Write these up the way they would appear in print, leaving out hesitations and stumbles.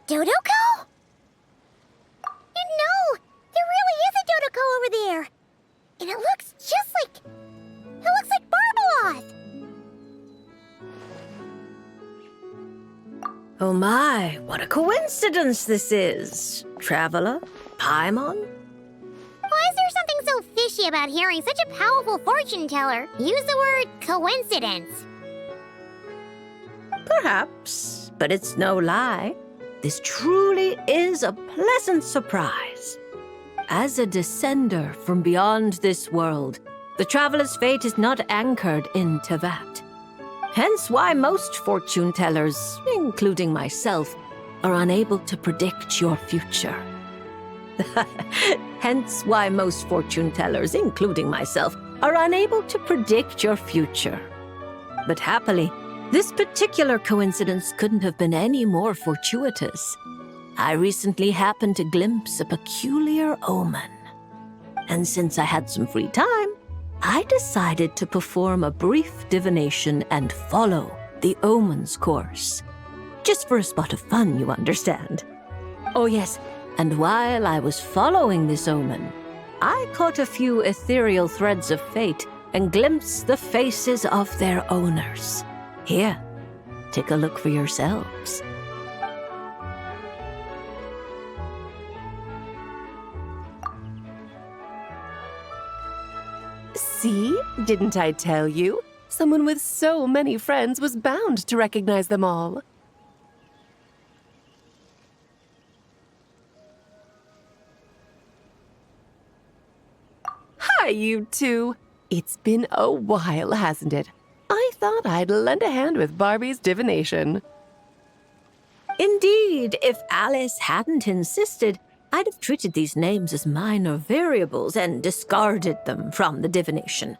Dodoko? No, there really is a Dodoko over there. And it looks just like... It looks like Barbaloth. Oh my, what a coincidence this is. Traveler? Paimon? Why is there something so fishy about hearing such a powerful fortune teller use the word coincidence? Perhaps, but it's no lie. This truly is a pleasant surprise. As a descender from beyond this world, the traveler's fate is not anchored in Tevat. Hence why most fortune tellers, including myself, are unable to predict your future. Hence why most fortune tellers, including myself, are unable to predict your future. But happily, this particular coincidence couldn't have been any more fortuitous. I recently happened to glimpse a peculiar omen. And since I had some free time, I decided to perform a brief divination and follow the omen's course. Just for a spot of fun, you understand. Oh yes, and while I was following this omen, I caught a few ethereal threads of fate and glimpsed the faces of their owners. Here, take a look for yourselves. See? Didn't I tell you? Someone with so many friends was bound to recognize them all. Hi, you two. It's been a while, hasn't it? I thought I'd lend a hand with Barbie's divination. Indeed, if Alice hadn't insisted, I'd have treated these names as minor variables and discarded them from the divination.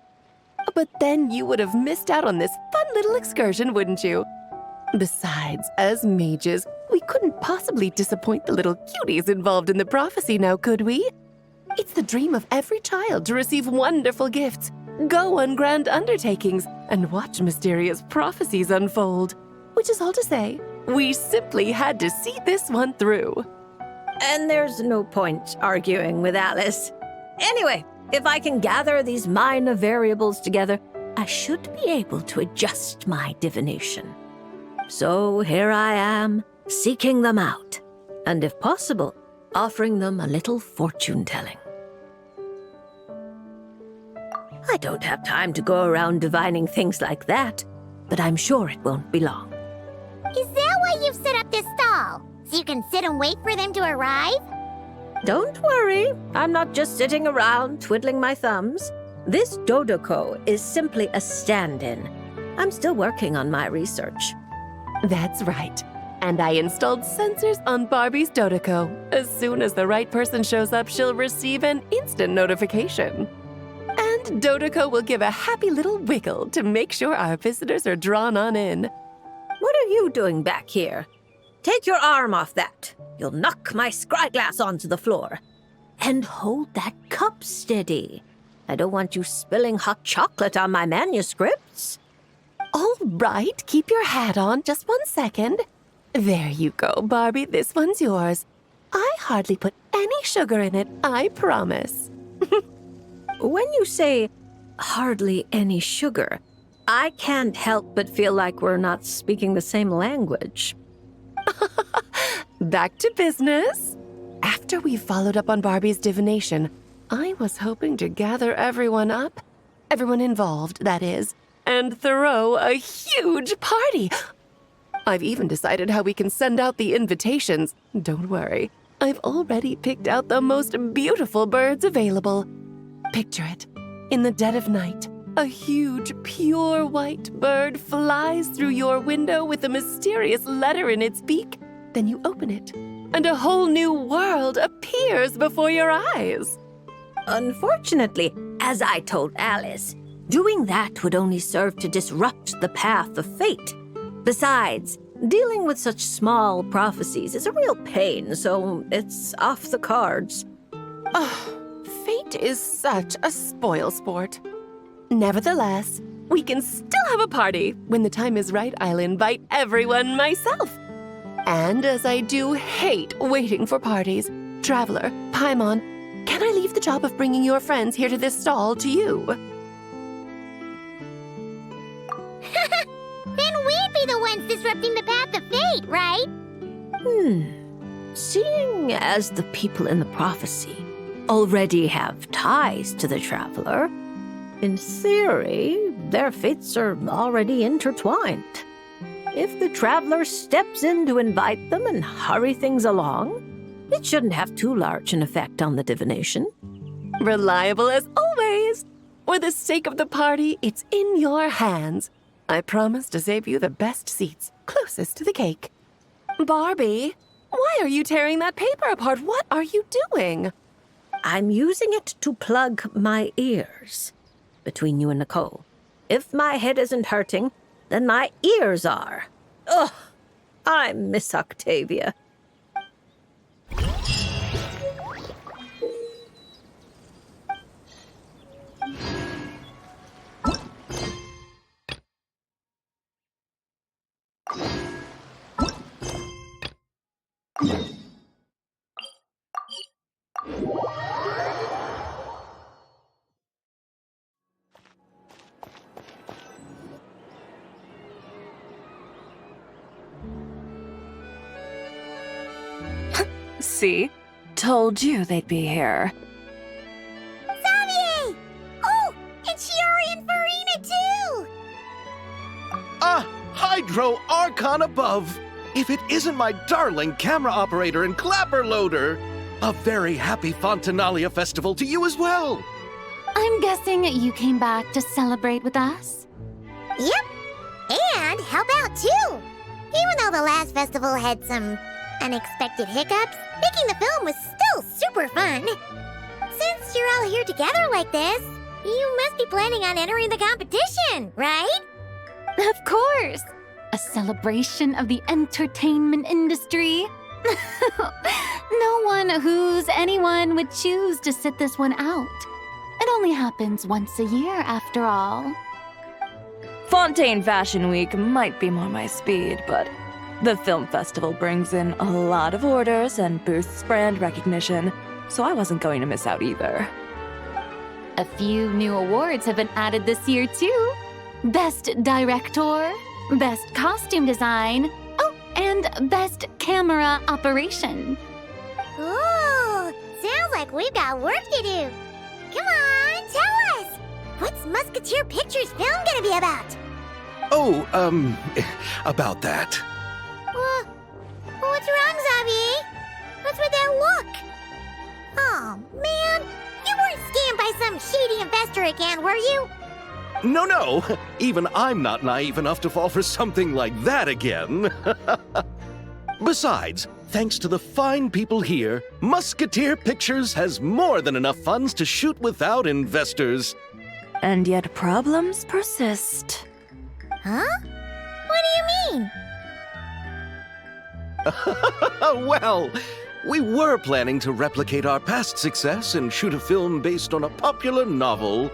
But then you would have missed out on this fun little excursion, wouldn't you? Besides, as mages, we couldn't possibly disappoint the little cuties involved in the prophecy now, could we? It's the dream of every child to receive wonderful gifts, go on grand undertakings, and watch mysterious prophecies unfold. Which is all to say, we simply had to see this one through. And there's no point arguing with Alice. Anyway, if I can gather these minor variables together, I should be able to adjust my divination. So here I am, seeking them out, and if possible, offering them a little fortune-telling. I don't have time to go around divining things like that, but I'm sure it won't be long. Is that why you've set up this stall? So you can sit and wait for them to arrive? Don't worry, I'm not just sitting around twiddling my thumbs. This Dodoko is simply a stand-in. I'm still working on my research. That's right. And I installed sensors on Barbie's Dodoko. As soon as the right person shows up, she'll receive an instant notification. And Dodoko will give a happy little wiggle to make sure our visitors are drawn on in. What are you doing back here? Take your arm off that. You'll knock my scryglass onto the floor. And hold that cup steady. I don't want you spilling hot chocolate on my manuscripts. All right, keep your hat on. Just 1 second. There you go, Barbie. This one's yours. I hardly put any sugar in it, I promise. When you say hardly any sugar, I can't help but feel like we're not speaking the same language. Back to business. After we followed up on Barbie's divination, I was hoping to gather everyone up, everyone involved, that is, and throw a huge party. I've even decided how we can send out the invitations. Don't worry, I've already picked out the most beautiful birds available. Picture it. In the dead of night, a huge, pure white bird flies through your window with a mysterious letter in its beak. Then you open it, and a whole new world appears before your eyes. Unfortunately, as I told Alice, doing that would only serve to disrupt the path of fate. Besides, dealing with such small prophecies is a real pain, so it's off the cards. Fate is such a spoilsport. Nevertheless, we can still have a party. When the time is right, I'll invite everyone myself. And as I do hate waiting for parties, Traveler, Paimon, can I leave the job of bringing your friends here to this stall to you? Then we'd be the ones disrupting the path of fate, right? Seeing as the people in the prophecy already have ties to the traveler, in theory, their fates are already intertwined. If the traveler steps in to invite them and hurry things along, it shouldn't have too large an effect on the divination. Reliable as always. For the sake of the party, it's in your hands. I promise to save you the best seats, closest to the cake. Barbie, why are you tearing that paper apart? What are you doing? I'm using it to plug my ears. Between you and Nicole, if my head isn't hurting, then my ears are. Ugh, I miss Octavia. See? Told you they'd be here. Xavier! Oh, and Shiori and Farina too! Hydro Archon above! If it isn't my darling camera operator and clapper loader! A very happy Fontinalia festival to you as well! I'm guessing you came back to celebrate with us? Yep, and help out too! Even though the last festival had some unexpected hiccups, making the film was still super fun. Since you're all here together like this, you must be planning on entering the competition, right? Of course! A celebration of the entertainment industry. No one who's anyone would choose to sit this one out. It only happens once a year, after all. Fontaine Fashion Week might be more my speed, but the film festival brings in a lot of orders and boosts brand recognition, so I wasn't going to miss out either. A few new awards have been added this year, too. Best Director, Best Costume Design, oh, and Best Camera Operation. Ooh, sounds like we've got work to do. Come on, tell us! What's Musketeer Pictures film gonna be about? About that. What's wrong, Xavier? What's with that look? Oh, man. You weren't scammed by some shady investor again, were you? No, even I'm not naive enough to fall for something like that again. Besides, thanks to the fine people here, Musketeer Pictures has more than enough funds to shoot without investors. And yet problems persist. Huh? What do you mean? Well, we were planning to replicate our past success and shoot a film based on a popular novel.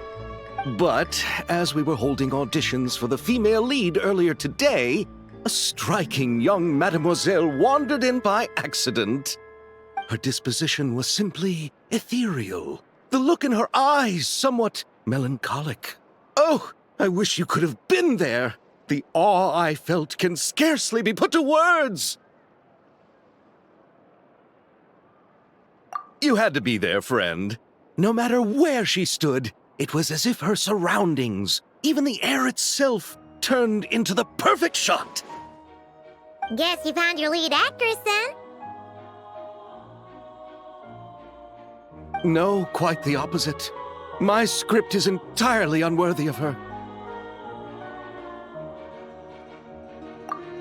But as we were holding auditions for the female lead earlier today, a striking young mademoiselle wandered in by accident. Her disposition was simply ethereal, the look in her eyes somewhat melancholic. Oh, I wish you could have been there. The awe I felt can scarcely be put to words. You had to be there, friend. No matter where she stood, it was as if her surroundings, even the air itself, turned into the perfect shot. Guess you found your lead actress then? No, quite the opposite. My script is entirely unworthy of her.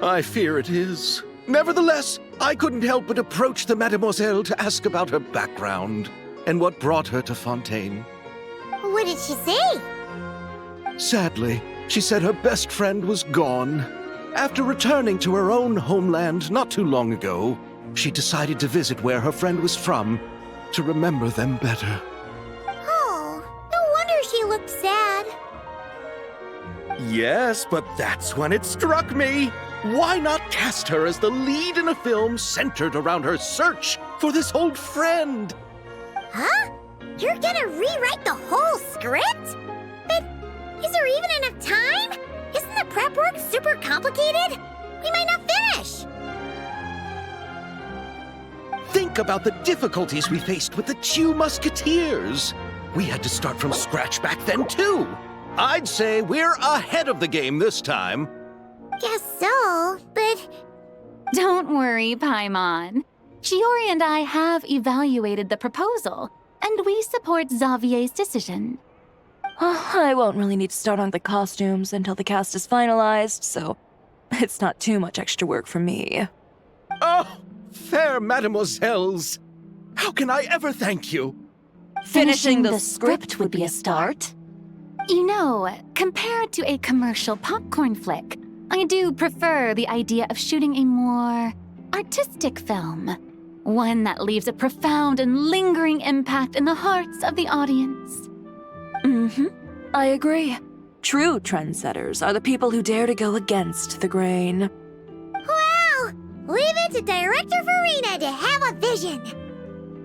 I fear it is. Nevertheless, I couldn't help but approach the mademoiselle to ask about her background and what brought her to Fontaine. What did she say? Sadly, she said her best friend was gone. After returning to her own homeland not too long ago, she decided to visit where her friend was from to remember them better. Oh, no wonder she looked sad. Yes, but that's when it struck me. Why not cast her as the lead in a film centered around her search for this old friend? Huh? You're gonna rewrite the whole script? But is there even enough time? Isn't the prep work super complicated? We might not finish. Think about the difficulties we faced with the Two Musketeers. We had to start from scratch back then, too. I'd say we're ahead of the game this time. Guess so, but Don't worry, Paimon. Shiori and I have evaluated the proposal, and we support Xavier's decision. I won't really need to start on the costumes until the cast is finalized, so it's not too much extra work for me. Oh, fair mademoiselles. How can I ever thank you? Finishing the script would be a start. You know, compared to a commercial popcorn flick, I do prefer the idea of shooting a more artistic film. One that leaves a profound and lingering impact in the hearts of the audience. I agree. True trendsetters are the people who dare to go against the grain. wow! Leave it to Director Farina to have a vision.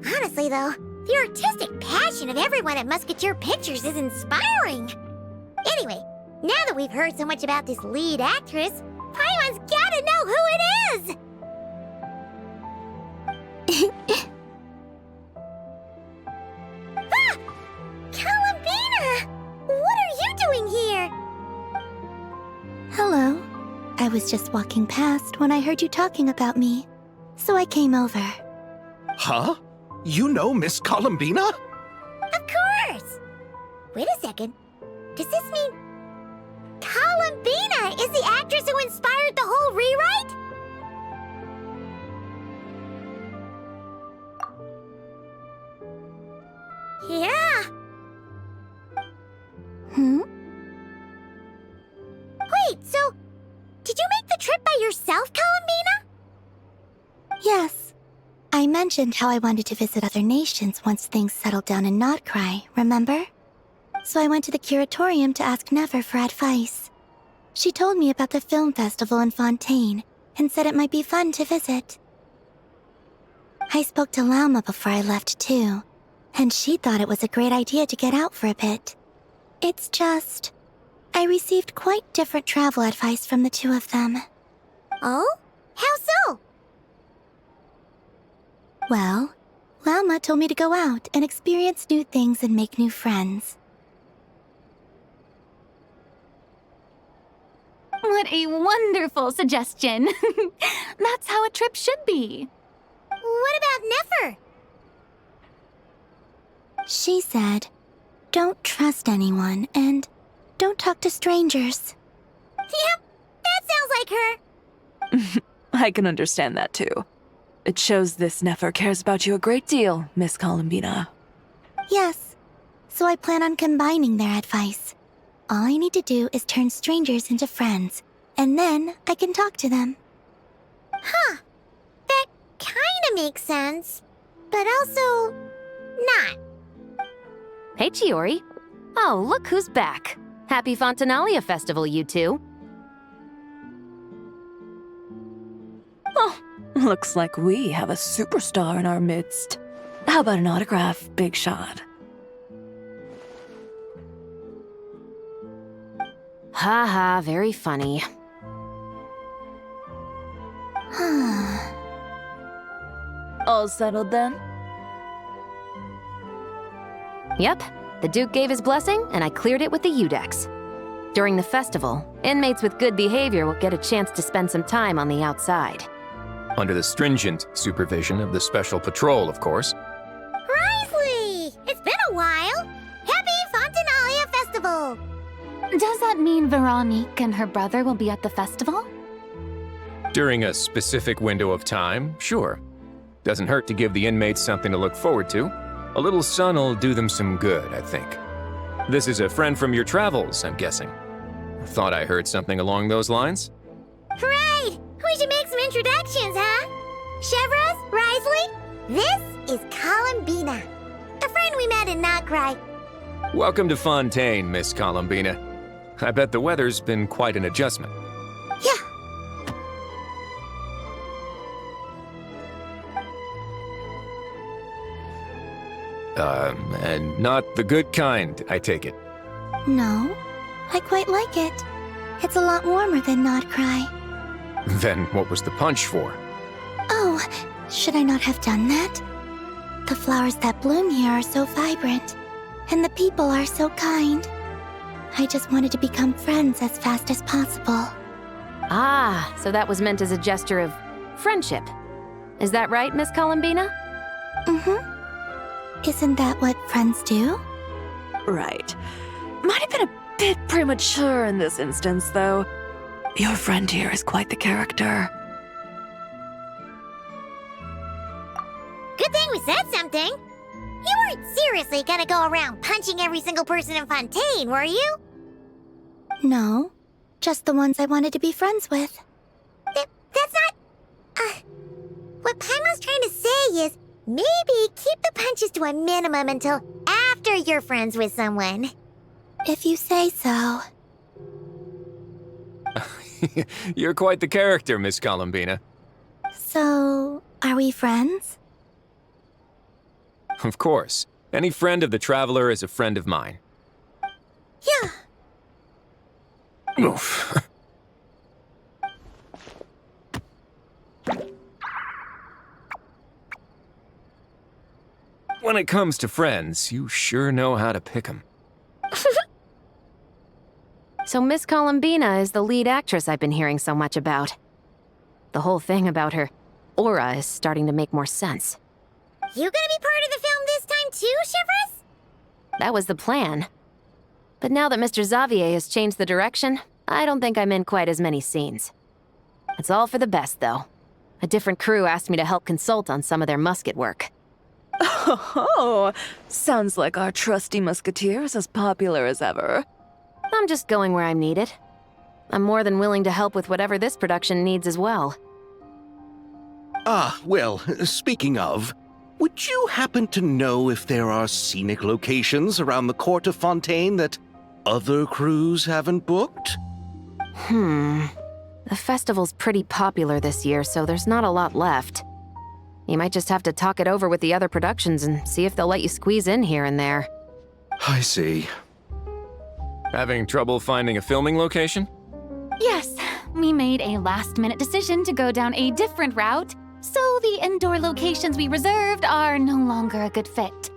Honestly, though, the artistic passion of everyone at Musketeer Pictures is inspiring. Anyway, now that we've heard so much about this lead actress, Paimon's gotta know who it is! Ah! Columbina! What are you doing here? Hello. I was just walking past when I heard you talking about me, so I came over. Huh? You know Miss Columbina? Of course! Wait a second. Does this mean Columbina is the actress who inspired the whole rewrite? Yeah. Wait, so did you make the trip by yourself, Columbina? Yes. I mentioned how I wanted to visit other nations once things settled down in Notcry, remember? So I went to the curatorium to ask Never for advice. She told me about the film festival in Fontaine and said it might be fun to visit. I spoke to Lauma before I left too, and she thought it was a great idea to get out for a bit. It's just, I received quite different travel advice from the two of them. Oh? How so? Well, Lauma told me to go out and experience new things and make new friends. What a wonderful suggestion. That's how a trip should be. What about Nefer? She said, don't trust anyone and don't talk to strangers. Yep, that sounds like her. I can understand that too. It shows this Nefer cares about you a great deal, Miss Columbina. Yes, so I plan on combining their advice. All I need to do is turn strangers into friends, and then I can talk to them. Huh. That kinda makes sense, but also not. Hey, Chiori. Oh, look who's back. Happy Fontinalia Festival, you two. Oh, looks like we have a superstar in our midst. How about an autograph, Big Shot? Ha, very funny. All settled then? Yep, the Duke gave his blessing, and I cleared it with the Udex. During the festival, inmates with good behavior will get a chance to spend some time on the outside. Under the stringent supervision of the Special Patrol, of course. Risley! It's been a while. Happy Fontinalia Festival! Does that mean Veronique and her brother will be at the festival? During a specific window of time, sure. Doesn't hurt to give the inmates something to look forward to. A little sun'll do them some good, I think. This is a friend from your travels, I'm guessing. Thought I heard something along those lines? Right! We should make some introductions, huh? Chevros, Risley, this is Columbina, a friend we met in Notcry. Welcome to Fontaine, Miss Columbina. I bet the weather's been quite an adjustment. Yeah. And not the good kind, I take it. No, I quite like it. It's a lot warmer than Nod Cry. Then what was the punch for? Oh, should I not have done that? The flowers that bloom here are so vibrant, and the people are so kind. I just wanted to become friends as fast as possible. Ah, so that was meant as a gesture of friendship. Is that right, Miss Columbina? Mm-hmm. Isn't that what friends do? Right. Might have been a bit premature in this instance, though. Your friend here is quite the character. Good thing we said something. You weren't seriously gonna go around punching every single person in Fontaine, were you? No, just the ones I wanted to be friends with. That's not... What Paimon's trying to say is, maybe keep the punches to a minimum until after you're friends with someone. If you say so. You're quite the character, Miss Columbina. So, are we friends? Of course. Any friend of the Traveler is a friend of mine. Yeah. Oof. When it comes to friends, you sure know how to pick 'em. So Miss Columbina is the lead actress I've been hearing so much about. The whole thing about her aura is starting to make more sense. You gonna be part of the film this time too, Shivers? That was the plan. But now that Mr. Xavier has changed the direction, I don't think I'm in quite as many scenes. It's all for the best, though. A different crew asked me to help consult on some of their musket work. Oh, sounds like our trusty musketeer is as popular as ever. I'm just going where I'm needed. I'm more than willing to help with whatever this production needs as well. Ah, well, speaking of, would you happen to know if there are scenic locations around the court of Fontaine that other crews haven't booked? The festival's pretty popular this year, so there's not a lot left. You might just have to talk it over with the other productions and see if they'll let you squeeze in here and there. I see. Having trouble finding a filming location? Yes, we made a last-minute decision to go down a different route, so the indoor locations we reserved are no longer a good fit.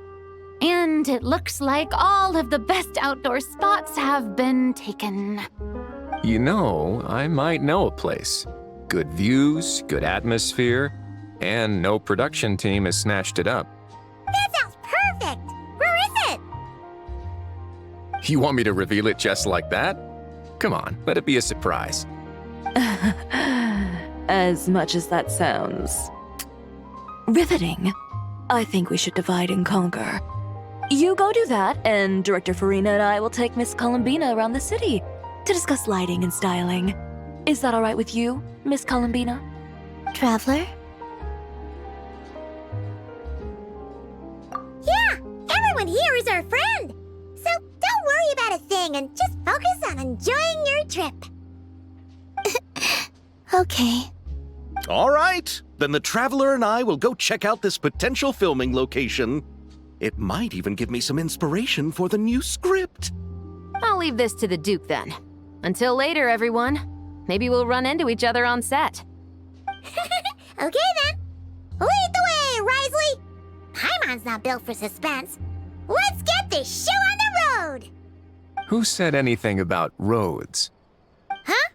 And it looks like all of the best outdoor spots have been taken. You know, I might know a place. Good views, good atmosphere, and no production team has snatched it up. That sounds perfect! Where is it? You want me to reveal it just like that? Come on, let it be a surprise. As much as that sounds riveting, I think we should divide and conquer. You go do that, and Director Farina and I will take Miss Columbina around the city to discuss lighting and styling. Is that all right with you, Miss Columbina? Traveler? Yeah, everyone here is our friend. So don't worry about a thing and just focus on enjoying your trip. Okay. All right, then the Traveler and I will go check out this potential filming location. It might even give me some inspiration for the new script. I'll leave this to the Duke then. Until later, everyone. Maybe we'll run into each other on set. Okay then. Lead the way, Risley. Paimon's not built for suspense. Let's get this show on the road. Who said anything about roads? Huh?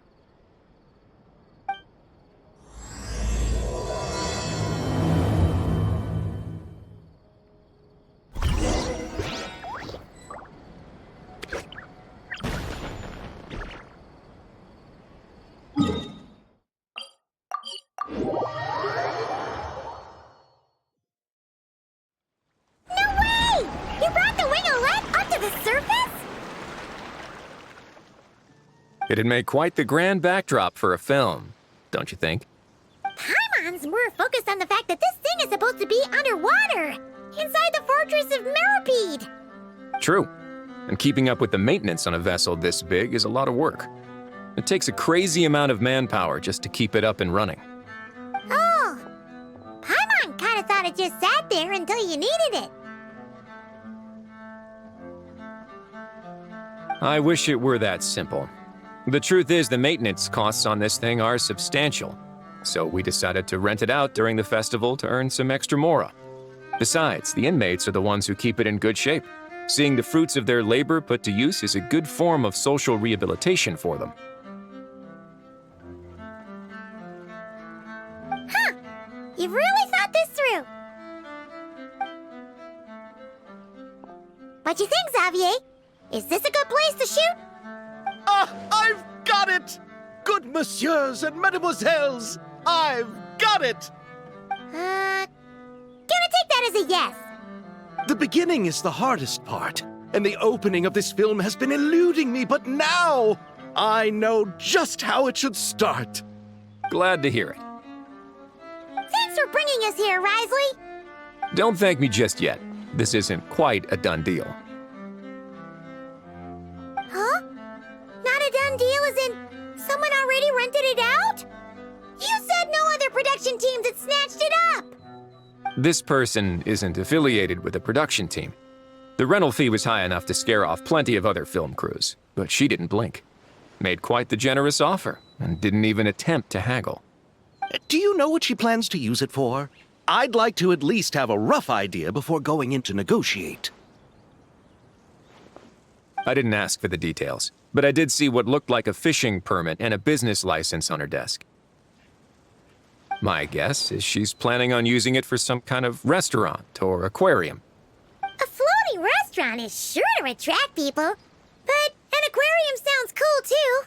It'd make quite the grand backdrop for a film, don't you think? Paimon's more focused on the fact that this thing is supposed to be underwater, inside the fortress of Meripede. True. And keeping up with the maintenance on a vessel this big is a lot of work. It takes a crazy amount of manpower just to keep it up and running. Oh, Paimon kind of thought it just sat there until you needed it. I wish it were that simple. The truth is, the maintenance costs on this thing are substantial, so we decided to rent it out during the festival to earn some extra mora. Besides, the inmates are the ones who keep it in good shape. Seeing the fruits of their labor put to use is a good form of social rehabilitation for them. Huh! You've really thought this through. What you think, Xavier? Is this a good place to shoot? Ah, I've got it! Good messieurs and mesdemoiselles, I've got it! Gonna take that as a yes. The beginning is the hardest part, and the opening of this film has been eluding me, but now I know just how it should start. Glad to hear it. Thanks for bringing us here, Risley. Don't thank me just yet. This isn't quite a done deal. Huh? Not a done deal as in someone already rented it out? You said no other production teams had snatched it up! This person isn't affiliated with the production team. The rental fee was high enough to scare off plenty of other film crews, but she didn't blink. Made quite the generous offer, and didn't even attempt to haggle. Do you know what she plans to use it for? I'd like to at least have a rough idea before going in to negotiate. I didn't ask for the details, but I did see what looked like a fishing permit and a business license on her desk. My guess is she's planning on using it for some kind of restaurant or aquarium. A floating restaurant is sure to attract people, but an aquarium sounds cool too.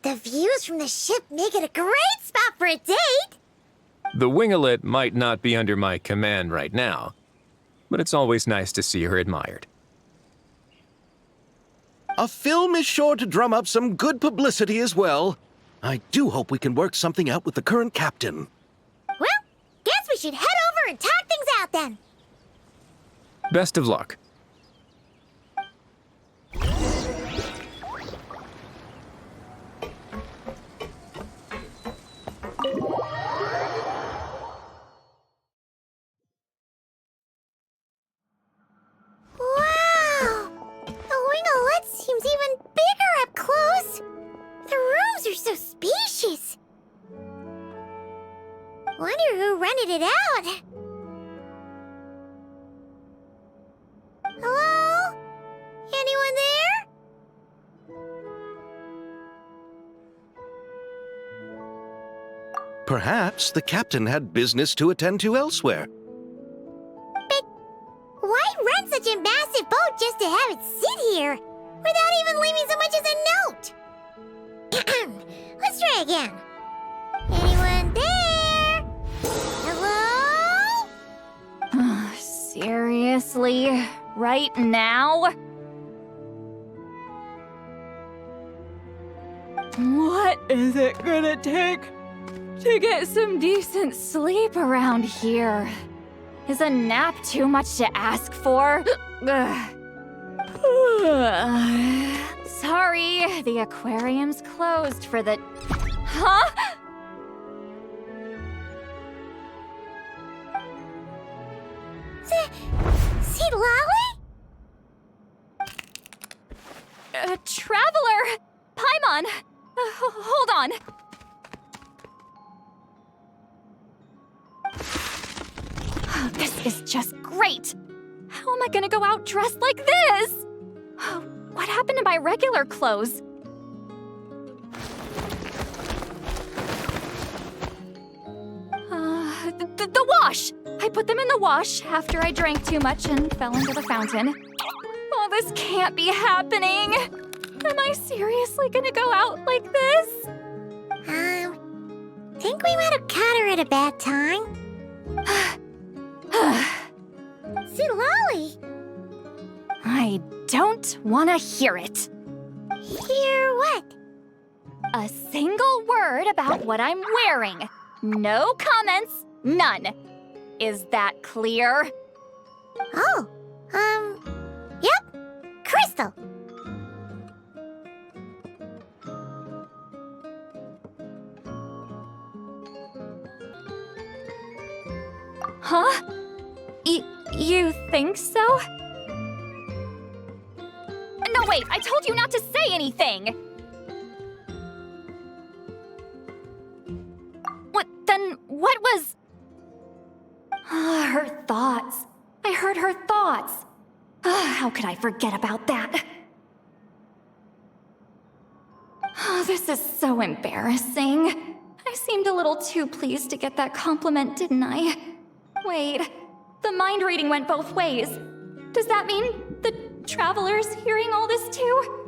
The views from the ship make it a great spot for a date. The winglet might not be under my command right now, but it's always nice to see her admired. A film is sure to drum up some good publicity as well. I do hope we can work something out with the current captain. Well, guess we should head over and talk things out then. Best of luck. Wow! The winglet seems even bigger up close. The rooms are so spacious. Wonder who rented it out. Hello? Anyone there? Perhaps the captain had business to attend to elsewhere. But why rent such a massive boat just to have it sit here without even leaving so much as a note? Let's try again. Anyone there? Hello? Seriously? Right now? What is it gonna take to get some decent sleep around here? Is a nap too much to ask for? Sorry, the aquarium's closed for the... Huh? See Lolly? Traveler! Paimon! Hold on. This is just great! How am I gonna go out dressed like this? What happened to my regular clothes? The wash! I put them in the wash after I drank too much and fell into the fountain. Oh, this can't be happening! Am I seriously gonna go out like this? Think we might have caught her at a bad time. See Lolly? I don't want to hear it. Hear what? A single word about what I'm wearing. No comments, none. Is that clear? Oh, yep. Crystal. Huh? You think so? No, No, wait, I told you not to say anything! What was... her thoughts. I heard her thoughts. How could I forget about that? This is so embarrassing. I seemed a little too pleased to get that compliment, didn't I? Wait, the mind reading went both ways. Does that mean the traveler's hearing all this too?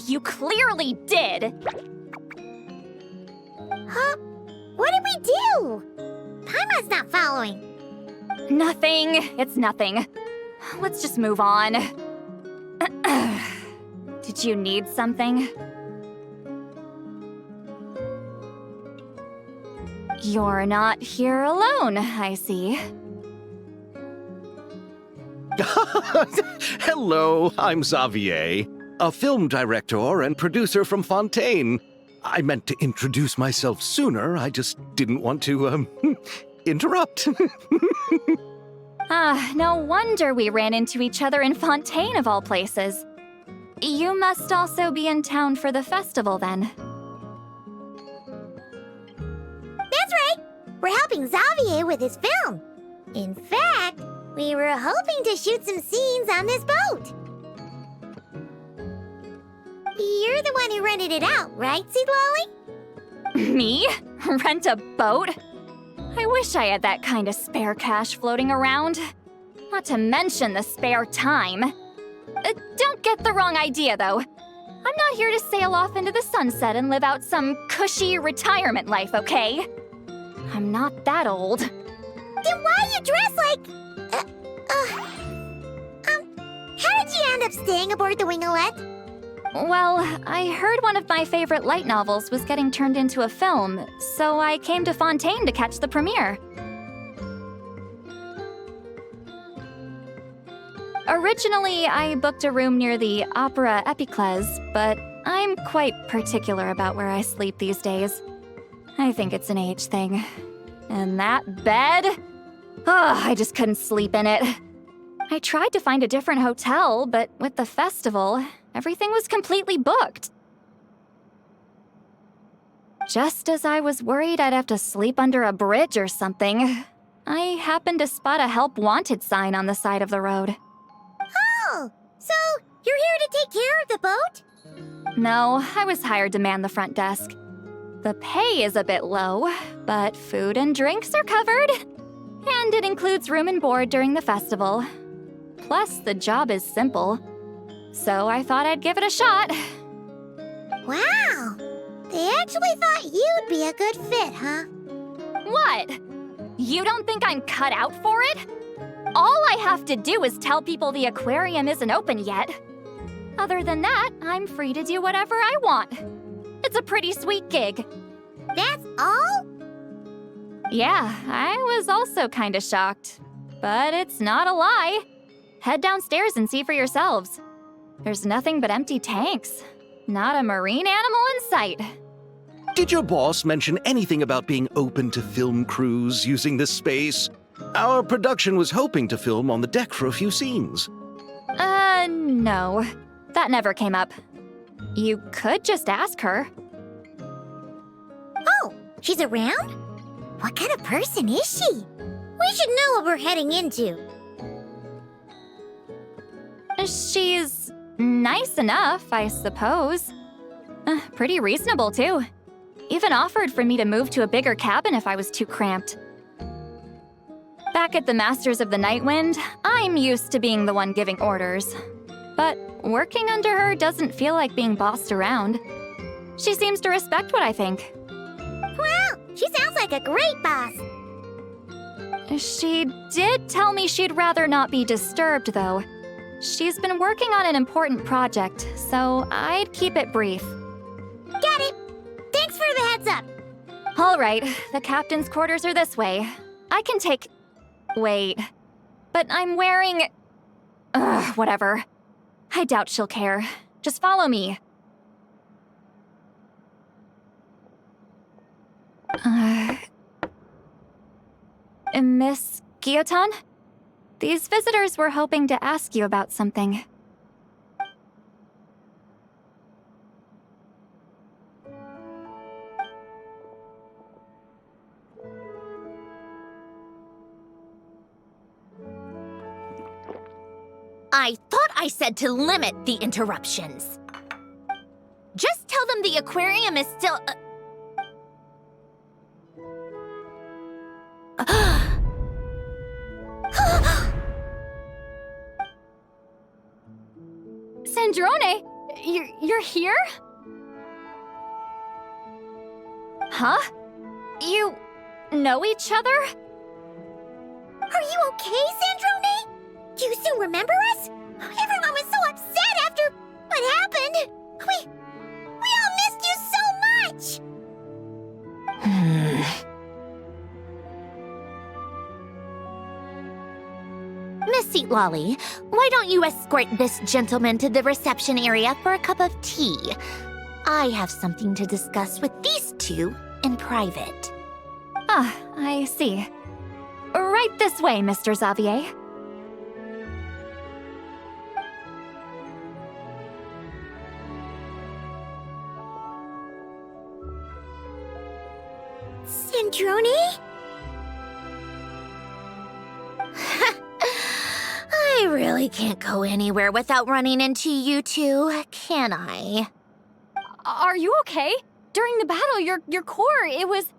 You clearly did! Huh? What did we do? Paimon's not following. Nothing. It's nothing. Let's just move on. Did you need something? You're not here alone, I see. Hello, I'm Xavier, a film director and producer from Fontaine. I meant to introduce myself sooner, I just didn't want to, interrupt. No wonder we ran into each other in Fontaine of all places. You must also be in town for the festival then. That's right. We're helping Xavier with his film. In fact, we were hoping to shoot some scenes on this boat. You're the one who rented it out, right, Seed Lolly? Me? Rent a boat? I wish I had that kind of spare cash floating around. Not to mention the spare time. Don't get the wrong idea, though. I'm not here to sail off into the sunset and live out some cushy retirement life, okay? I'm not that old. Then why are you dressed like... how did you end up staying aboard the Wingolette? Well, I heard one of my favorite light novels was getting turned into a film, so I came to Fontaine to catch the premiere. Originally, I booked a room near the Opera Epiclese, but I'm quite particular about where I sleep these days. I think it's an age thing. And that bed? I just couldn't sleep in it. I tried to find a different hotel, but with the festival, everything was completely booked. Just as I was worried I'd have to sleep under a bridge or something, I happened to spot a help wanted sign on the side of the road. Oh, so you're here to take care of the boat? No, I was hired to man the front desk. The pay is a bit low, but food and drinks are covered. And it includes room and board during the festival. Plus, the job is simple. So I thought I'd give it a shot. Wow! They actually thought you'd be a good fit, huh? What? You don't think I'm cut out for it? All I have to do is tell people the aquarium isn't open yet. Other than that, I'm free to do whatever I want. It's a pretty sweet gig. That's all? Yeah, I was also kinda shocked. But it's not a lie. Head downstairs and see for yourselves. There's nothing but empty tanks. Not a marine animal in sight. Did your boss mention anything about being open to film crews using this space? Our production was hoping to film on the deck for a few scenes. No. That never came up. You could just ask her. Oh, she's around? What kind of person is she? We should know what we're heading into. She's nice enough, I suppose. Pretty reasonable, too. Even offered for me to move to a bigger cabin if I was too cramped. Back at the Masters of the Nightwind, I'm used to being the one giving orders. But working under her doesn't feel like being bossed around. She seems to respect what I think. Well, she sounds like a great boss. She did tell me she'd rather not be disturbed, though. She's been working on an important project, so I'd keep it brief. Got it. Thanks for the heads up. All right, the captain's quarters are this way. I can take... Wait. But I'm wearing... whatever. I doubt she'll care. Just follow me. Miss Guillotin? These visitors were hoping to ask you about something. I thought I said to limit the interruptions. Just tell them the aquarium is still... Sandrone, you're here? Huh? You know each other? Are you okay, Sandrone? Do you still remember us? Everyone was so upset after what happened. We all missed you so much. Miss Seat Lolly, why don't you escort this gentleman to the reception area for a cup of tea? I have something to discuss with these two in private. Ah, I see. Right this way, Mr. Xavier. Sandrone? I really can't go anywhere without running into you two, can I? Are you okay? During the battle, your core, it was...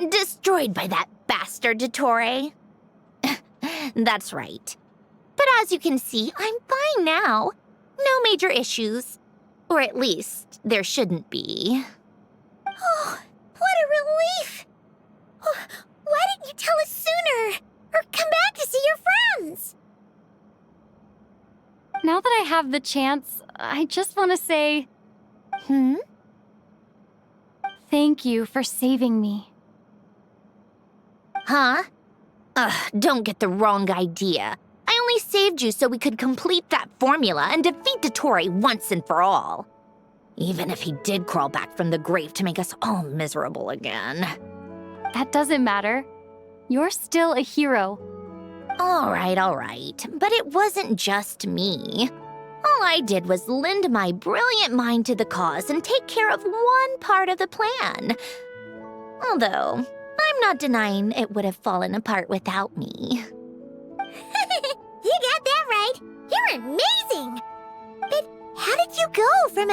Destroyed by that bastard Dottore. That's right. But as you can see, I'm fine now. No major issues. Or at least, there shouldn't be. Oh, what a relief! Oh, why didn't you tell us sooner? Or come back to see your friends? Now that I have the chance, I just want to say... Thank you for saving me. Huh? Don't get the wrong idea. I only saved you so we could complete that formula and defeat Dottore once and for all. Even if he did crawl back from the grave to make us all miserable again. That doesn't matter. You're still a hero. All right. But it wasn't just me. All I did was lend my brilliant mind to the cause and take care of one part of the plan. Although, I'm not denying it would have fallen apart without me. You got that right. You're amazing. But how did you go from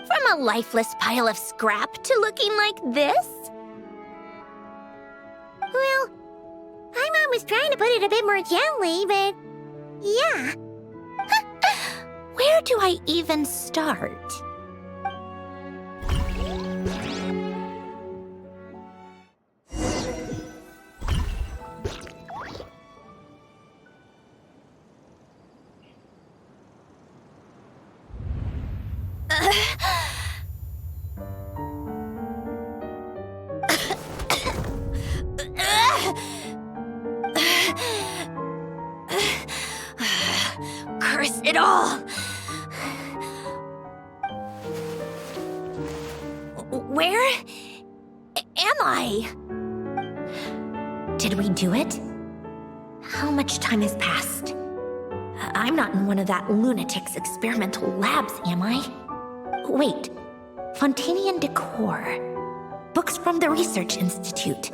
from a lifeless pile of scrap to looking like this? Well, my mom was trying to put it a bit more gently, but yeah. Where do I even start? Curse it all! Where am I? Did we do it? How much time has passed? I'm not in one of that lunatic's experimental labs, am I? Wait, Fontaine decor. Books from the Research Institute.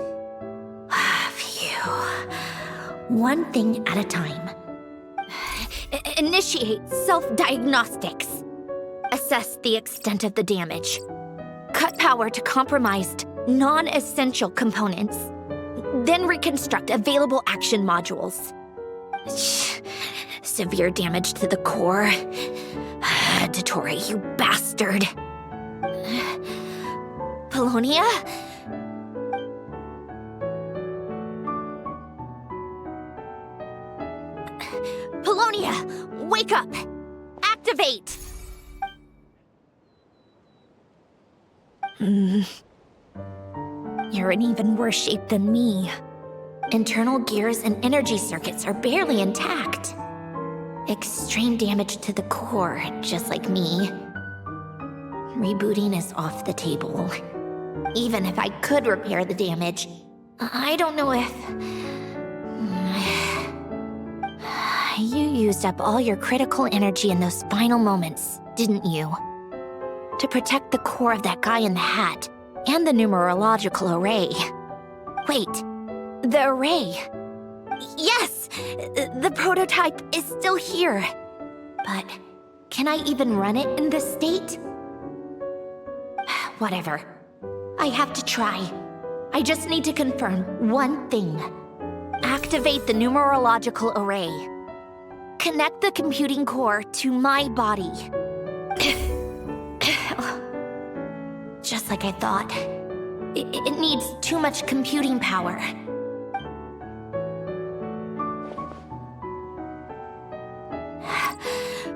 Phew. One thing at a time. Initiate self-diagnostics. Assess the extent of the damage. Cut power to compromised, non-essential components. Then reconstruct available action modules. Severe damage to the core. Dottore, you bastard. Polonia? Polonia, wake up! Activate! You're in even worse shape than me. Internal gears and energy circuits are barely intact. Extreme damage to the core, just like me. Rebooting is off the table. Even if I could repair the damage, I don't know if... You used up all your critical energy in those final moments, didn't you? To protect the core of that guy in the hat, and the numerological array. Wait, the array. Yes! The prototype is still here. But can I even run it in this state? Whatever. I have to try. I just need to confirm one thing. Activate the numerological array. Connect the computing core to my body. Just like I thought. It needs too much computing power.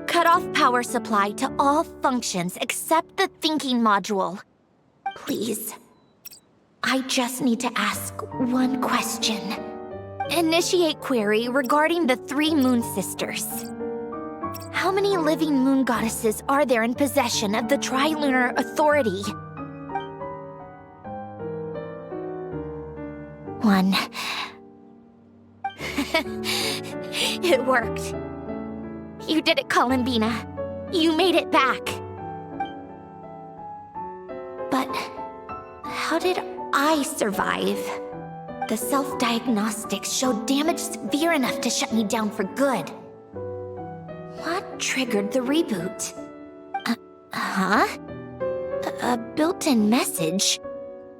Cut off power supply to all functions except the thinking module. Please. I just need to ask one question. Initiate query regarding the 3 Moon Sisters. How many living moon goddesses are there in possession of the Trilunar Authority? 1. It worked. You did it, Columbina. You made it back. But how did I survive? The self-diagnostics showed damage severe enough to shut me down for good. What triggered the reboot? A built-in message?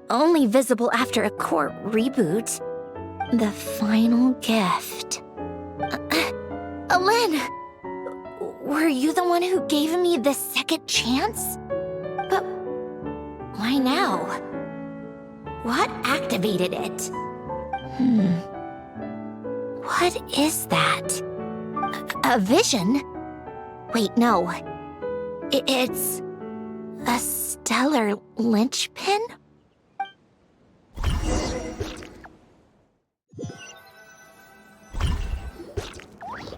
Only visible after a core reboot. The final gift. Alen! Were you the one who gave me the second chance? But why now? What activated it? What is that? A vision? Wait, no. It's a stellar linchpin?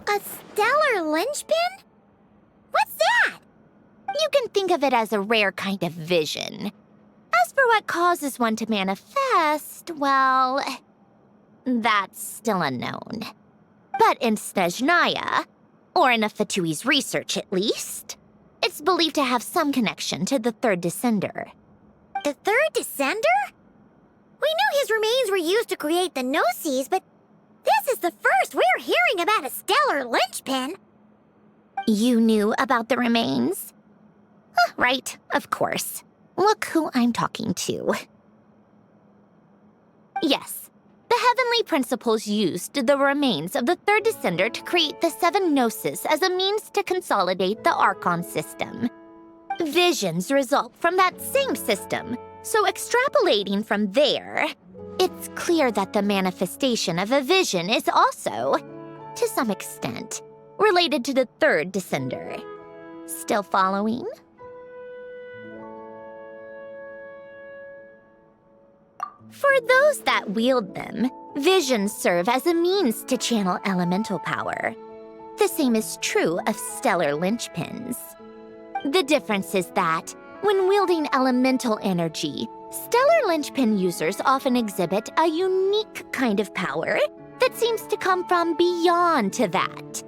A stellar linchpin? What's that? You can think of it as a rare kind of vision. As for what causes one to manifest, well, that's still unknown. But in Snezhnaya, or in Afatui's research at least, it's believed to have some connection to the Third Descender. The Third Descender? We knew his remains were used to create the Gnosis, but this is the first we're hearing about a stellar linchpin. You knew about the remains? Right, of course. Look who I'm talking to. Yes, the Heavenly Principles used the remains of the Third Descender to create the 7 Gnosis as a means to consolidate the Archon system. Visions result from that same system, so extrapolating from there, it's clear that the manifestation of a vision is also, to some extent, related to the Third Descender. Still following? For those that wield them, visions serve as a means to channel elemental power. The same is true of stellar linchpins. The difference is that, when wielding elemental energy, stellar linchpin users often exhibit a unique kind of power that seems to come from beyond to that.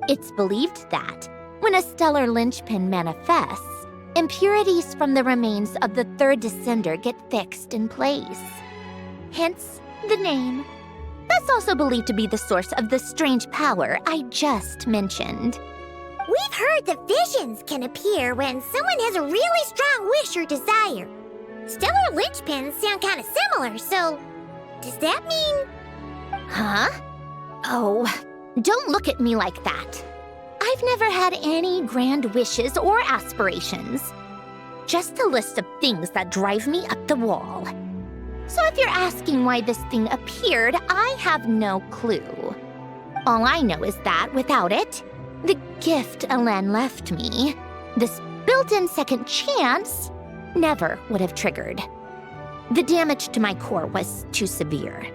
It's believed that, when a stellar linchpin manifests, impurities from the remains of the Third Descender get fixed in place. Hence, the name. That's also believed to be the source of the strange power I just mentioned. We've heard that visions can appear when someone has a really strong wish or desire. Stellar linchpins sound kind of similar, so does that mean... Huh? Oh, don't look at me like that. I've never had any grand wishes or aspirations. Just a list of things that drive me up the wall. So if you're asking why this thing appeared, I have no clue. All I know is that without it, the gift Alen left me, this built-in second chance, never would have triggered. The damage to my core was too severe.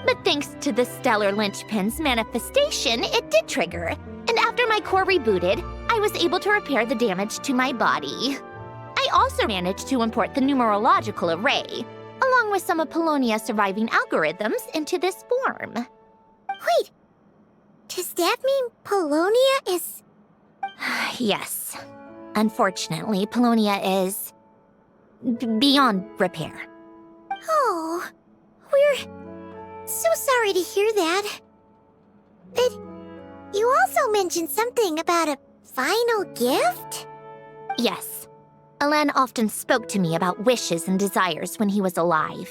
But thanks to the stellar linchpin's manifestation, it did trigger. And after my core rebooted, I was able to repair the damage to my body. I also managed to import the numerological array, along with some of Polonia's surviving algorithms, into this form. Wait, does that mean Polonia is... Yes. Unfortunately, Polonia is... beyond repair. Oh, we're so sorry to hear that. But you also mentioned something about a final gift? Yes. Alain often spoke to me about wishes and desires when he was alive.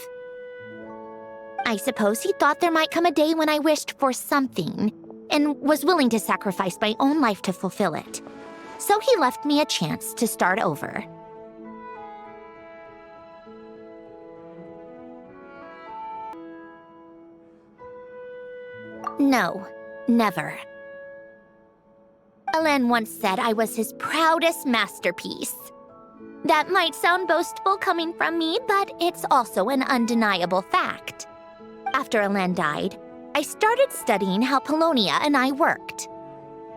I suppose he thought there might come a day when I wished for something, and was willing to sacrifice my own life to fulfill it. So he left me a chance to start over. No, never. Alain once said I was his proudest masterpiece. That might sound boastful coming from me, but it's also an undeniable fact. After Alain died, I started studying how Polonia and I worked.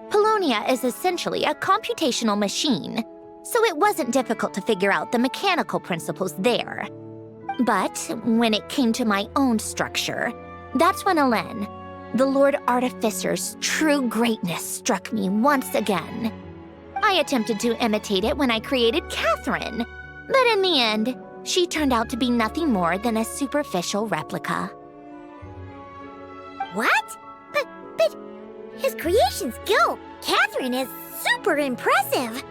Polonia is essentially a computational machine, so it wasn't difficult to figure out the mechanical principles there. But when it came to my own structure, that's when Alain, the Lord Artificer's true greatness, struck me once again. I attempted to imitate it when I created Catherine, but in the end, she turned out to be nothing more than a superficial replica. What? But his creation skill, Catherine, is super impressive.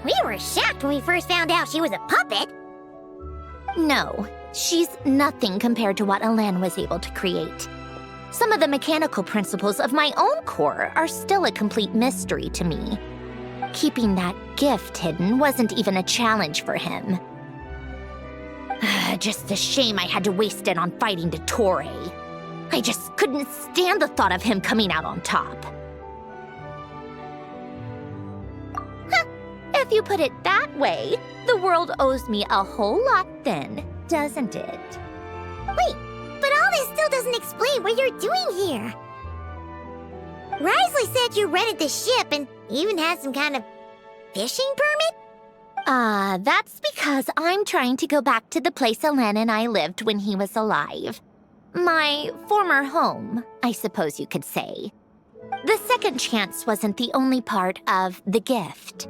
We were shocked when we first found out she was a puppet. No, she's nothing compared to what Alain was able to create. Some of the mechanical principles of my own core are still a complete mystery to me. Keeping that gift hidden wasn't even a challenge for him. Just a shame I had to waste it on fighting Dottore. I just couldn't stand the thought of him coming out on top. If you put it that way, the world owes me a whole lot then, doesn't it? Wait, but all this still doesn't explain what you're doing here. Risley said you rented the ship and even had some kind of fishing permit? That's because I'm trying to go back to the place Alain and I lived when he was alive. My former home, I suppose you could say. The second chance wasn't the only part of the gift.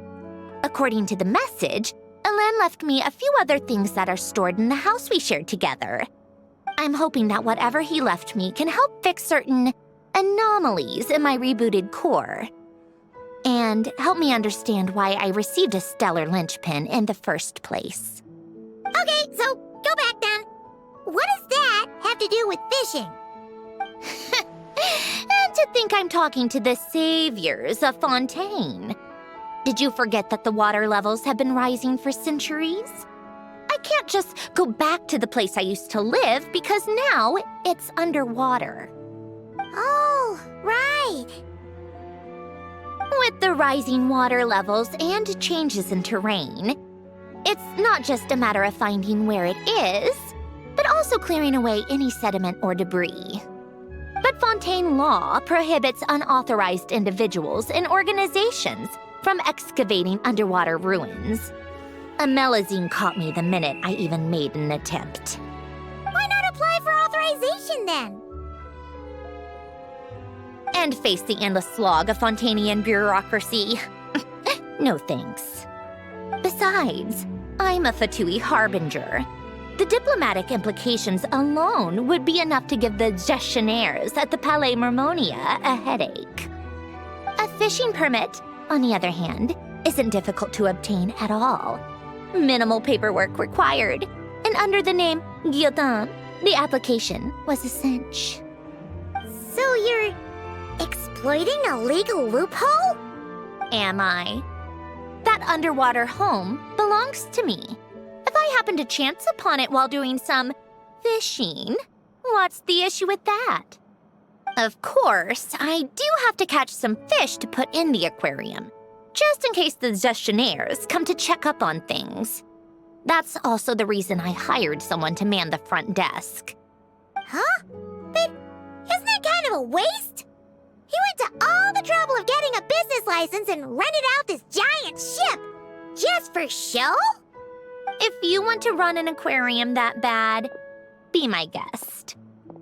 According to the message, Alain left me a few other things that are stored in the house we shared together. I'm hoping that whatever he left me can help fix certain anomalies in my rebooted core. And help me understand why I received a stellar linchpin in the first place. Okay, so go back then. What does that have to do with fishing? And to think I'm talking to the saviors of Fontaine. Did you forget that the water levels have been rising for centuries? I can't just go back to the place I used to live because now it's underwater. Oh, right. With the rising water levels and changes in terrain, it's not just a matter of finding where it is, but also clearing away any sediment or debris. But Fontaine law prohibits unauthorized individuals and organizations from excavating underwater ruins. A Melazine caught me the minute I even made an attempt. Why not apply for authorization then? And face the endless slog of Fontainian bureaucracy. No thanks. Besides, I'm a Fatui harbinger. The diplomatic implications alone would be enough to give the gestionnaires at the Palais Mermonia a headache. A fishing permit, on the other hand, isn't difficult to obtain at all. Minimal paperwork required, and under the name Guillotin, the application was a cinch. So you're exploiting a legal loophole? Am I? That underwater home belongs to me. If I happen to chance upon it while doing some fishing, what's the issue with that? Of course, I do have to catch some fish to put in the aquarium, just in case the gestionnaires come to check up on things. That's also the reason I hired someone to man the front desk. Huh? But isn't that kind of a waste? He went to all the trouble of getting a business license and rented out this giant ship, just for show? If you want to run an aquarium that bad, be my guest.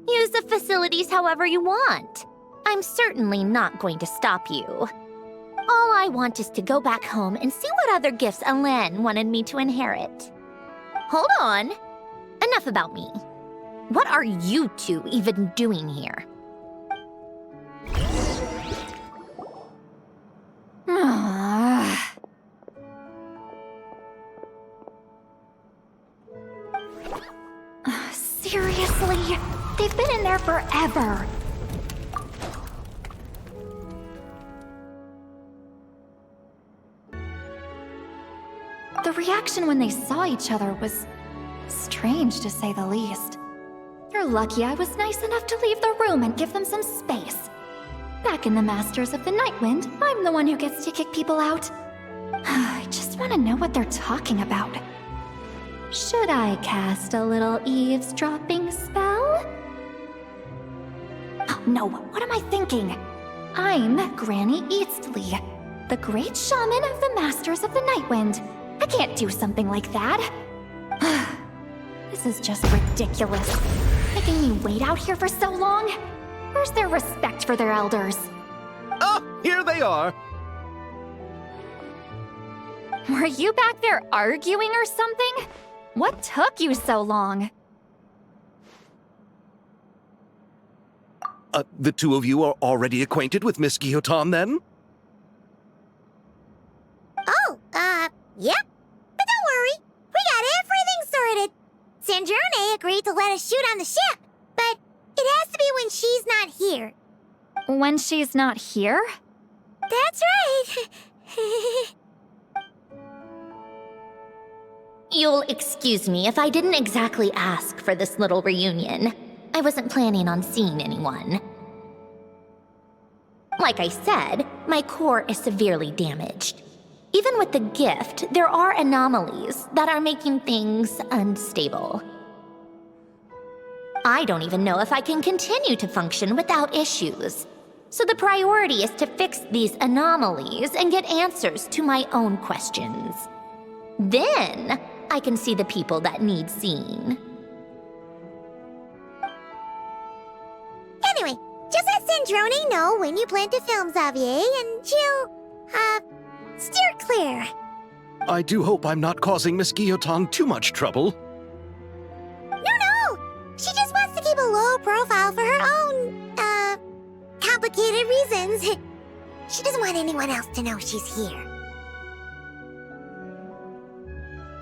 Use the facilities however you want. I'm certainly not going to stop you. All I want is to go back home and see what other gifts Alain wanted me to inherit. Hold on. Enough about me. What are you two even doing here? Seriously? They've been in there forever. The reaction when they saw each other was strange, to say the least. You're lucky I was nice enough to leave the room and give them some space. Back in the Masters of the Nightwind, I'm the one who gets to kick people out. I just want to know what they're talking about. Should I cast a little eavesdropping spell? Oh no, what am I thinking? I'm Granny Eastley, the great shaman of the Masters of the Nightwind. I can't do something like that. This is just ridiculous. Making me wait out here for so long? Where's their respect for their elders? Oh, here they are. Were you back there arguing or something? What took you so long? The two of you are already acquainted with Miss Guillotin, then? Oh, yep. But don't worry. We got everything sorted. Sandrone agreed to let us shoot on the ship, but it has to be when she's not here. When she's not here? That's right. You'll excuse me if I didn't exactly ask for this little reunion. I wasn't planning on seeing anyone. Like I said, my core is severely damaged. Even with the gift, there are anomalies that are making things unstable. I don't even know if I can continue to function without issues. So the priority is to fix these anomalies and get answers to my own questions. Then, I can see the people that need seeing. Anyway, just let Sandrone know when you plan to film Xavier, and she'll, steer clear. I do hope I'm not causing Miss Guillotin too much trouble. No! She just wants to keep a low profile for her own, complicated reasons. She doesn't want anyone else to know she's here.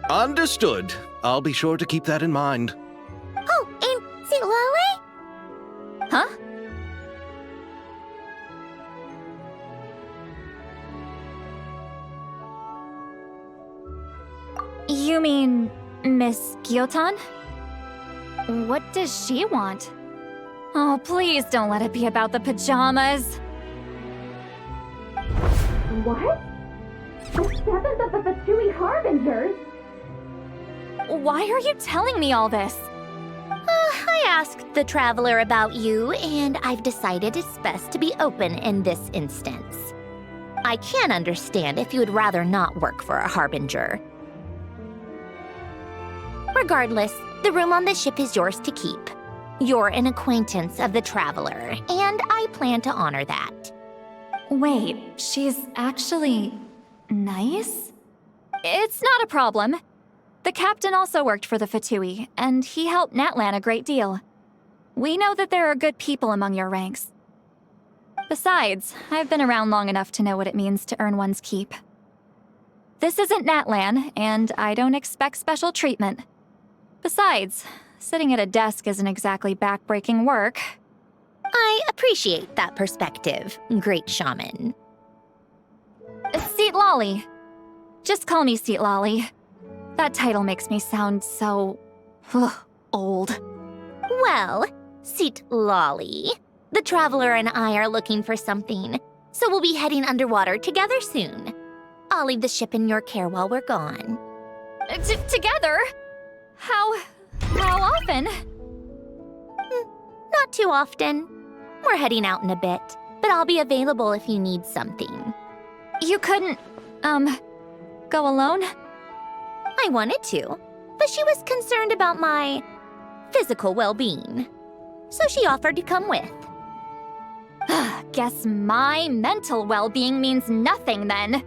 Understood. I'll be sure to keep that in mind. Oh, and see Lale? Huh? You mean Miss Guillotin? What does she want? Oh, please don't let it be about the pajamas. What? The seventh of the Fatui Harbingers? Why are you telling me all this? I asked the Traveler about you, and I've decided it's best to be open in this instance. I can understand if you would rather not work for a Harbinger. Regardless, the room on the ship is yours to keep. You're an acquaintance of the Traveler, and I plan to honor that. Wait, she's actually nice? It's not a problem. The captain also worked for the Fatui, and he helped Natlan a great deal. We know that there are good people among your ranks. Besides, I've been around long enough to know what it means to earn one's keep. This isn't Natlan, and I don't expect special treatment. Besides, sitting at a desk isn't exactly back-breaking work. I appreciate that perspective, great shaman. Seat Lolly. Just call me Seat Lolly. That title makes me sound so... old. Well, Seat Lolly, the Traveler and I are looking for something, so we'll be heading underwater together soon. I'll leave the ship in your care while we're gone. Together? How often? Not too often. We're heading out in a bit, but I'll be available if you need something. You couldn't, go alone? I wanted to, but she was concerned about my physical well-being. So she offered to come with. Guess my mental well-being means nothing then.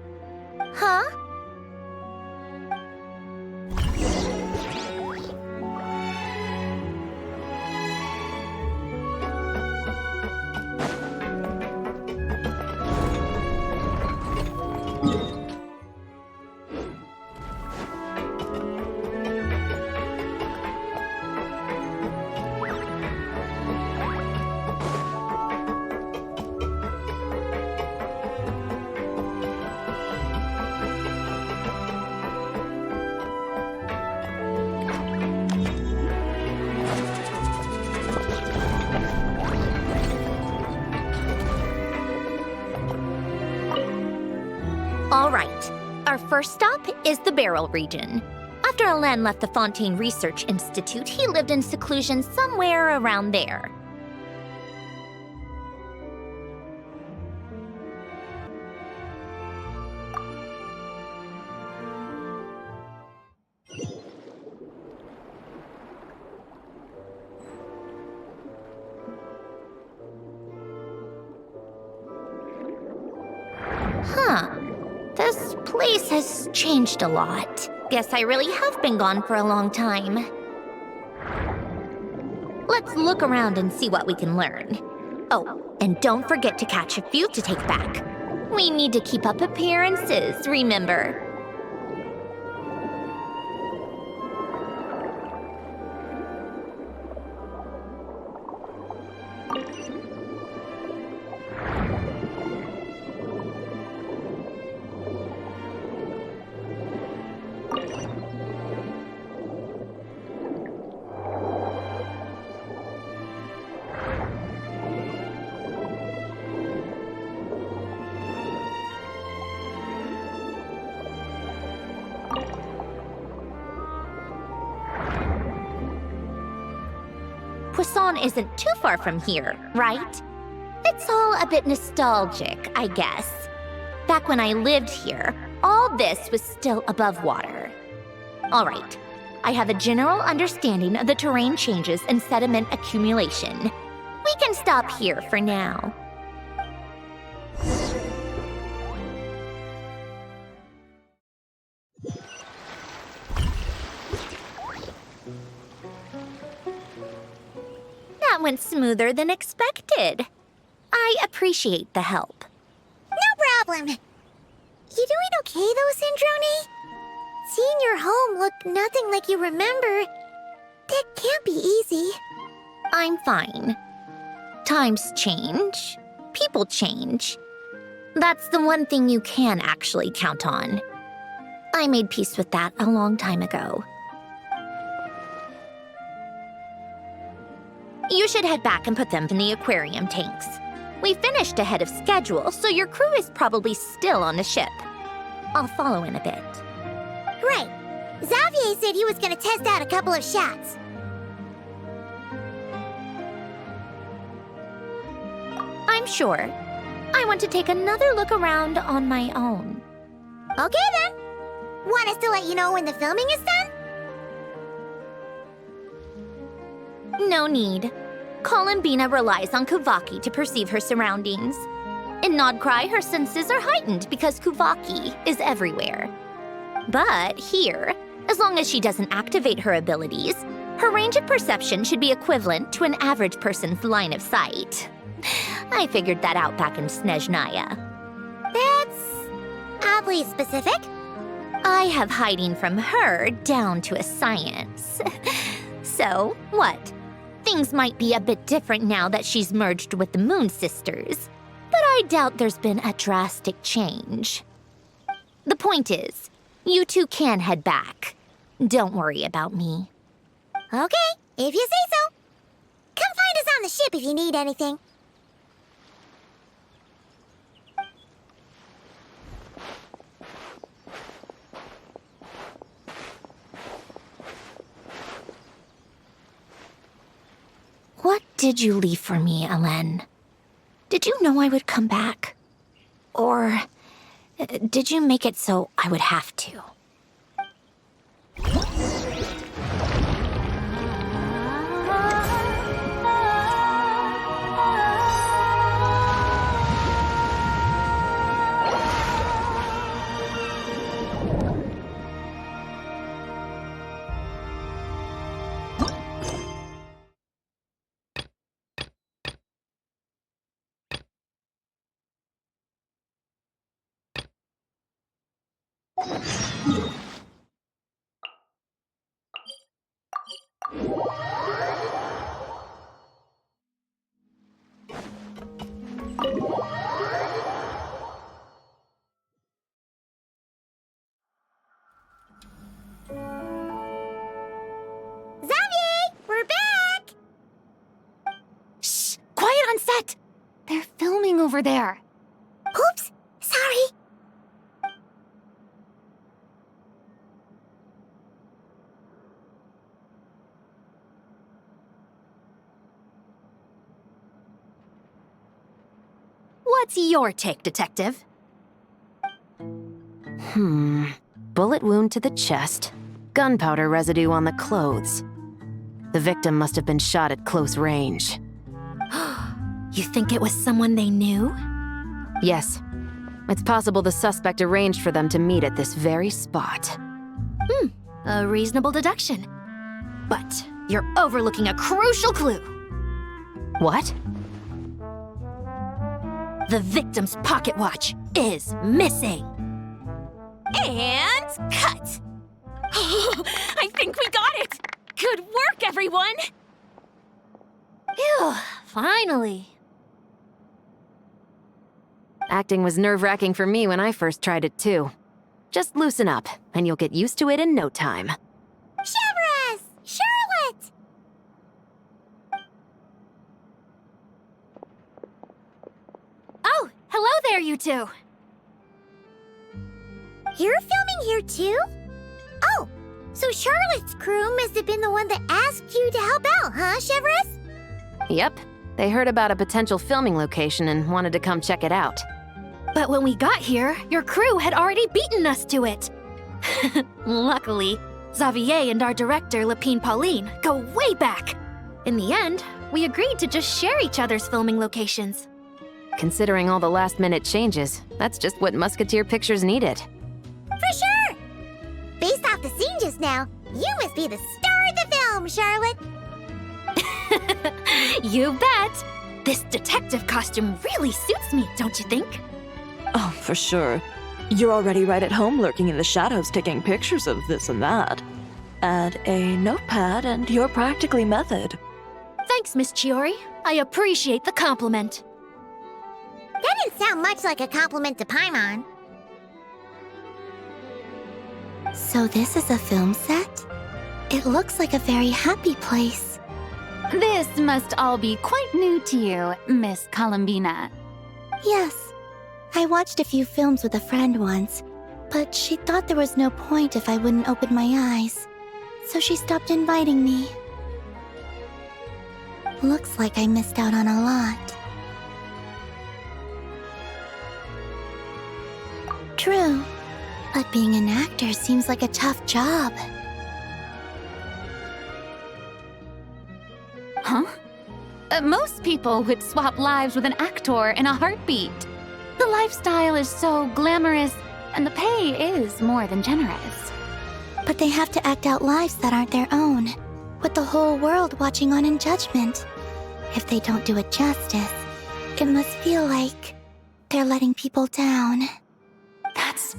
Huh? All right. Our first stop is the Barrel region. After Alain left the Fontaine Research Institute, he lived in seclusion somewhere around there. Huh. This place has changed a lot. Guess I really have been gone for a long time. Let's look around and see what we can learn. Oh, and don't forget to catch a few to take back. We need to keep up appearances, remember? Poisson isn't too far from here, right? It's all a bit nostalgic, I guess. Back when I lived here, all this was still above water. All right, I have a general understanding of the terrain changes and sediment accumulation. We can stop here for now. That went smoother than expected. I appreciate the help. No problem. You doing okay though, Syndrome? Seeing your home look nothing like you remember, that can't be easy. I'm fine. Times change. People change. That's the one thing you can actually count on. I made peace with that a long time ago. You should head back and put them in the aquarium tanks. We finished ahead of schedule, so your crew is probably still on the ship. I'll follow in a bit. Right. Xavier said he was gonna test out a couple of shots. I'm sure. I want to take another look around on my own. Okay then. Want us to let you know when the filming is done? No need. Columbina relies on Kuvaki to perceive her surroundings. In Nodcry, her senses are heightened because Kuvaki is everywhere. But here, as long as she doesn't activate her abilities, her range of perception should be equivalent to an average person's line of sight. I figured that out back in Snezhnaya. That's oddly specific. I have hiding from her down to a science. So, what? Things might be a bit different now that she's merged with the Moon Sisters, but I doubt there's been a drastic change. The point is, you two can head back. Don't worry about me. Okay, if you say so. Come find us on the ship if you need anything. What did you leave for me, Alain? Did you know I would come back? Or did you make it so I would have to? Xavier, we're back! Shh! Quiet on set! They're filming over there. Oops, sorry. What's your take, Detective? Bullet wound to the chest. Gunpowder residue on the clothes. The victim must have been shot at close range. You think it was someone they knew? Yes. It's possible the suspect arranged for them to meet at this very spot. A reasonable deduction. But you're overlooking a crucial clue. What? The victim's pocket watch is missing. And cut! I think we got it! Good work, everyone! Phew, finally. Acting was nerve-wracking for me when I first tried it too. Just loosen up, and you'll get used to it in no time. Chevrus! Charlotte! Oh, hello there, you two. You're filming here too? Oh, so Charlotte's crew must have been the one that asked you to help out, huh, Chevrus? Yep. They heard about a potential filming location and wanted to come check it out. But when we got here, your crew had already beaten us to it. Luckily, Xavier and our director, Lapine Pauline, go way back. In the end, we agreed to just share each other's filming locations. Considering all the last-minute changes, that's just what Musketeer Pictures needed. For sure! Based off the scene just now, you must be the star of the film, Charlotte! You bet! This detective costume really suits me, don't you think? Oh, for sure. You're already right at home lurking in the shadows taking pictures of this and that. Add a notepad and you're practically method. Thanks, Miss Chiori. I appreciate the compliment. That didn't sound much like a compliment to Paimon. So this is a film set? It looks like a very happy place. This must all be quite new to you, Miss Columbina. Yes. I watched a few films with a friend once, but she thought there was no point if I wouldn't open my eyes. So she stopped inviting me. Looks like I missed out on a lot. True, but being an actor seems like a tough job. Huh? Most people would swap lives with an actor in a heartbeat. The lifestyle is so glamorous, and the pay is more than generous. But they have to act out lives that aren't their own, with the whole world watching on in judgment. If they don't do it justice, it must feel like they're letting people down. That's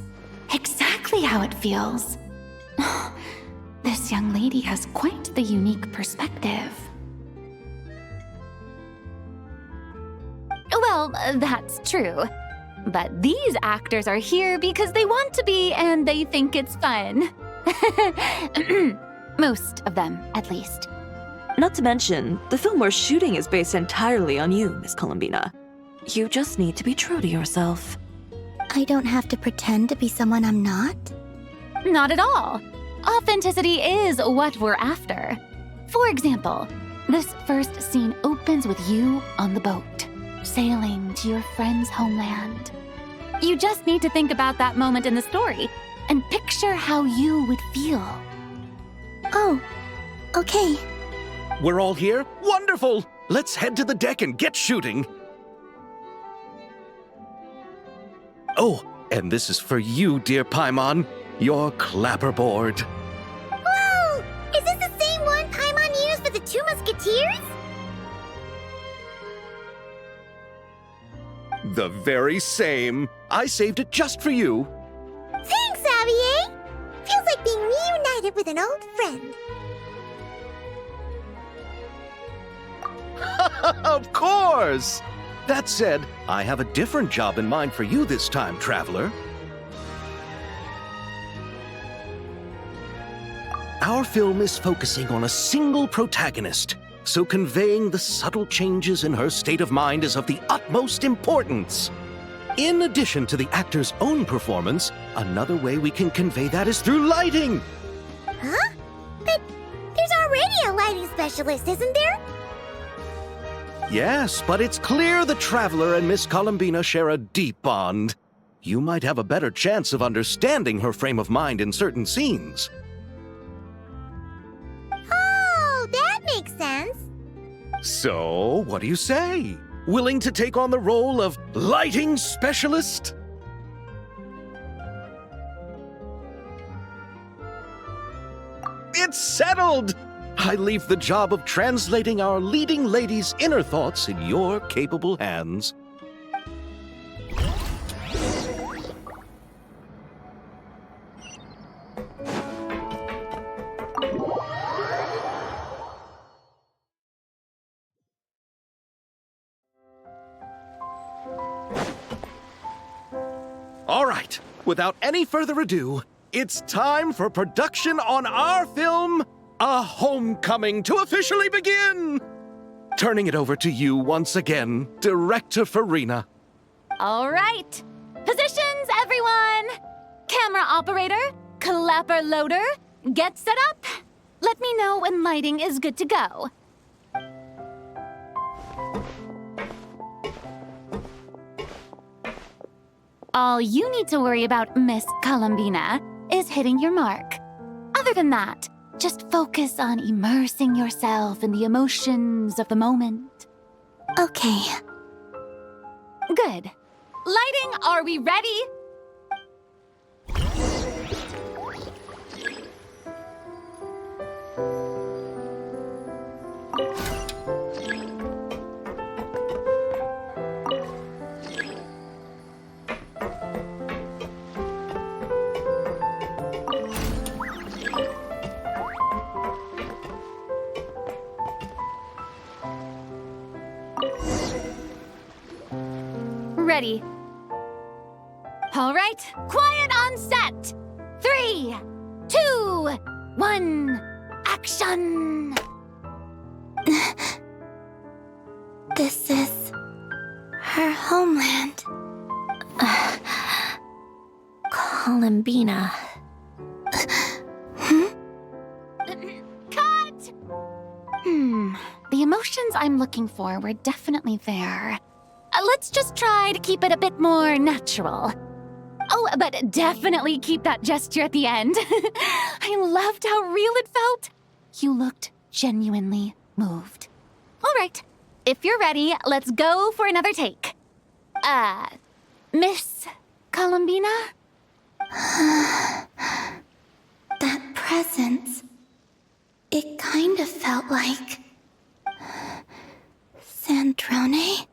exactly how it feels. This young lady has quite the unique perspective. Well, that's true. But these actors are here because they want to be and they think it's fun. Most of them, at least. Not to mention, the film we're shooting is based entirely on you, Miss Columbina. You just need to be true to yourself. I don't have to pretend to be someone I'm not? Not at all. Authenticity is what we're after. For example, this first scene opens with you on the boat, sailing to your friend's homeland. You just need to think about that moment in the story and picture how you would feel. Oh, okay. We're all here? Wonderful! Let's head to the deck and get shooting. Oh, and this is for you, dear Paimon, your clapperboard. Whoa! Is this the same one Paimon used for the Two Musketeers? The very same. I saved it just for you. Thanks, Xavier! up with an old friend. Of course! That said, I have a different job in mind for you this time, traveler. Our film is focusing on a single protagonist, so conveying the subtle changes in her state of mind is of the utmost importance. In addition to the actor's own performance, another way we can convey that is through lighting. Huh? But there's already a lighting specialist, isn't there? Yes, but it's clear the Traveler and Miss Columbina share a deep bond. You might have a better chance of understanding her frame of mind in certain scenes. Oh, that makes sense. So, what do you say? Willing to take on the role of lighting specialist? It's settled! I leave the job of translating our leading lady's inner thoughts in your capable hands. All right, without any further ado, it's time for production on our film, A Homecoming, to officially begin! Turning it over to you once again, Director Farina. All right. Positions, everyone. Camera operator, clapper loader, get set up. Let me know when lighting is good to go. All you need to worry about, Miss Columbina, is hitting your mark. Other than that, just focus on immersing yourself in the emotions of the moment. Okay. Good. Lighting, are we ready? Ready. All right, quiet on set. 3, 2, 1, action! This is her homeland. Columbina. Cut! The emotions I'm looking for were definitely there. Let's just try to keep it a bit more natural. Oh, but definitely keep that gesture at the end. I loved how real it felt. You looked genuinely moved. All right, if you're ready, let's go for another take. Miss Columbina? That presence. It kind of felt like... Sandrone?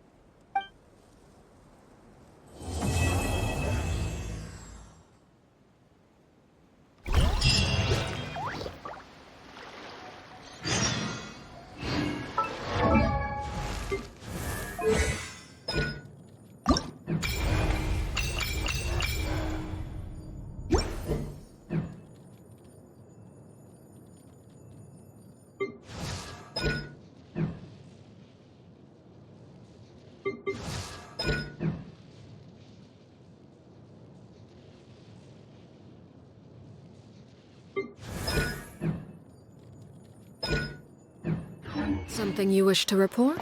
Something you wish to report?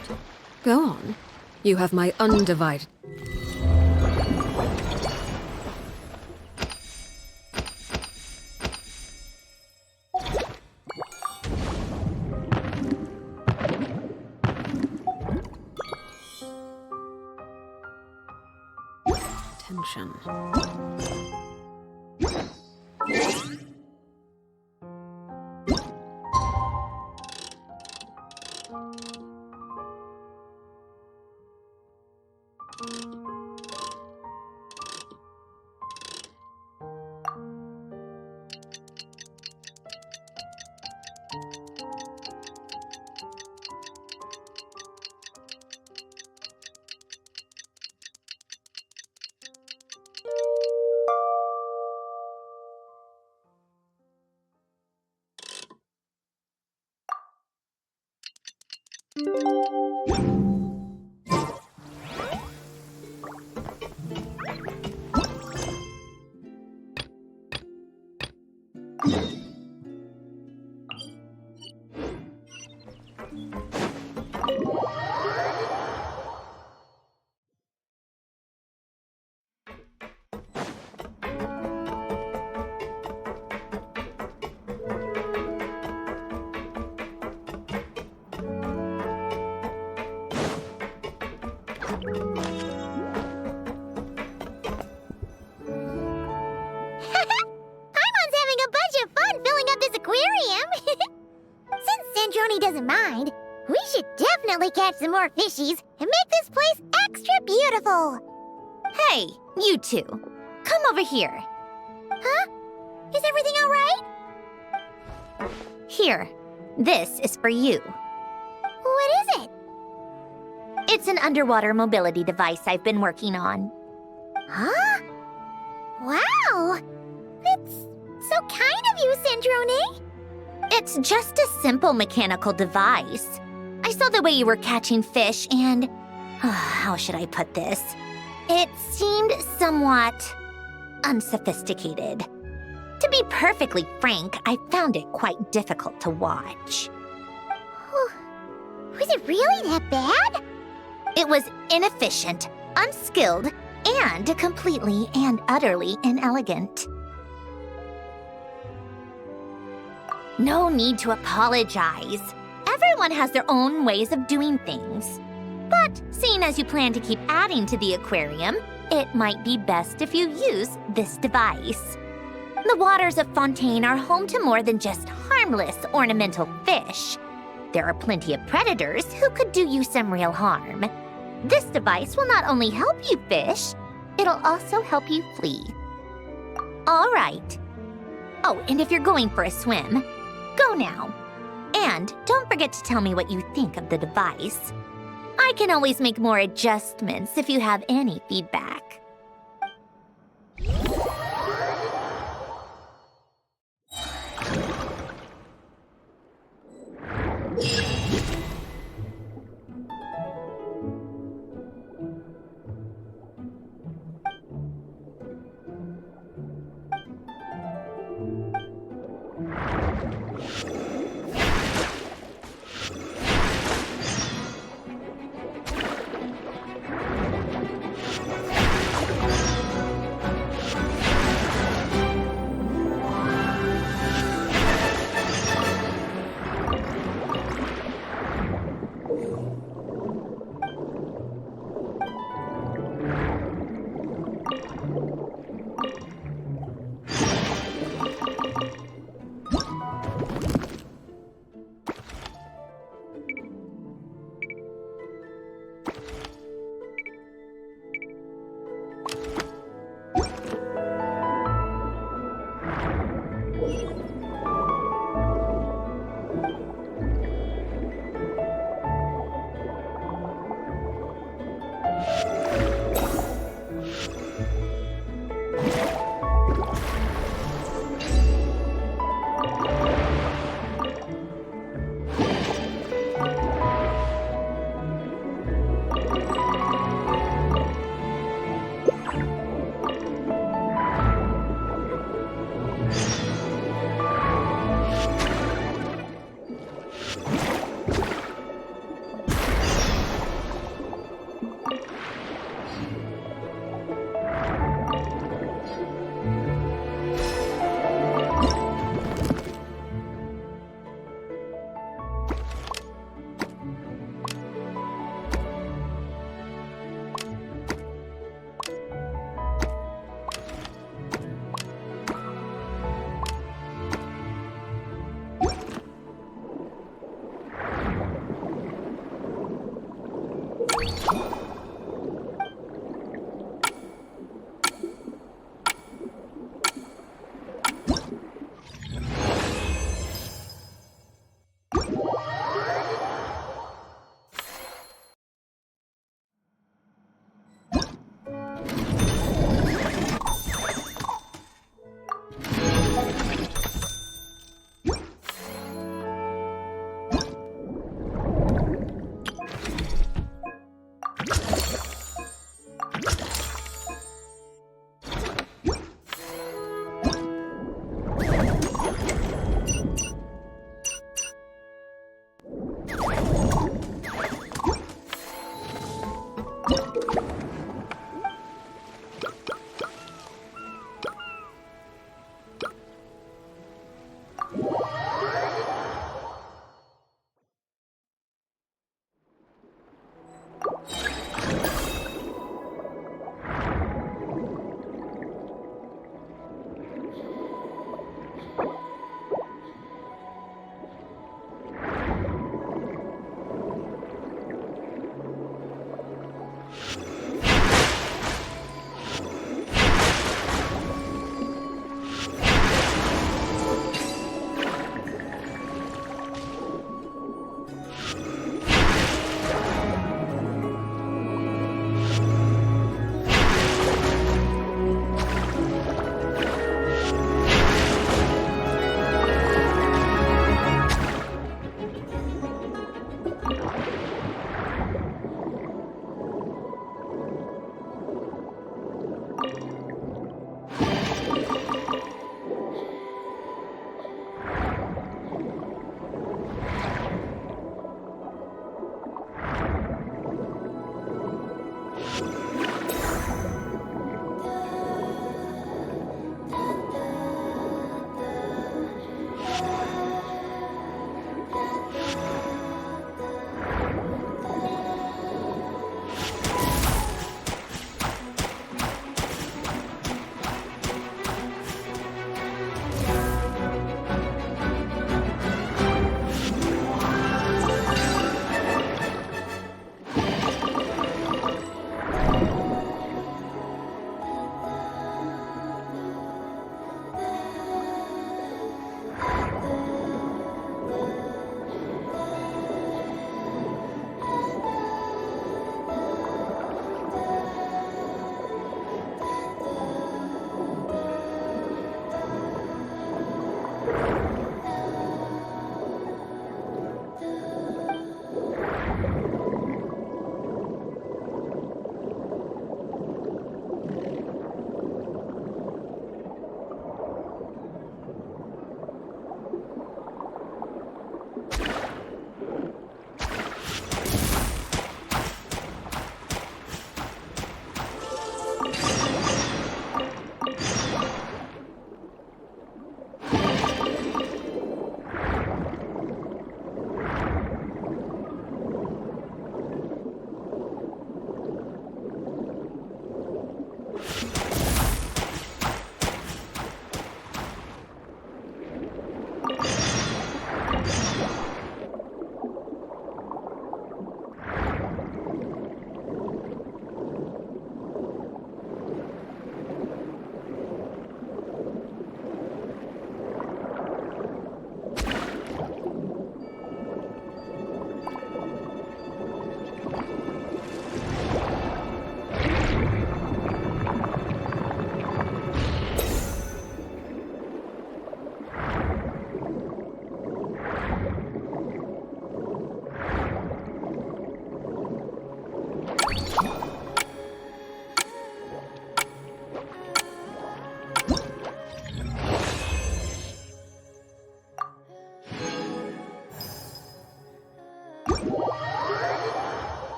Go on. You have my undivided... attention. Paimon's having a bunch of fun filling up this aquarium. Since Sandrone doesn't mind, we should definitely catch some more fishies and make this place extra beautiful. Hey, you two. Come over here. Huh? Is everything all right? Here. This is for you. What is it? It's an underwater mobility device I've been working on. Huh? Wow! It's so kind of you, Sandrone. It's just a simple mechanical device. I saw the way you were catching fish and... how should I put this? It seemed somewhat unsophisticated. To be perfectly frank, I found it quite difficult to watch. Was it really that bad? It was inefficient, unskilled, and completely and utterly inelegant. No need to apologize. Everyone has their own ways of doing things. But seeing as you plan to keep adding to the aquarium, it might be best if you use this device. The waters of Fontaine are home to more than just harmless ornamental fish. There are plenty of predators who could do you some real harm. This device will not only help you fish, it'll also help you flee. All right. Oh, and if you're going for a swim, go now. And don't forget to tell me what you think of the device. I can always make more adjustments if you have any feedback.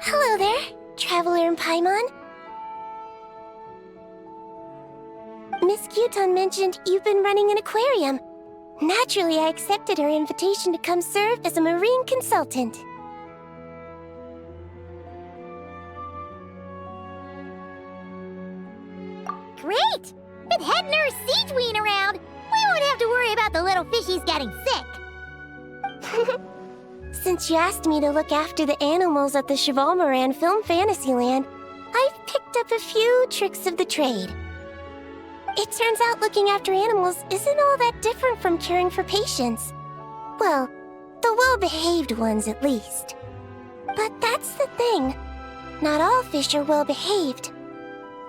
Hello there, Traveler in Paimon. Miss Kyuton mentioned you've been running an aquarium. Naturally, I accepted her invitation to come serve as a marine consultant. Great! With Head Nurse Siegeween around, we won't have to worry about the little fishies getting sick. Since you asked me to look after the animals at the Chevalmoran Film Fantasyland, I've picked up a few tricks of the trade. It turns out looking after animals isn't all that different from caring for patients. Well, the well-behaved ones at least. But that's the thing. Not all fish are well-behaved.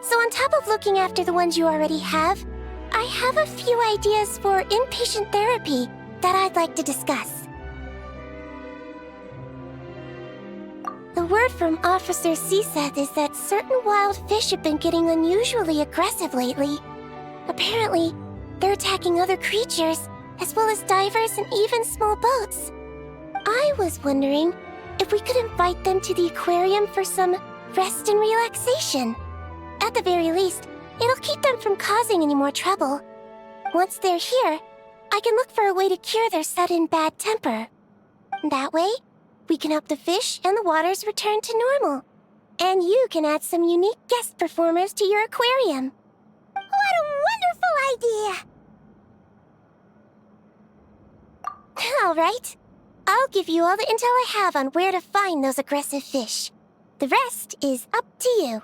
So on top of looking after the ones you already have, I have a few ideas for inpatient therapy that I'd like to discuss. The word from Officer Seaseth is that certain wild fish have been getting unusually aggressive lately. Apparently, they're attacking other creatures, as well as divers and even small boats. I was wondering if we could invite them to the aquarium for some rest and relaxation. At the very least, it'll keep them from causing any more trouble. Once they're here, I can look for a way to cure their sudden bad temper. That way, we can help the fish and the waters return to normal. And you can add some unique guest performers to your aquarium. What a wonderful idea! All right. I'll give you all the intel I have on where to find those aggressive fish. The rest is up to you.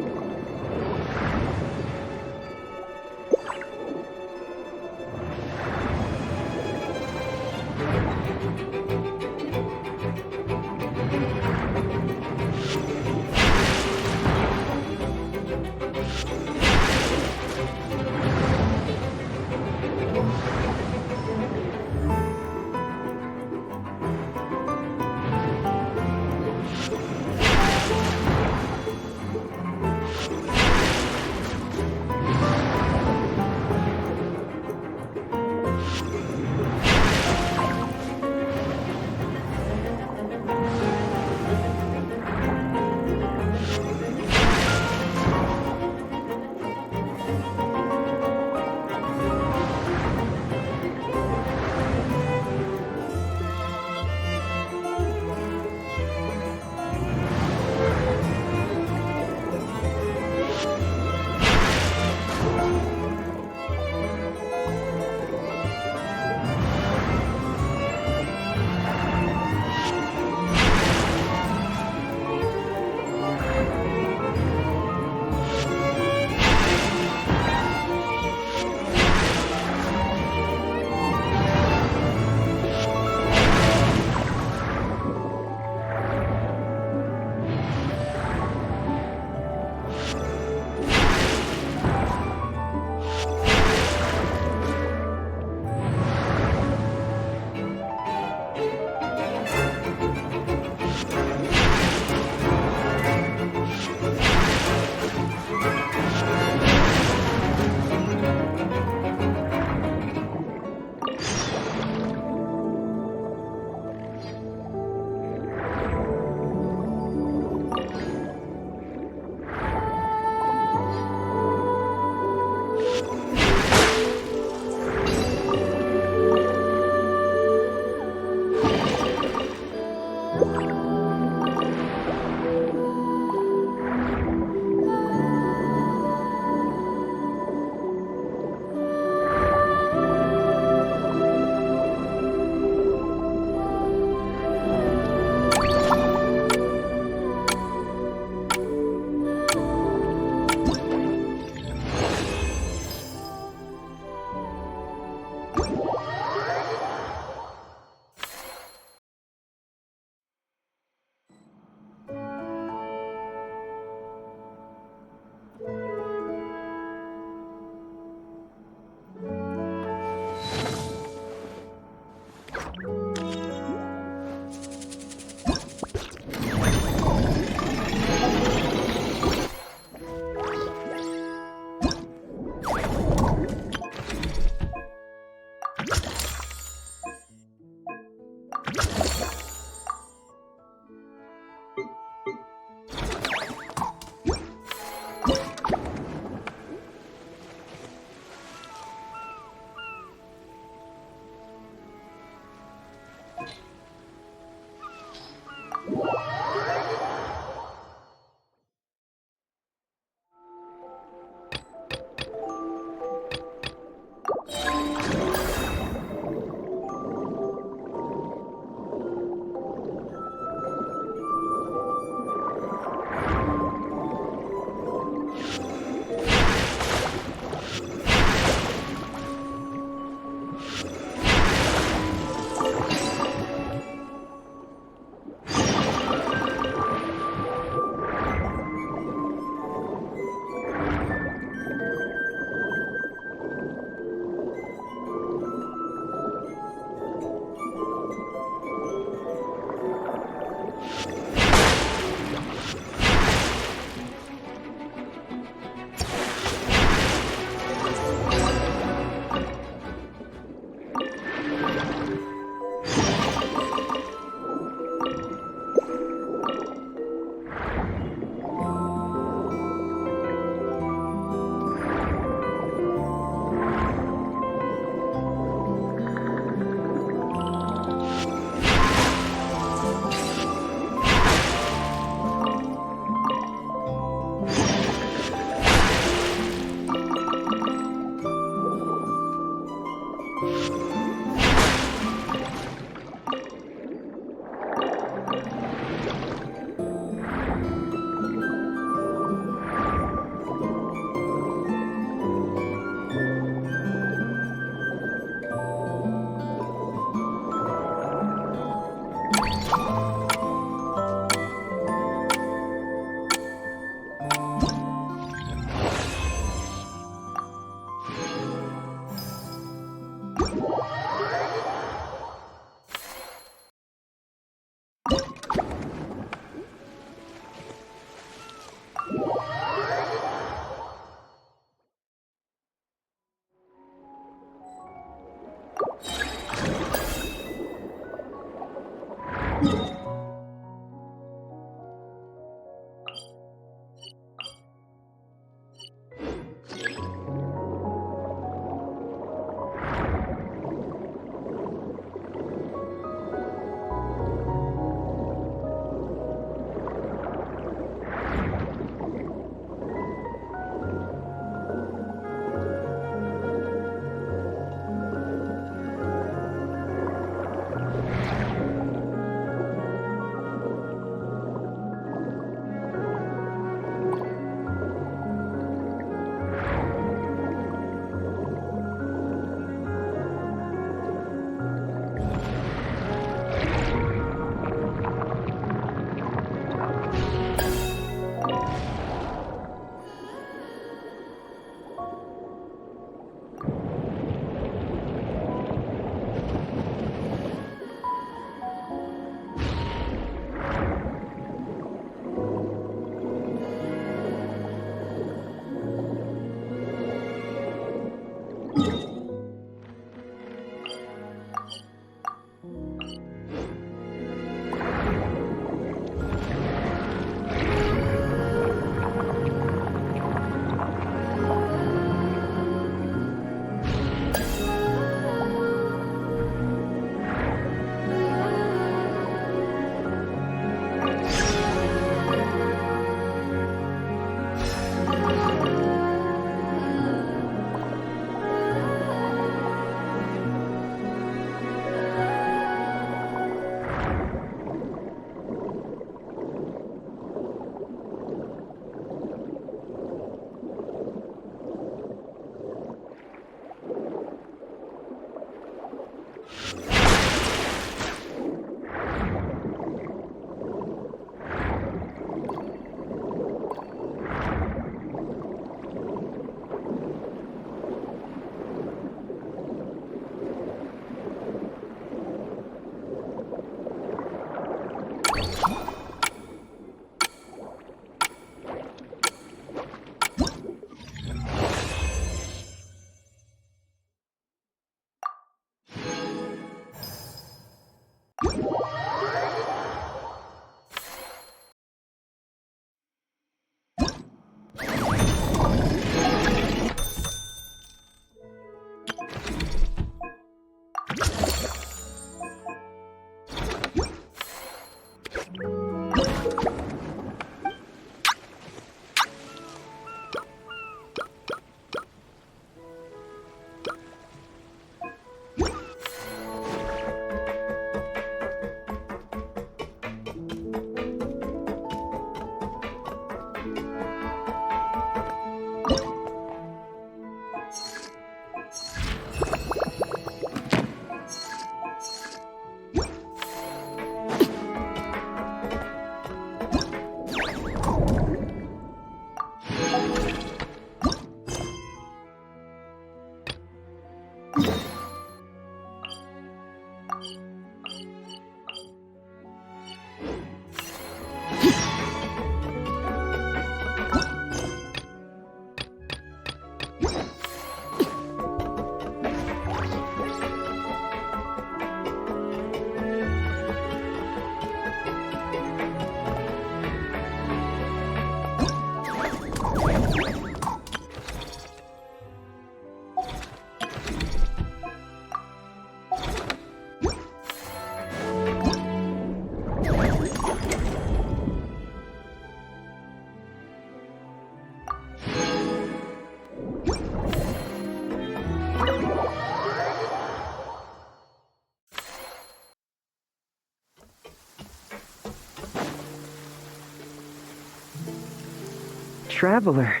traveler.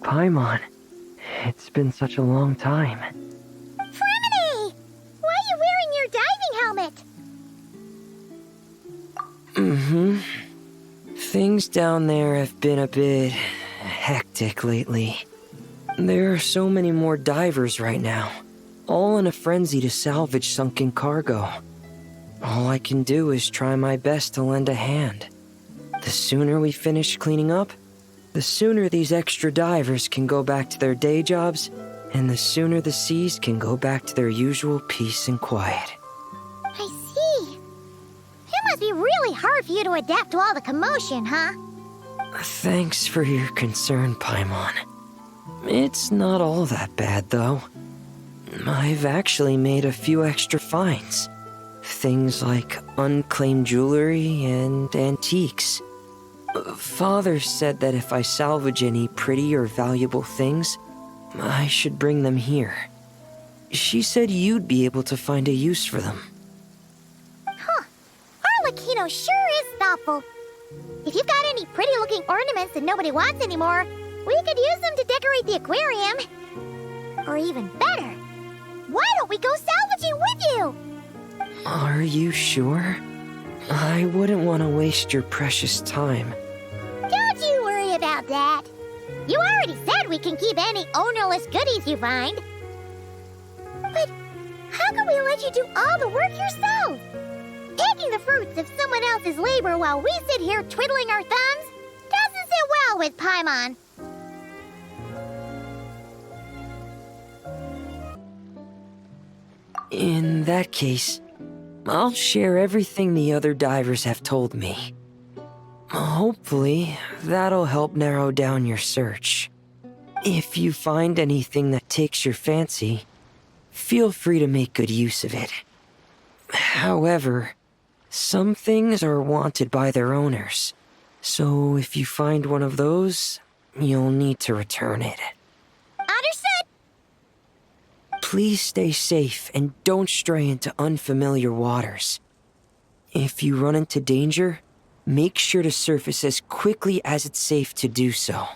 Paimon. It's been such a long time. Fremini! Why are you wearing your diving helmet? Things down there have been a bit hectic lately. There are so many more divers right now, all in a frenzy to salvage sunken cargo. All I can do is try my best to lend a hand. The sooner we finish cleaning up, the sooner these extra divers can go back to their day jobs, and the sooner the seas can go back to their usual peace and quiet. I see. It must be really hard for you to adapt to all the commotion, huh? Thanks for your concern, Paimon. It's not all that bad, though. I've actually made a few extra finds. Things like unclaimed jewelry and antiques. Father said that if I salvage any pretty or valuable things, I should bring them here. She said you'd be able to find a use for them. Huh. Arlecchino sure is thoughtful. If you've got any pretty-looking ornaments that nobody wants anymore, we could use them to decorate the aquarium. Or even better, why don't we go salvaging with you? Are you sure? I wouldn't want to waste your precious time. Don't you worry about that. You already said we can keep any ownerless goodies you find. But how can we let you do all the work yourself? Taking the fruits of someone else's labor while we sit here twiddling our thumbs doesn't sit well with Paimon. In that case, I'll share everything the other divers have told me. Hopefully, that'll help narrow down your search. If you find anything that takes your fancy, feel free to make good use of it. However, some things are wanted by their owners, so if you find one of those, you'll need to return it. Understood! Please stay safe and don't stray into unfamiliar waters. If you run into danger, make sure to surface as quickly as it's safe to do so.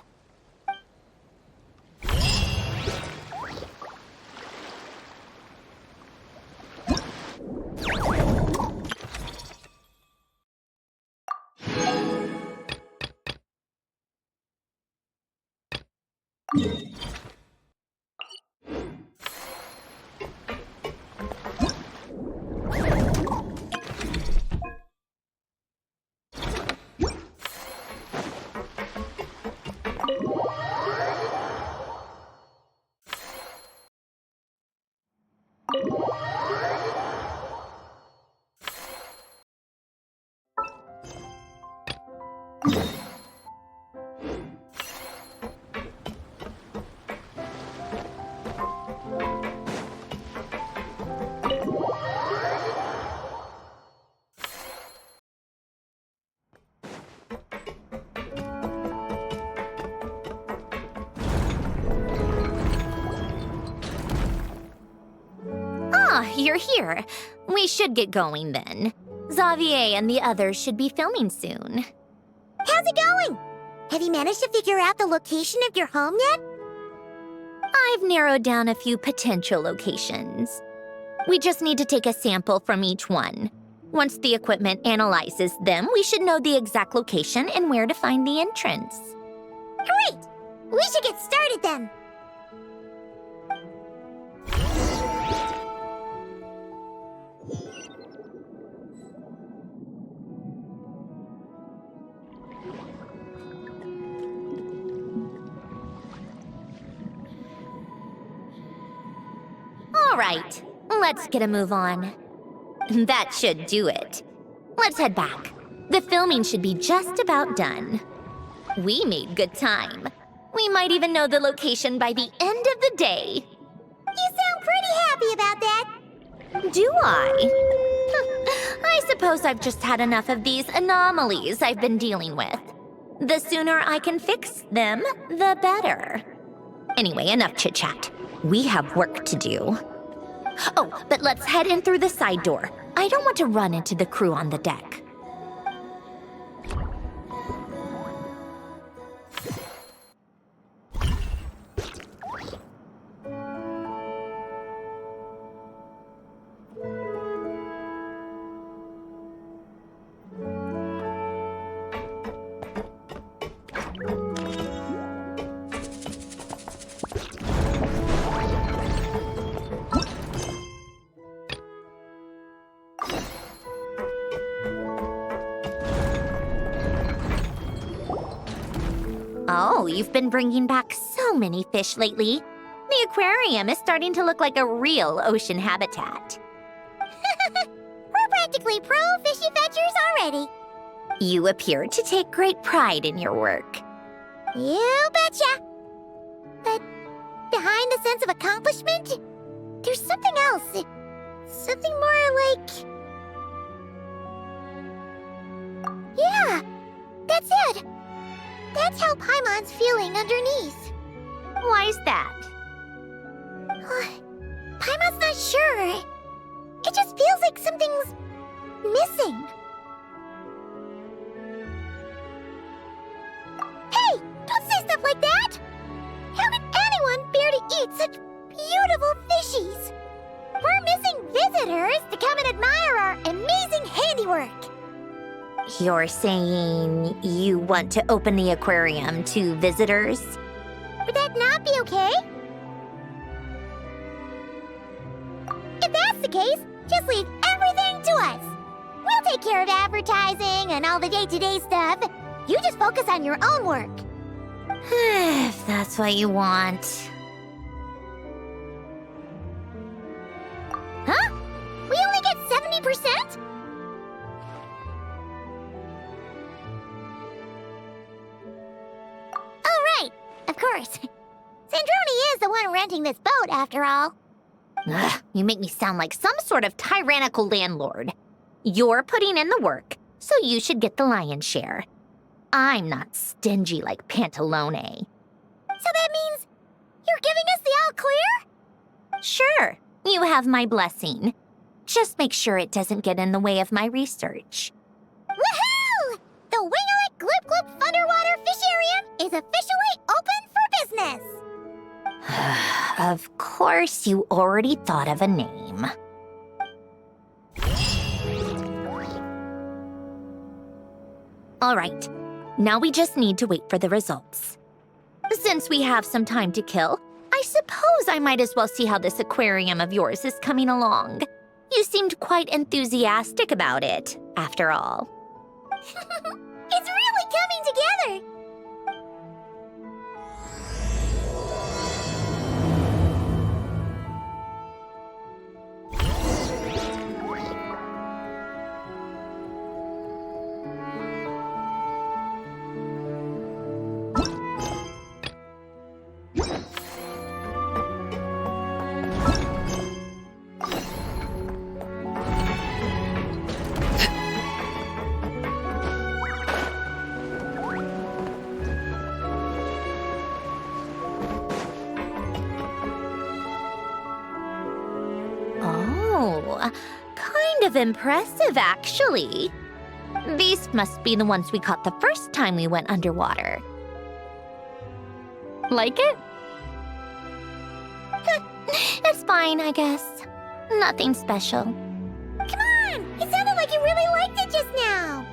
You're here. We should get going then. Xavier and the others should be filming soon. How's it going? Have you managed to figure out the location of your home yet? I've narrowed down a few potential locations. We just need to take a sample from each one. Once the equipment analyzes them, we should know the exact location and where to find the entrance. Great! We should get started then. All right, let's get a move on. That should do it. Let's head back. The filming should be just about done. We made good time. We might even know the location by the end of the day. You sound pretty happy about that. Do I? I suppose I've just had enough of these anomalies I've been dealing with. The sooner I can fix them, the better. Anyway, enough chit-chat. We have work to do. Oh, but let's head in through the side door. I don't want to run into the crew on the deck. Oh, you've been bringing back so many fish lately. The aquarium is starting to look like a real ocean habitat. We're practically pro fishy fetchers already. You appear to take great pride in your work. You betcha. But behind the sense of accomplishment, there's something else. Something more like... Yeah, that's it. That's how Paimon's feeling underneath. Why's that? Paimon's not sure. It just feels like something's missing. Hey, don't say stuff like that! How could anyone bear to eat such beautiful fishies? We're missing visitors to come and admire our amazing handiwork. You're saying you want to open the aquarium to visitors? Would that not be okay? If that's the case, just leave everything to us. We'll take care of advertising and all the day-to-day stuff. You just focus on your own work. If that's what you want. Huh? We only get 70%? Oh, right. Of course. Sandroni is the one renting this boat, after all. Ugh, you make me sound like some sort of tyrannical landlord. You're putting in the work, so you should get the lion's share. I'm not stingy like Pantalone. So that means you're giving us the all clear? Sure, you have my blessing. Just make sure it doesn't get in the way of my research. Woohoo! The Wingalik Gloop Gloop Underwater Fisharium is officially open for business! Of course, you already thought of a name. All right, now we just need to wait for the results. Since we have some time to kill, I suppose I might as well see how this aquarium of yours is coming along. You seemed quite enthusiastic about it, after all. It's really coming together! Kind of impressive, actually. These must be the ones we caught the first time we went underwater. Like it? It's fine, I guess. Nothing special. Come on! It sounded like you really liked it just now!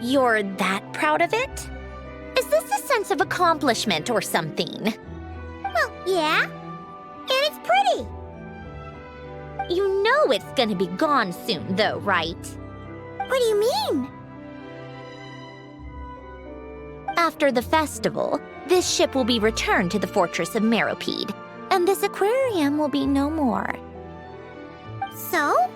You're that proud of it? Is this a sense of accomplishment or something? Well, yeah. And it's pretty! You know it's gonna be gone soon, though, right? What do you mean? After the festival, this ship will be returned to the fortress of Meropide, and this aquarium will be no more. So?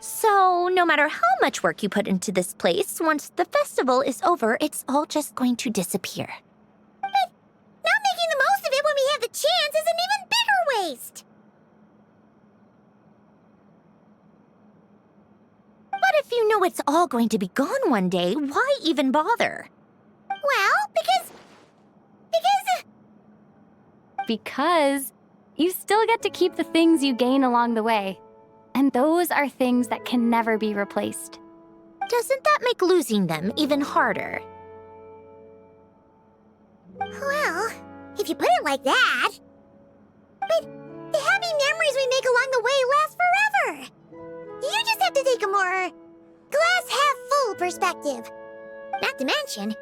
So, no matter how much work you put into this place, once the festival is over, it's all just going to disappear. But not making the most of it when we have the chance is an even bigger waste! But if you know it's all going to be gone one day, why even bother? Well, because Because you still get to keep the things you gain along the way. And those are things that can never be replaced. Doesn't that make losing them even harder? well, if you put it like that. But the happy memories we make along the way last forever. You just have to take a more glass-half-full perspective. Not to mention,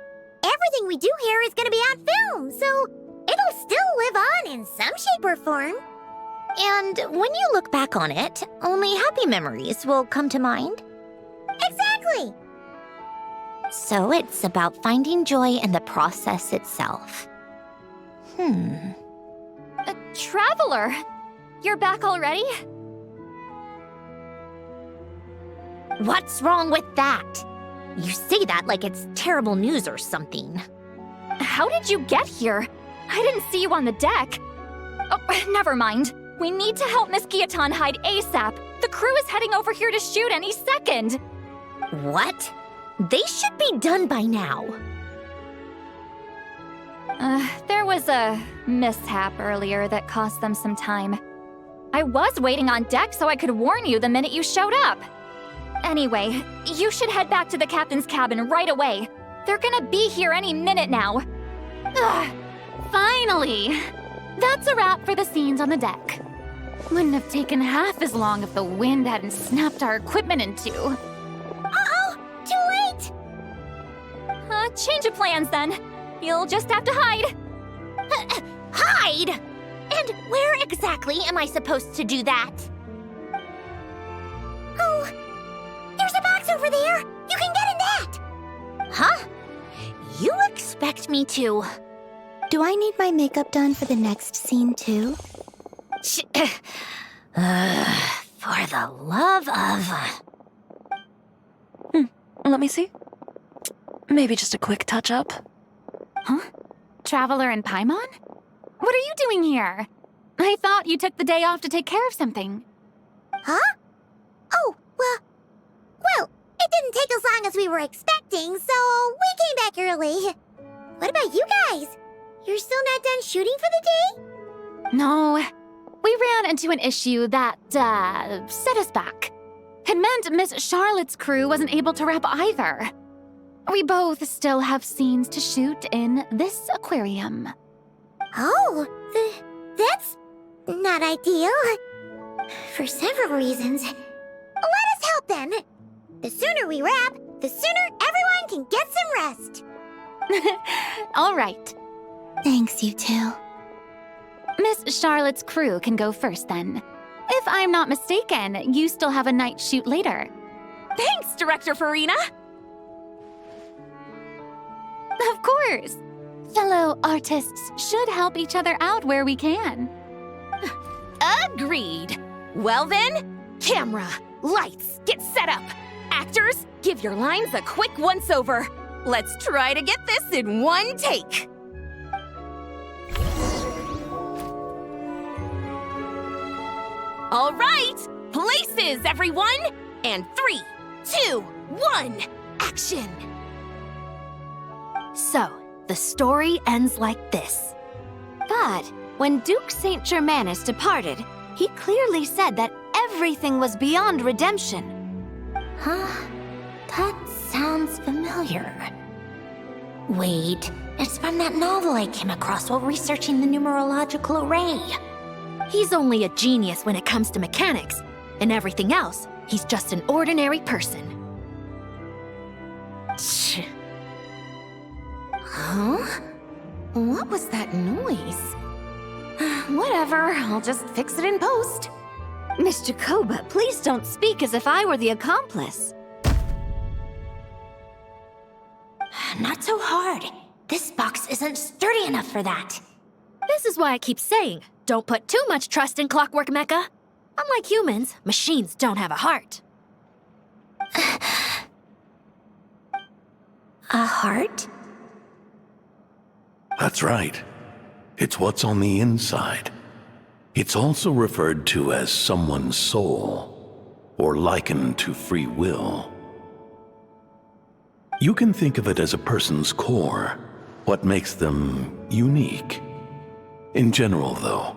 everything we do here is going to be on film, so it'll still live on in some shape or form. And when you look back on it, only happy memories will come to mind? Exactly! So it's about finding joy in the process itself. Traveler! You're back already? What's wrong with that? You say that like it's terrible news or something. How did you get here? I didn't see you on the deck. Oh, never mind. We need to help Miss Guillotin hide ASAP. The crew is heading over here to shoot any second. What? They should be done by now. There was a mishap earlier that cost them some time. I was waiting on deck so I could warn you the minute you showed up. Anyway, you should head back to the captain's cabin right away. They're gonna be here any minute now. Ugh, finally! That's a wrap for the scenes on the deck. Wouldn't have taken half as long if the wind hadn't snapped our equipment in two. Uh-oh! Too late! Change of plans then. You'll just have to hide. Hide? And where exactly am I supposed to do that? Oh, there's a box over there! You can get in that! Huh? You expect me to... Do I need my makeup done for the next scene too? For the love of... Let me see. Maybe just a quick touch-up. Huh? Traveler and Paimon? What are you doing here? I thought you took the day off to take care of something. Huh? Oh, well, it didn't take as long as we were expecting, so we came back early. What about you guys? You're still not done shooting for the day? No, we ran into an issue that, set us back. It meant Miss Charlotte's crew wasn't able to wrap either. We both still have scenes to shoot in this aquarium. Oh, that's not ideal. For several reasons. Let us help then. The sooner we wrap, the sooner everyone can get some rest. All right. Thanks, you two. Miss Charlotte's crew can go first then. If I'm not mistaken, you still have a night shoot later. Thanks, Director Farina! Of course. Fellow artists should help each other out where we can. Agreed. Well then, camera, lights, get set up. Actors, give your lines a quick once-over. Let's try to get this in one take. All right, places, everyone! And 3, 2, 1, action! So, the story ends like this. But when Duke Saint Germanus departed, he clearly said that everything was beyond redemption. Huh? That sounds familiar. Wait, it's from that novel I came across while researching the numerological array. He's only a genius when it comes to mechanics, and everything else, he's just an ordinary person. Huh? What was that noise? Whatever, I'll just fix it in post. Miss Jacoba, please don't speak as if I were the accomplice. Not so hard. This box isn't sturdy enough for that. This is why I keep saying, don't put too much trust in Clockwork Mecha. Unlike humans, machines don't have a heart. A heart? That's right. It's what's on the inside. It's also referred to as someone's soul, or likened to free will. You can think of it as a person's core, what makes them unique. In general, though,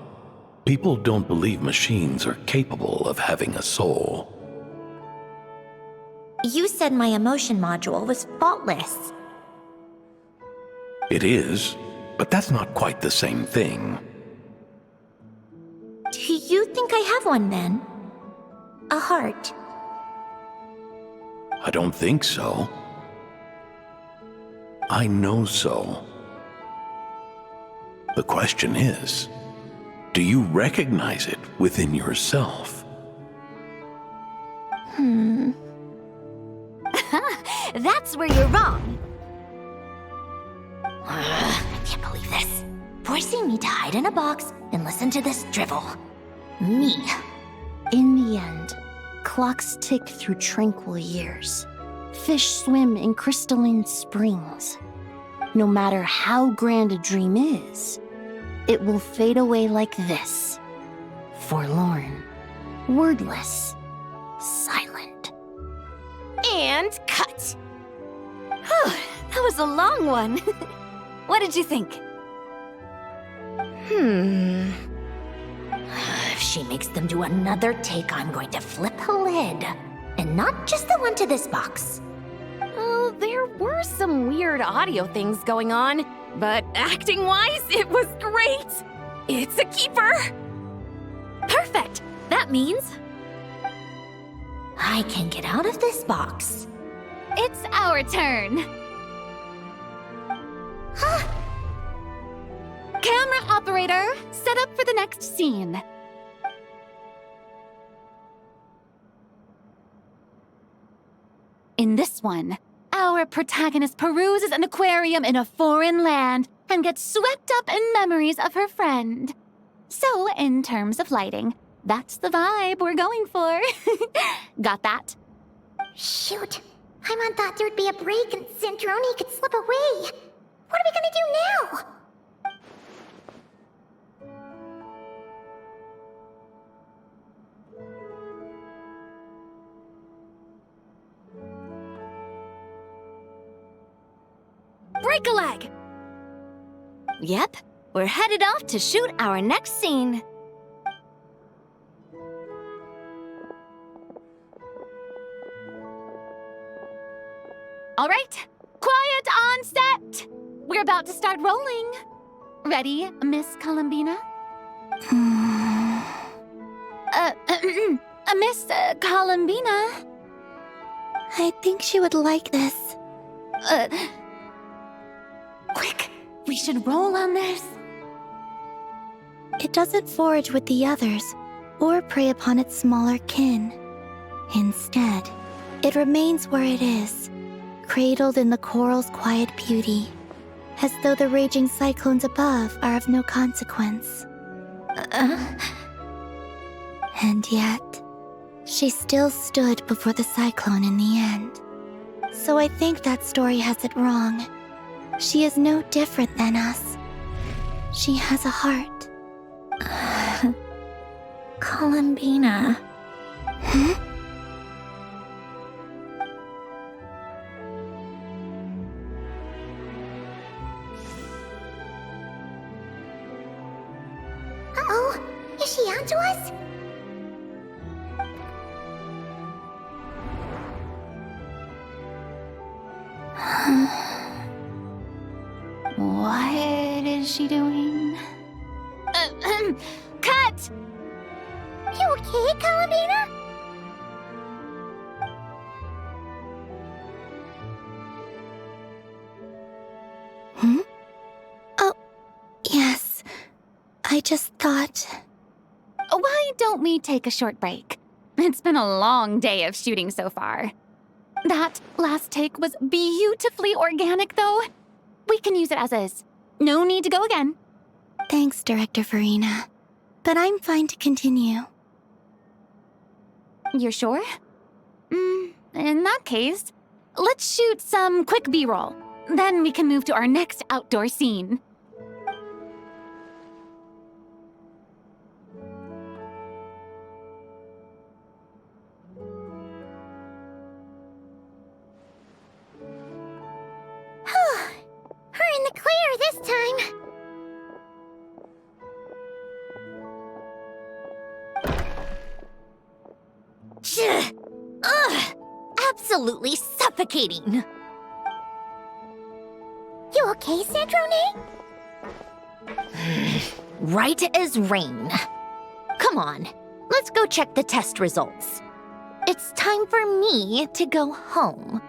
people don't believe machines are capable of having a soul. You said my emotion module was faultless. It is, but that's not quite the same thing. Do you think I have one then? A heart? I don't think so. I know so. The question is, do you recognize it within yourself? That's where you're wrong. I can't believe this. Forcing me to hide in a box and listen to this drivel. Me. In the end, clocks tick through tranquil years. Fish swim in crystalline springs. No matter how grand a dream is, it will fade away like this. Forlorn, wordless, silent. And cut. That was a long one. What did you think? If she makes them do another take, I'm going to flip the lid. And not just the one to this box. Oh, there were some weird audio things going on, but acting-wise, it was great. It's a keeper. Perfect. That means I can get out of this box. It's our turn. Camera operator, set up for the next scene. In this one, our protagonist peruses an aquarium in a foreign land and gets swept up in memories of her friend. So, in terms of lighting, that's the vibe we're going for. Got that? Shoot. Paimon thought there'd be a break and Sandrone could slip away. What are we gonna do now? Break a leg! Yep, we're headed off to shoot our next scene. All right, quiet on set. We're about to start rolling. Ready, Miss Columbina? Miss Columbina? I think she would like this. Quick, we should roll on this. It doesn't forage with the others or prey upon its smaller kin. Instead, it remains where it is, cradled in the coral's quiet beauty, as though the raging cyclones above are of no consequence. And yet, she still stood before the cyclone in the end. So I think that story has it wrong. She is no different than us. She has a heart. Columbina. Uh-oh. Is she onto us? What is she doing? Cut! You okay, Columbina? Oh, yes. I just thought... Why don't we take a short break? It's been a long day of shooting so far. That last take was beautifully organic, though. We can use it as is. No need to go again. Thanks, Director Farina. But I'm fine to continue. You're sure? In that case, let's shoot some quick B-roll. Then we can move to our next outdoor scene. We're in the clear this time. Ugh! Absolutely suffocating. You okay, Sandrone? Right as rain. Come on, let's go check the test results. It's time for me to go home.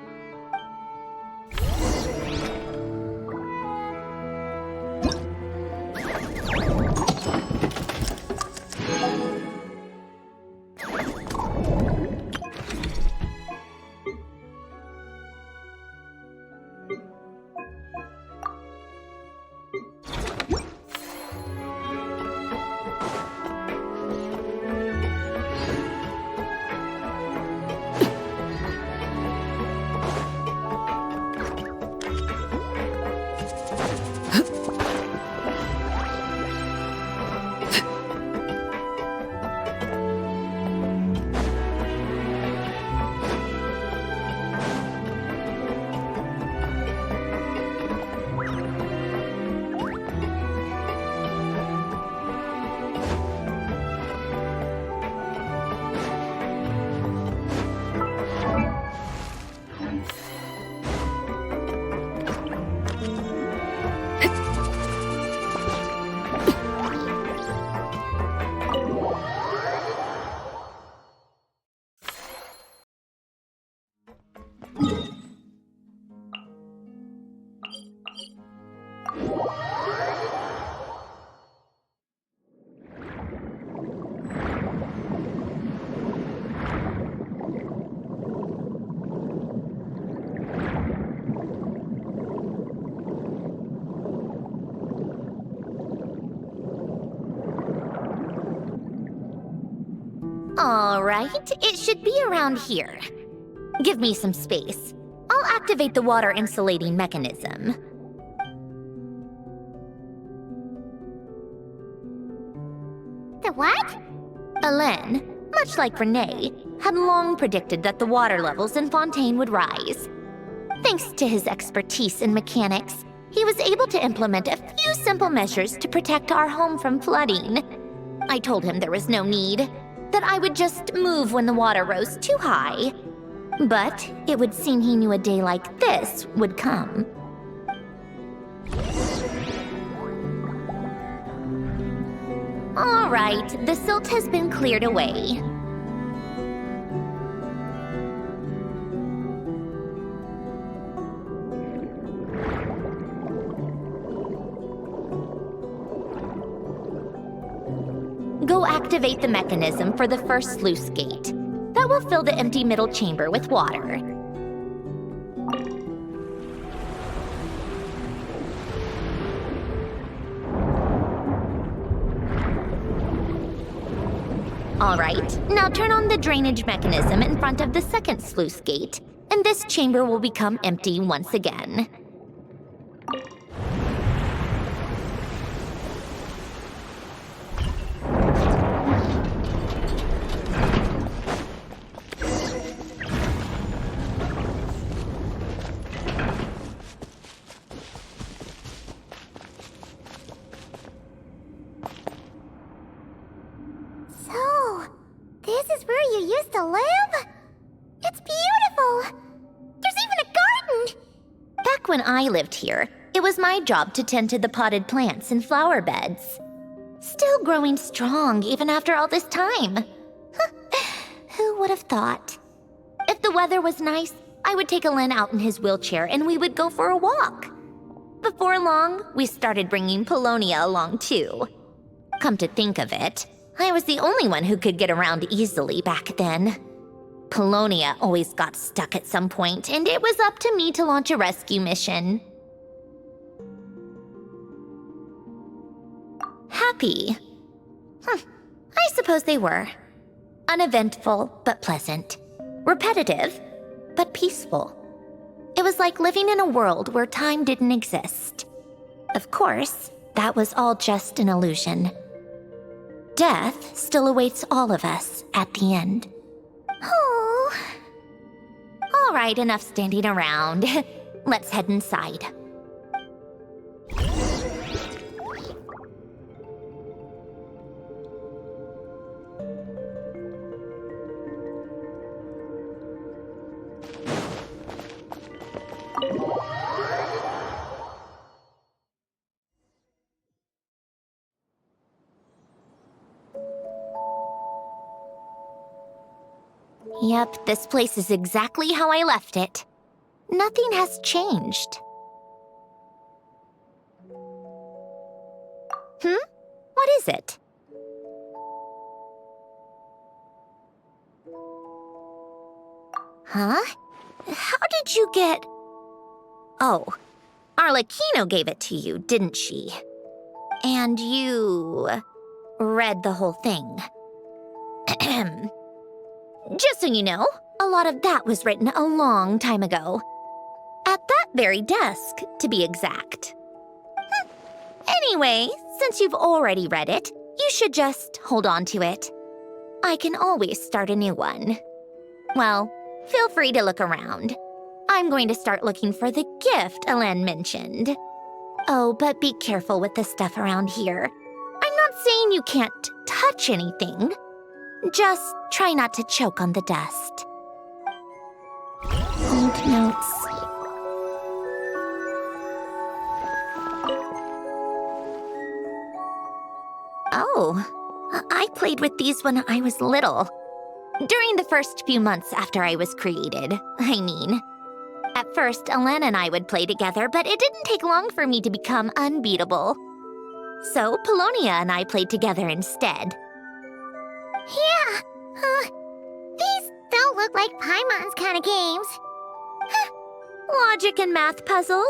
All right, it should be around here. Give me some space. I'll activate the water insulating mechanism. The what? Alain, much like Renee, had long predicted that the water levels in Fontaine would rise. Thanks to his expertise in mechanics, he was able to implement a few simple measures to protect our home from flooding. I told him there was no need, that I would just move when the water rose too high. But it would seem he knew a day like this would come. All right, the silt has been cleared away. Go activate the mechanism for the first sluice gate. That will fill the empty middle chamber with water. All right, now turn on the drainage mechanism in front of the second sluice gate, and this chamber will become empty once again. So, this is where you used to live? It's beautiful! There's even a garden! Back when I lived here, it was my job to tend to the potted plants and flower beds. Still growing strong even after all this time. Who would have thought? If the weather was nice, I would take Alain out in his wheelchair and we would go for a walk. Before long, we started bringing Polonia along too. Come to think of it, I was the only one who could get around easily back then. Polonia always got stuck at some point, and it was up to me to launch a rescue mission. Happy? I suppose they were. Uneventful, but pleasant. Repetitive, but peaceful. It was like living in a world where time didn't exist. Of course, that was all just an illusion. Death still awaits all of us at the end. Oh. All right, enough standing around. Let's head inside. Yep, this place is exactly how I left it. Nothing has changed. What is it? Huh? How did you get... Oh, Arlecchino gave it to you, didn't she? And you... read the whole thing. Just so you know, a lot of that was written a long time ago. At that very desk, to be exact. Anyway, since you've already read it, you should just hold on to it. I can always start a new one. Well, feel free to look around. I'm going to start looking for the gift Alain mentioned. Oh, but be careful with the stuff around here. I'm not saying you can't touch anything. Just try not to choke on the dust. Old notes. Oh, I played with these when I was little. During the first few months after I was created, I mean. At first, Alain and I would play together, but it didn't take long for me to become unbeatable. So, Polonia and I played together instead. Yeah, these don't look like Paimon's kind of games. Logic and math puzzles?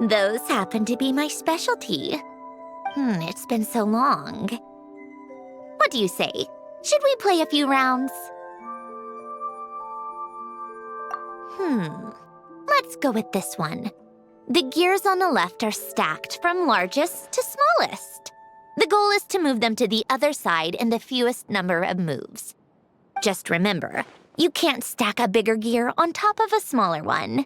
Those happen to be my specialty. It's been so long. What do you say? Should we play a few rounds? Let's go with this one. The gears on the left are stacked from largest to smallest. The goal is to move them to the other side in the fewest number of moves. Just remember, you can't stack a bigger gear on top of a smaller one.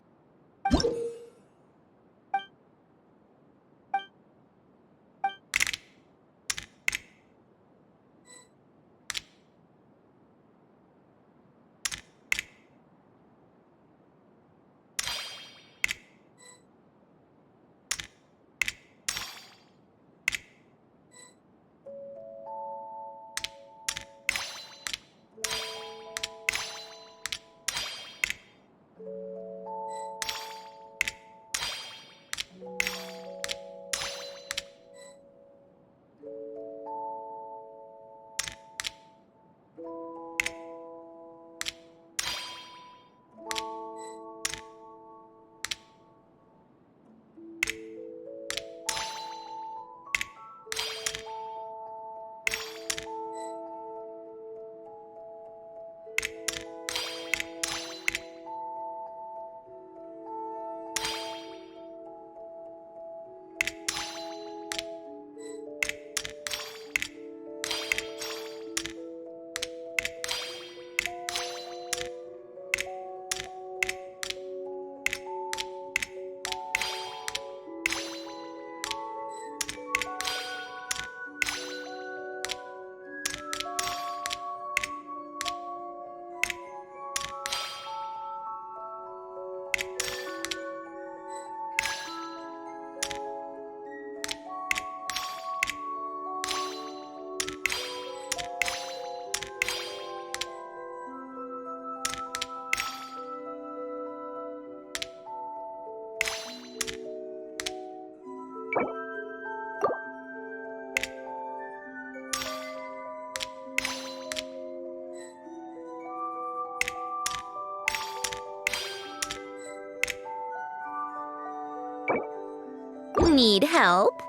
Need help?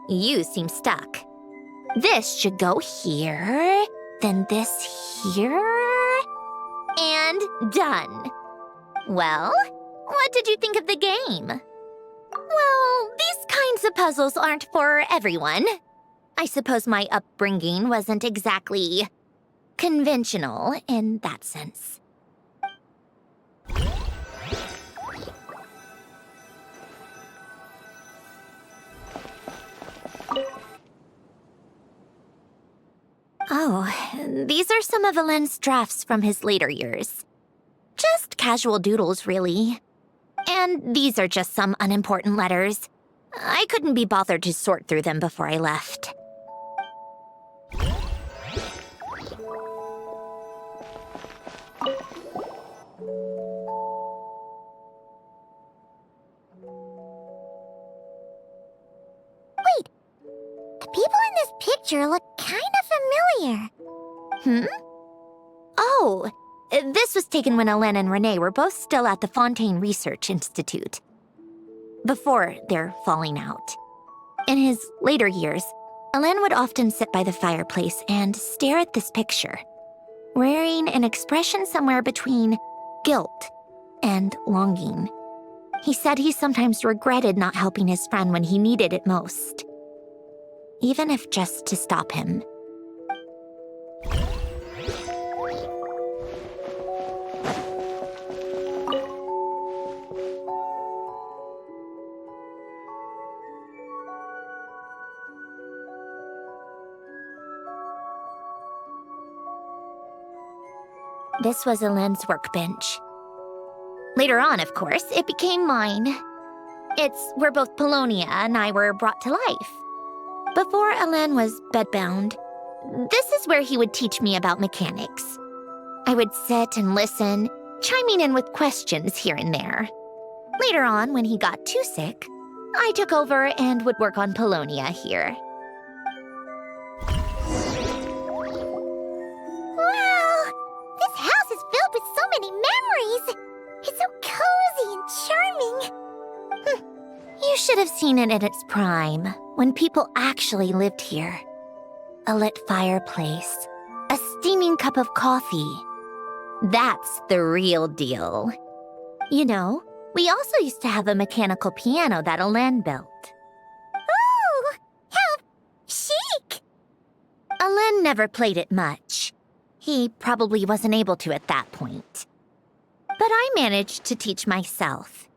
You seem stuck. This should go here, then this here, and done. Well, what did you think of the game? Well, these kinds of puzzles aren't for everyone. I suppose my upbringing wasn't exactly conventional in that sense. Oh, these are some of Alain's drafts from his later years. Just casual doodles, really. And these are just some unimportant letters. I couldn't be bothered to sort through them before I left. Wait, the people in this picture look kind of familiar. Oh, this was taken when Alain and Renee were both still at the Fontaine Research Institute. Before their falling out. In his later years, Alain would often sit by the fireplace and stare at this picture, wearing an expression somewhere between guilt and longing. He said he sometimes regretted not helping his friend when he needed it most, even if just to stop him. This was Alain's workbench. Later on, of course, it became mine. It's where both Polonia and I were brought to life. Before Alain was bedbound, this is where he would teach me about mechanics. I would sit and listen, chiming in with questions here and there. Later on, when he got too sick, I took over and would work on Polonia here. Filled with so many memories! It's so cozy and charming! You should have seen it in its prime, when people actually lived here. A lit fireplace, a steaming cup of coffee. That's the real deal. You know, we also used to have a mechanical piano that Alain built. Ooh, how chic! Alain never played it much. He probably wasn't able to at that point. But I managed to teach myself.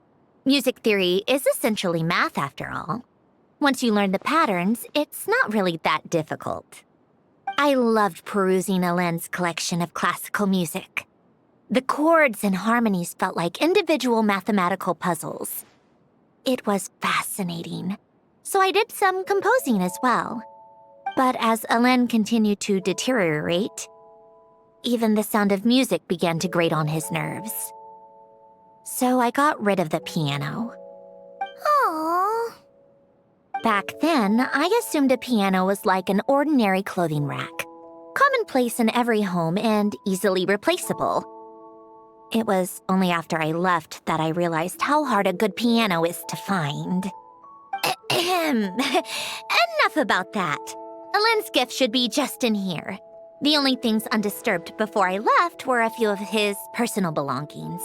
Music theory is essentially math after all. Once you learn the patterns, it's not really that difficult. I loved perusing Alain's collection of classical music. The chords and harmonies felt like individual mathematical puzzles. It was fascinating. So I did some composing as well. But as Alain continued to deteriorate, even the sound of music began to grate on his nerves. So I got rid of the piano. Aww. Back then, I assumed a piano was like an ordinary clothing rack, commonplace in every home and easily replaceable. It was only after I left that I realized how hard a good piano is to find. Enough about that. Alain's gift should be just in here. The only things undisturbed before I left were a few of his personal belongings.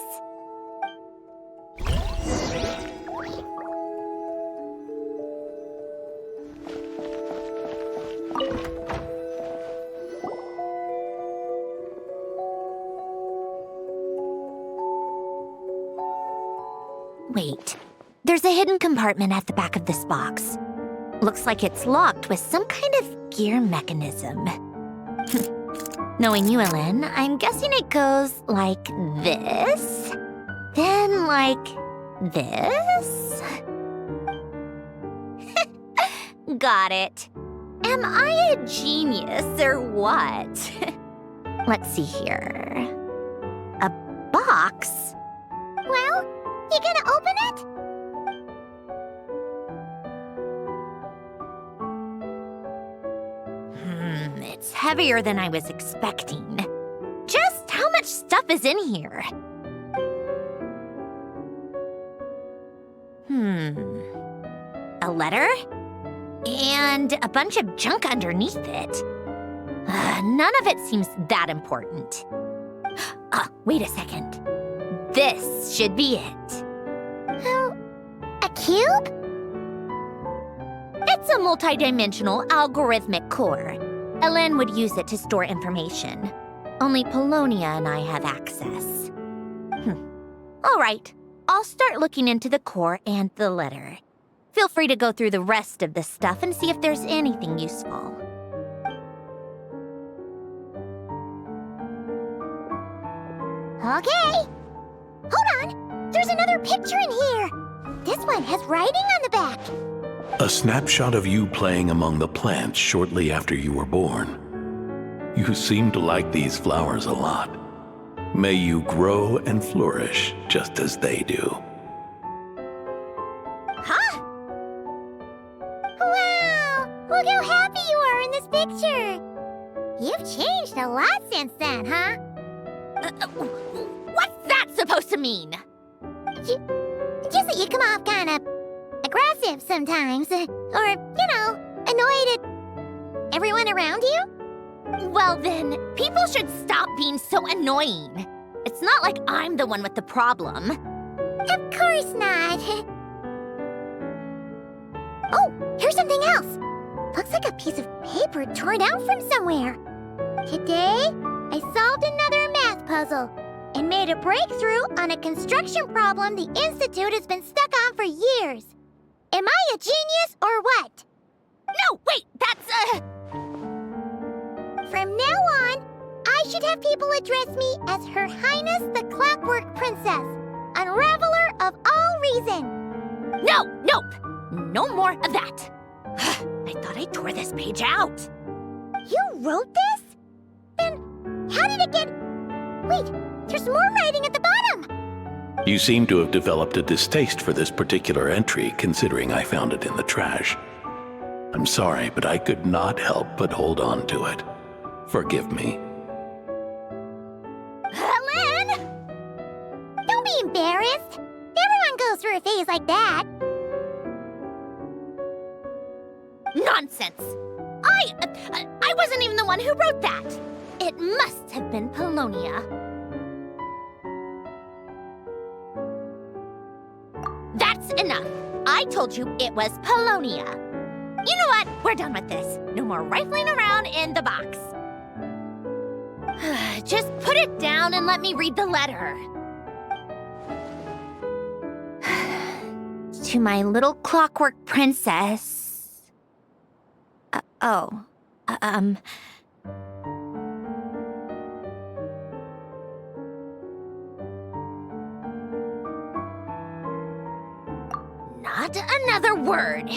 Wait, there's a hidden compartment at the back of this box. Looks like it's locked with some kind of gear mechanism. Knowing you, Alain, I'm guessing it goes like this, then like this. Got it. Am I a genius or what? Let's see here. A box? Well, you gonna open it? It's heavier than I was expecting. Just how much stuff is in here? A letter? And a bunch of junk underneath it. None of it seems that important. Wait a second. This should be it. Oh, a cube? It's a multidimensional algorithmic core. Alain would use it to store information. Only Polonia and I have access. All right, I'll start looking into the core and the letter. Feel free to go through the rest of the stuff and see if there's anything useful. Okay. Hold on. There's another picture in here. This one has writing on the back. A snapshot of you playing among the plants shortly after you were born. You seem to like these flowers a lot. May you grow and flourish just as they do. Huh? Wow! Look how happy you are in this picture. You've changed a lot since then, huh? What's that supposed to mean? Just that you come off kind of aggressive sometimes. Or, annoyed at everyone around you? Well then, people should stop being so annoying. It's not like I'm the one with the problem. Of course not. Oh, here's something else. Looks like a piece of paper torn out from somewhere. Today, I solved another math puzzle and made a breakthrough on a construction problem the Institute has been stuck on for years. Am I a genius or what? No, wait, that's From now on, I should have people address me as Her Highness the Clockwork Princess, Unraveler of all reason. No more of that. I thought I tore this page out. You wrote this? Then how did it get... Wait, there's more writing at the bottom. You seem to have developed a distaste for this particular entry, considering I found it in the trash. I'm sorry, but I could not help but hold on to it. Forgive me. Lynn! Don't be embarrassed. Everyone goes through a phase like that. Nonsense. I wasn't even the one who wrote that. It must have been Polonia. That's enough. I told you it was Polonia. You know what? We're done with this. No more rifling around in the box. Just put it down and let me read the letter. To my little clockwork princess. Not another word.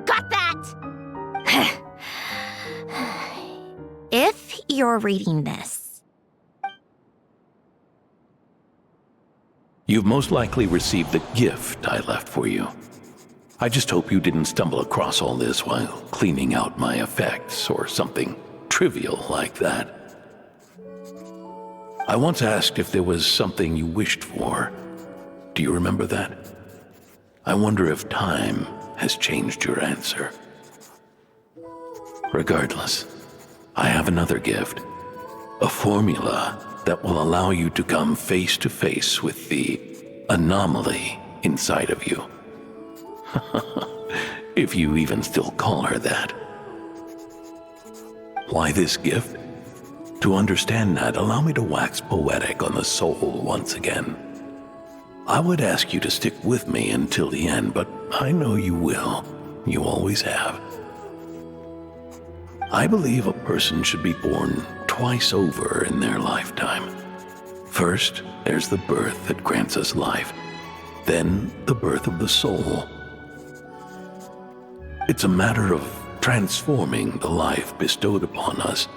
Got that? If you're reading this, You've most likely received the gift I left for you. I just hope you didn't stumble across all this while cleaning out my effects or something trivial like that. I once asked if there was something you wished for. Do you remember that? I wonder if time has changed your answer. Regardless, I have another gift. A formula that will allow you to come face to face with the anomaly inside of you. If you even still call her that. Why this gift? To understand that, allow me to wax poetic on the soul once again. I would ask you to stick with me until the end, but I know you will. You always have. I believe a person should be born twice over in their lifetime. First, there's the birth that grants us life. Then, the birth of the soul. It's a matter of transforming the life bestowed upon us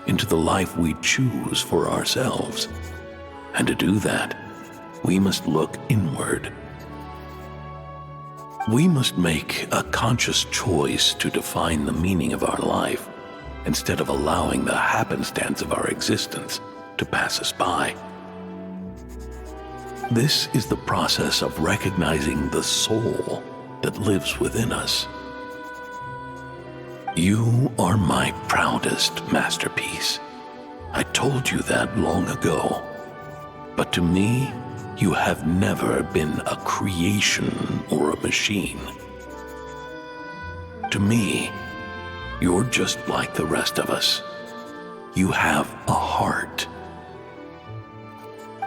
into the life we choose for ourselves. And to do that, we must look inward. We must make a conscious choice to define the meaning of our life instead of allowing the happenstance of our existence to pass us by. This is the process of recognizing the soul that lives within us. You are my proudest masterpiece. I told you that long ago. But to me, you have never been a creation or a machine. To me, you're just like the rest of us. You have a heart.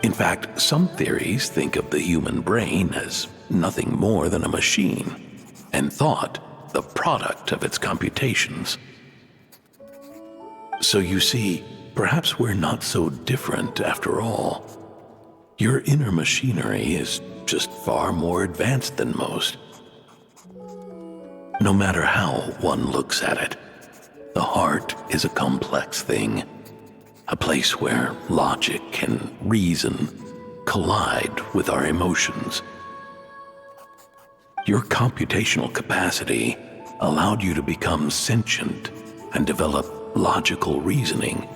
In fact, some theories think of the human brain as nothing more than a machine, and thought the product of its computations. So you see, perhaps we're not so different after all. Your inner machinery is just far more advanced than most. No matter how one looks at it, the heart is a complex thing, a place where logic and reason collide with our emotions. Your computational capacity allowed you to become sentient and develop logical reasoning,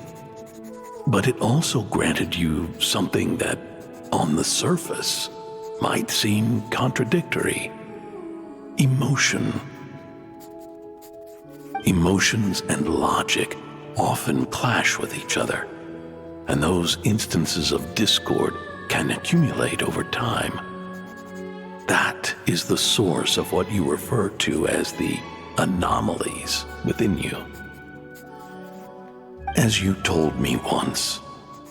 but it also granted you something that, on the surface, might seem contradictory: emotion. Emotions and logic often clash with each other, and those instances of discord can accumulate over time. That is the source of what you refer to as the anomalies within you. As you told me once,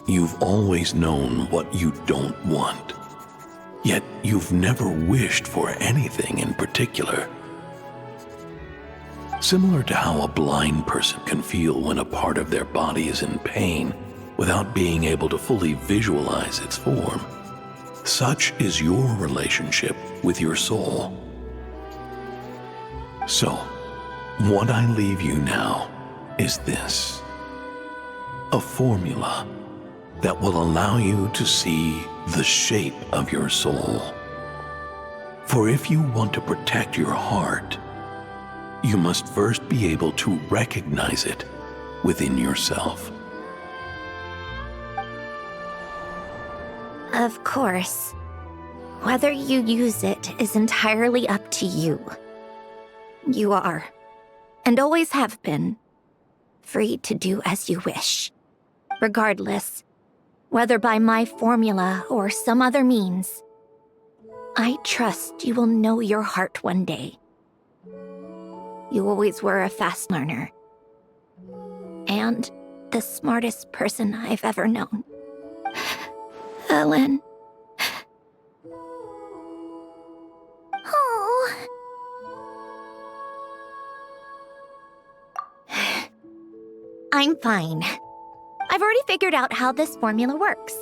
you've always known what you don't want, yet you've never wished for anything in particular. Similar to how a blind person can feel when a part of their body is in pain without being able to fully visualize its form, such is your relationship with your soul. So, what I leave you now is this: a formula that will allow you to see the shape of your soul. For if you want to protect your heart, you must first be able to recognize it within yourself. of course. Whether you use it is entirely up to you. You are, and always have been, free to do as you wish. Regardless, whether by my formula or some other means, I trust you will know your heart one day. You always were a fast learner. And the smartest person I've ever known. Ellen. Oh. I'm fine. I've already figured out how this formula works.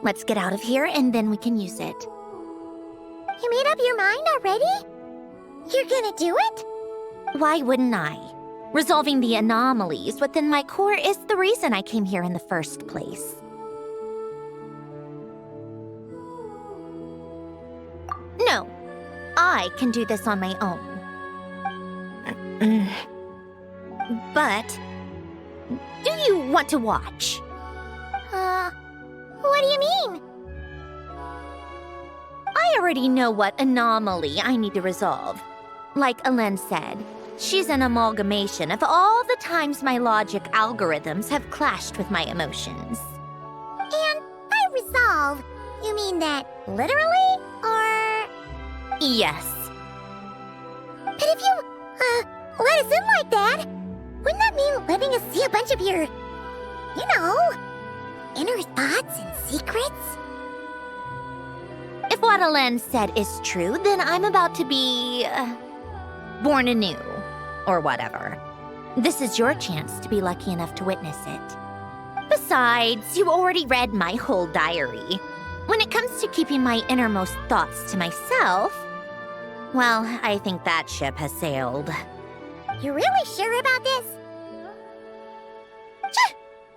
Let's get out of here and then we can use it. You made up your mind already? You're gonna do it? Why wouldn't I? Resolving the anomalies within my core is the reason I came here in the first place. No, I can do this on my own. But, do you want to watch? What do you mean? I already know what anomaly I need to resolve. Like Alen said, she's an amalgamation of all the times my logic algorithms have clashed with my emotions. And by resolve, you mean that literally, or...? Yes. But if you, let us in like that, wouldn't that mean letting us see a bunch of your, inner thoughts and secrets? If what Alen said is true, then I'm about to be... born anew, or whatever. This is your chance to be lucky enough to witness it. Besides, you already read my whole diary. When it comes to keeping my innermost thoughts to myself, well, I think that ship has sailed. You're really sure about this?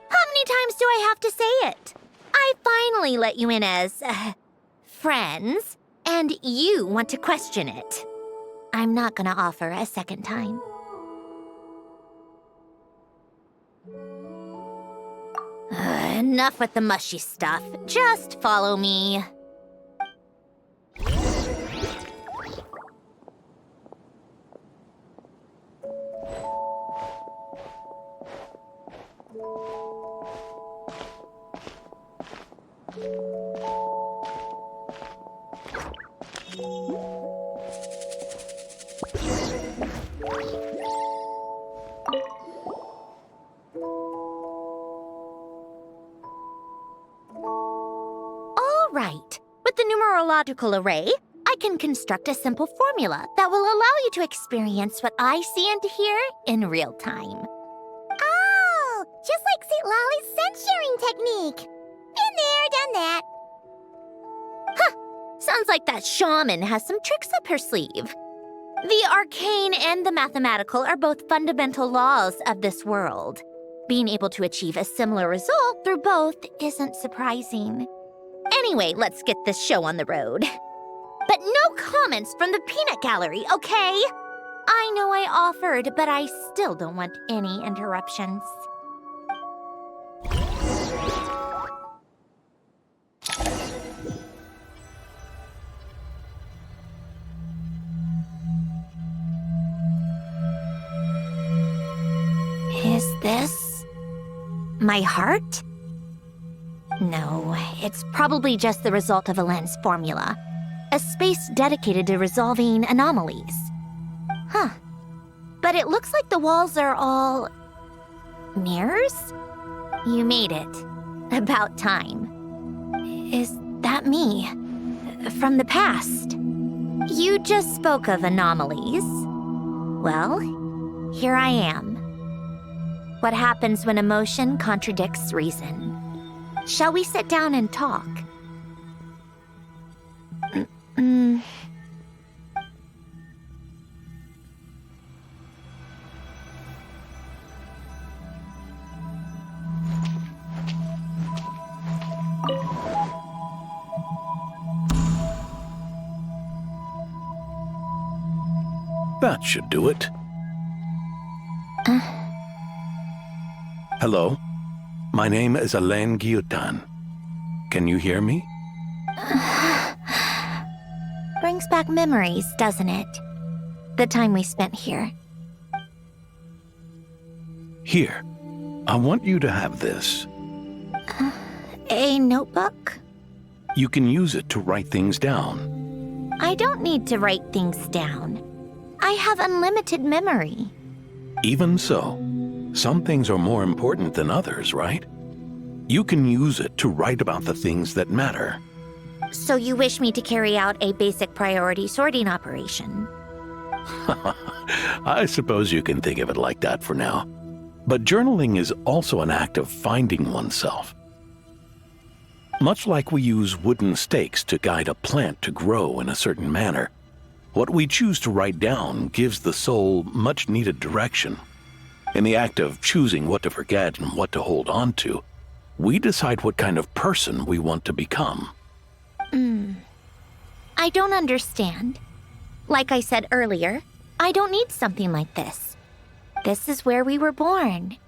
How many times do I have to say it? I finally let you in as, friends, and you want to question it. I'm not gonna offer a second time. Enough with the mushy stuff. Just follow me. Right. With the numerological array, I can construct a simple formula that will allow you to experience what I see and hear in real time. Oh, just like St. Lolly's sense-sharing technique. Been there, done that. Huh. Sounds like that shaman has some tricks up her sleeve. The arcane and the mathematical are both fundamental laws of this world. Being able to achieve a similar result through both isn't surprising. Anyway, let's get this show on the road. But no comments from the peanut gallery, okay? I know I offered, but I still don't want any interruptions. Is this my heart? No, it's probably just the result of Alen's formula. A space dedicated to resolving anomalies. Huh. But it looks like the walls are all... mirrors? You made it. About time. Is that me? From the past? You just spoke of anomalies. Well, here I am. What happens when emotion contradicts reason? Shall we sit down and talk? That should do it. Hello? My name is Alain Guillotin. Can you hear me? Brings back memories, doesn't it? The time we spent here. Here, I want you to have this. A notebook? You can use it to write things down. I don't need to write things down. I have unlimited memory. Even so, some things are more important than others, right? You can use it to write about the things that matter. So you wish me to carry out a basic priority sorting operation? I suppose you can think of it like that for now. But journaling is also an act of finding oneself. Much like we use wooden stakes to guide a plant to grow in a certain manner, what we choose to write down gives the soul much needed direction. In the act of choosing what to forget and what to hold on to, we decide what kind of person we want to become. I don't understand. Like I said earlier, I don't need something like this. This is where we were born,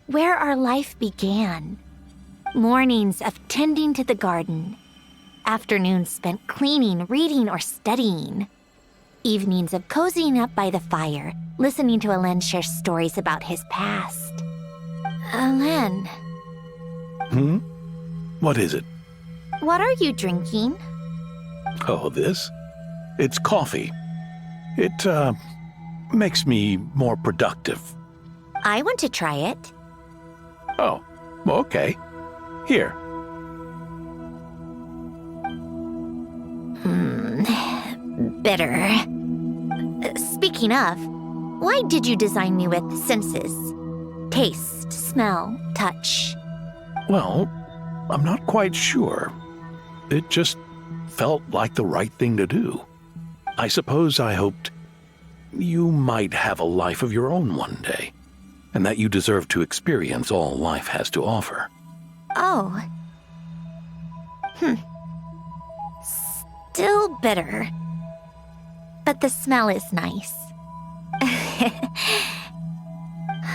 where our life began. Mornings of tending to the garden, afternoons spent cleaning, reading, or studying, evenings of cozying up by the fire, listening to Alain share stories about his past. Alain. What is it? What are you drinking? Oh, this? It's coffee. It, makes me more productive. I want to try it. Oh, okay. Here. Bitter. Speaking of, why did you design me with senses? Taste, smell, touch. Well, I'm not quite sure. It just felt like the right thing to do. I suppose I hoped you might have a life of your own one day, and that you deserve to experience all life has to offer. Oh. Still bitter. But the smell is nice.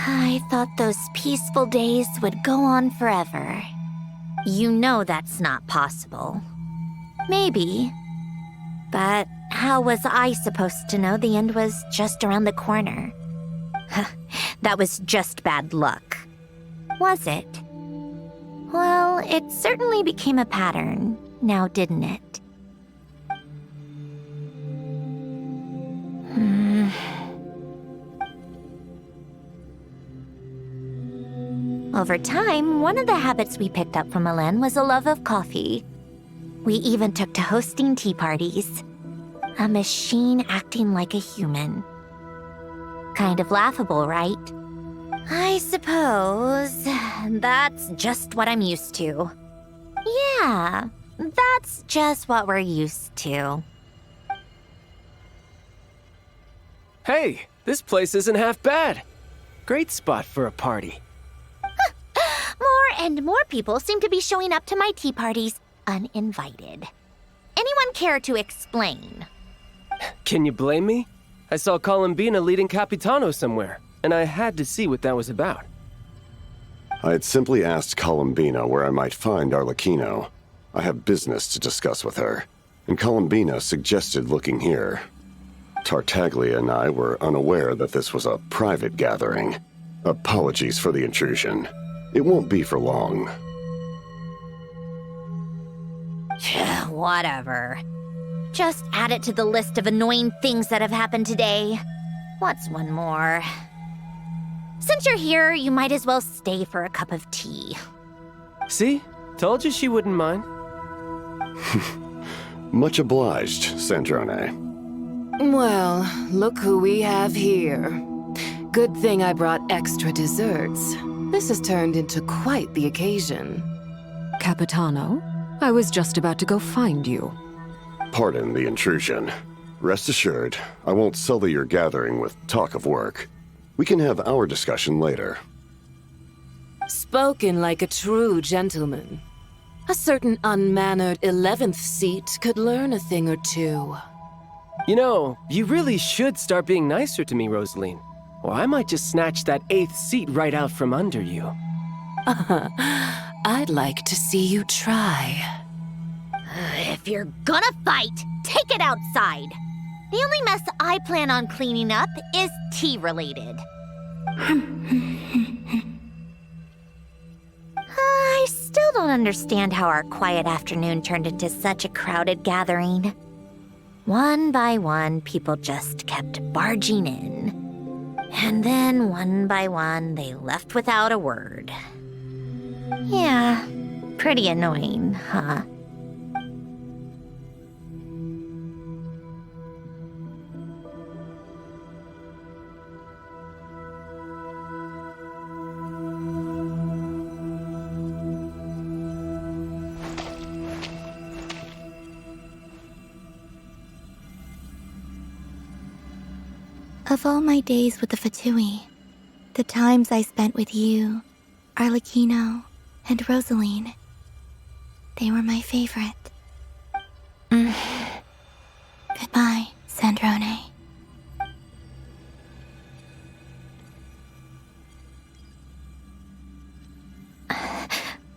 I thought those peaceful days would go on forever. You know that's not possible. Maybe. But how was I supposed to know the end was just around the corner? That was just bad luck. Was it? Well, it certainly became a pattern, now didn't it? Over time, one of the habits we picked up from Alain was a love of coffee. We even took to hosting tea parties. A machine acting like a human. Kind of laughable, right? I suppose that's just what I'm used to. Yeah, that's just what we're used to. Hey, this place isn't half bad. Great spot for a party. More and more people seem to be showing up to my tea parties uninvited. Anyone care to explain? Can you blame me? I saw Columbina leading Capitano somewhere, and I had to see what that was about. I had simply asked Columbina where I might find Arlecchino. I have business to discuss with her, and Columbina suggested looking here. Tartaglia and I were unaware that this was a private gathering. Apologies for the intrusion. It won't be for long. Whatever. Just add it to the list of annoying things that have happened today. What's one more? Since you're here, you might as well stay for a cup of tea. See? Told you she wouldn't mind. Much obliged, Sandrone. Well, look who we have here. Good thing I brought extra desserts. This has turned into quite the occasion. Capitano, I was just about to go find you. Pardon the intrusion. Rest assured, I won't sully your gathering with talk of work. We can have our discussion later. Spoken like a true gentleman. A certain unmannered 11th seat could learn a thing or two. You know, you really should start being nicer to me, Rosaline. Or I might just snatch that 8th seat right out from under you. I'd like to see you try. If you're gonna fight, take it outside. The only mess I plan on cleaning up is tea-related. I still don't understand how our quiet afternoon turned into such a crowded gathering. One by one, people just kept barging in. And then, one by one, they left without a word. Yeah, pretty annoying, huh? Of all my days with the Fatui, the times I spent with you, Arlecchino, and Rosaline, they were my favorite. Goodbye, Sandrone.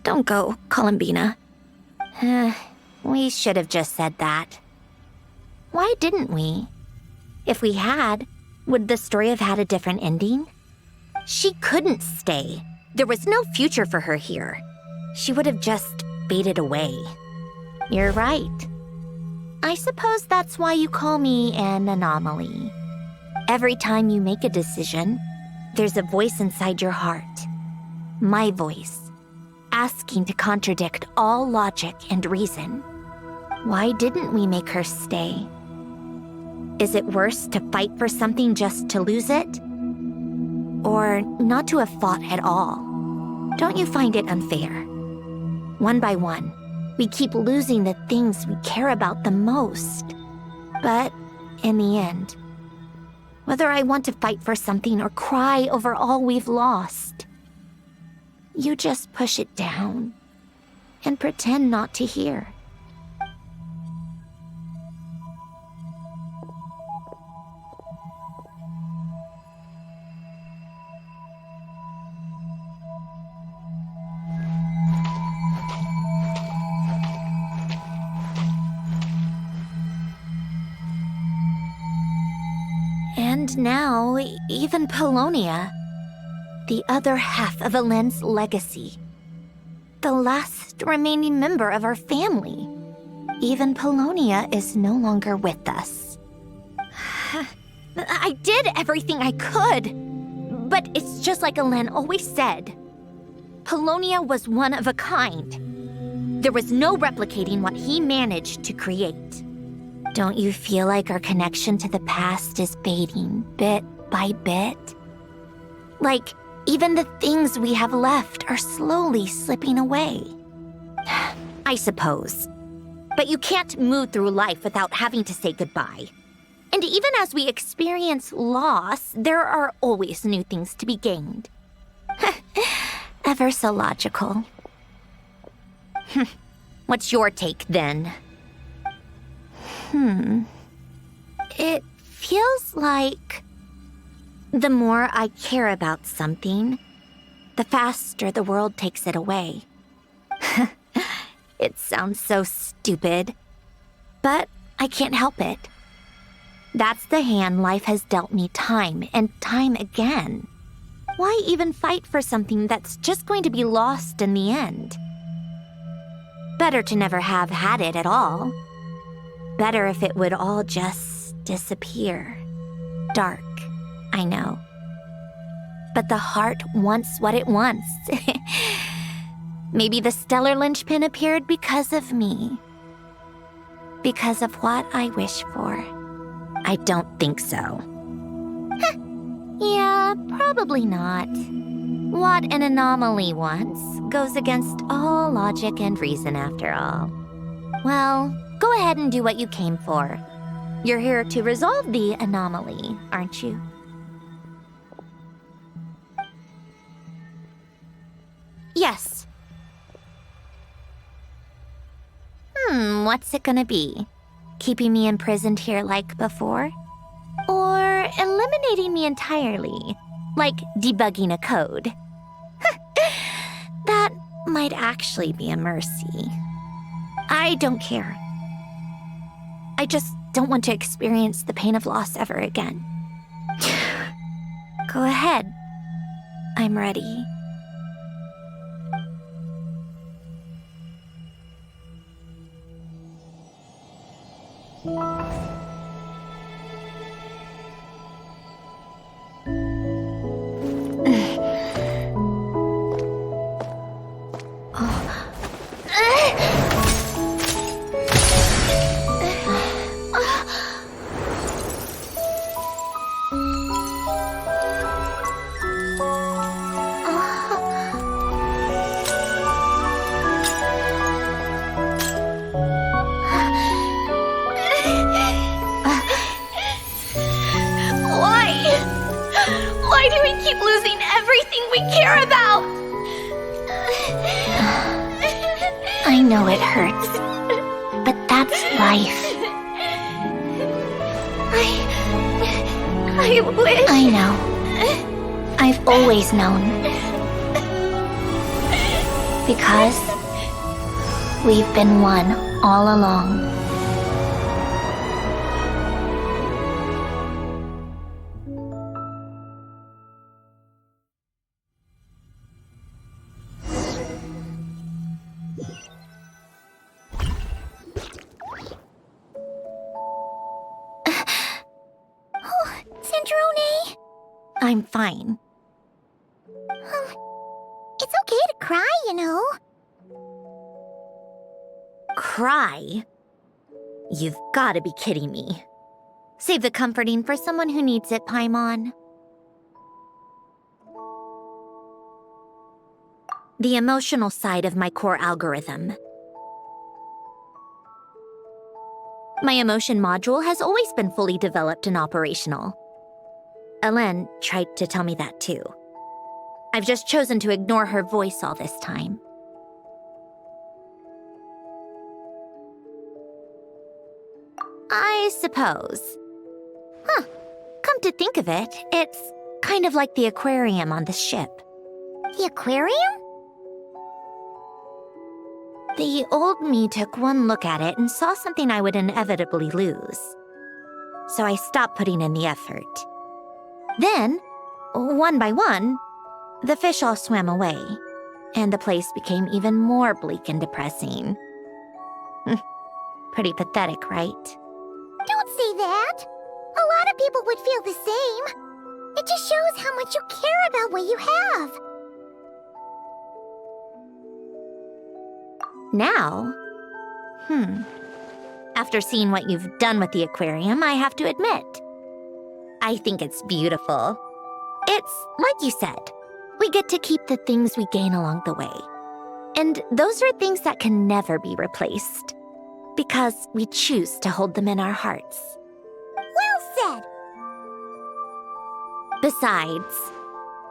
Don't go, Columbina. We should have just said that. Why didn't we? If we had, would the story have had a different ending? She couldn't stay. There was no future for her here. She would have just faded away. You're right. I suppose that's why you call me an anomaly. Every time you make a decision, there's a voice inside your heart. My voice, asking to contradict all logic and reason. Why didn't we make her stay? Is it worse to fight for something just to lose it? Or not to have fought at all? Don't you find it unfair? One by one, we keep losing the things we care about the most. But in the end, whether I want to fight for something or cry over all we've lost, you just push it down and pretend not to hear. And now, even Polonia, the other half of Elend's legacy, the last remaining member of our family, even Polonia is no longer with us. I did everything I could, but it's just like Elend always said. Polonia was one of a kind. There was no replicating what he managed to create. Don't you feel like our connection to the past is fading bit by bit? Like, even the things we have left are slowly slipping away. I suppose. But you can't move through life without having to say goodbye. And even as we experience loss, there are always new things to be gained. Ever so logical. What's your take, then? It feels like the more I care about something, the faster the world takes it away. It sounds so stupid, but I can't help it. That's the hand life has dealt me time and time again. Why even fight for something that's just going to be lost in the end? Better to never have had it at all. Better if it would all just disappear. Dark, I know. But the heart wants what it wants. Maybe the stellar linchpin appeared because of me. Because of what I wish for. I don't think so. Yeah, probably not. What an anomaly wants goes against all logic and reason after all. Well, go ahead and do what you came for. You're here to resolve the anomaly, aren't you? Yes. What's it gonna be? Keeping me imprisoned here like before? Or eliminating me entirely, like debugging a code? That might actually be a mercy. I don't care. I just don't want to experience the pain of loss ever again. Go ahead. I'm ready. Why do we keep losing everything we care about? I know it hurts, but that's life. I wish... I know. I've always known. Because we've been one all along. Cendrone? I'm fine. It's okay to cry, you know. Cry? You've got to be kidding me. Save the comforting for someone who needs it, Paimon. The emotional side of my core algorithm. My emotion module has always been fully developed and operational. Ellen tried to tell me that too. I've just chosen to ignore her voice all this time. I suppose. Huh. Come to think of it, it's kind of like the aquarium on the ship. The aquarium? The old me took one look at it and saw something I would inevitably lose. So I stopped putting in the effort. Then, one by one, the fish all swam away, and the place became even more bleak and depressing. Pretty pathetic, right? Don't say that. A lot of people would feel the same. It just shows how much you care about what you have. Now? After seeing what you've done with the aquarium, I have to admit, I think it's beautiful. It's like you said, we get to keep the things we gain along the way. And those are things that can never be replaced, because we choose to hold them in our hearts. Well said. Besides,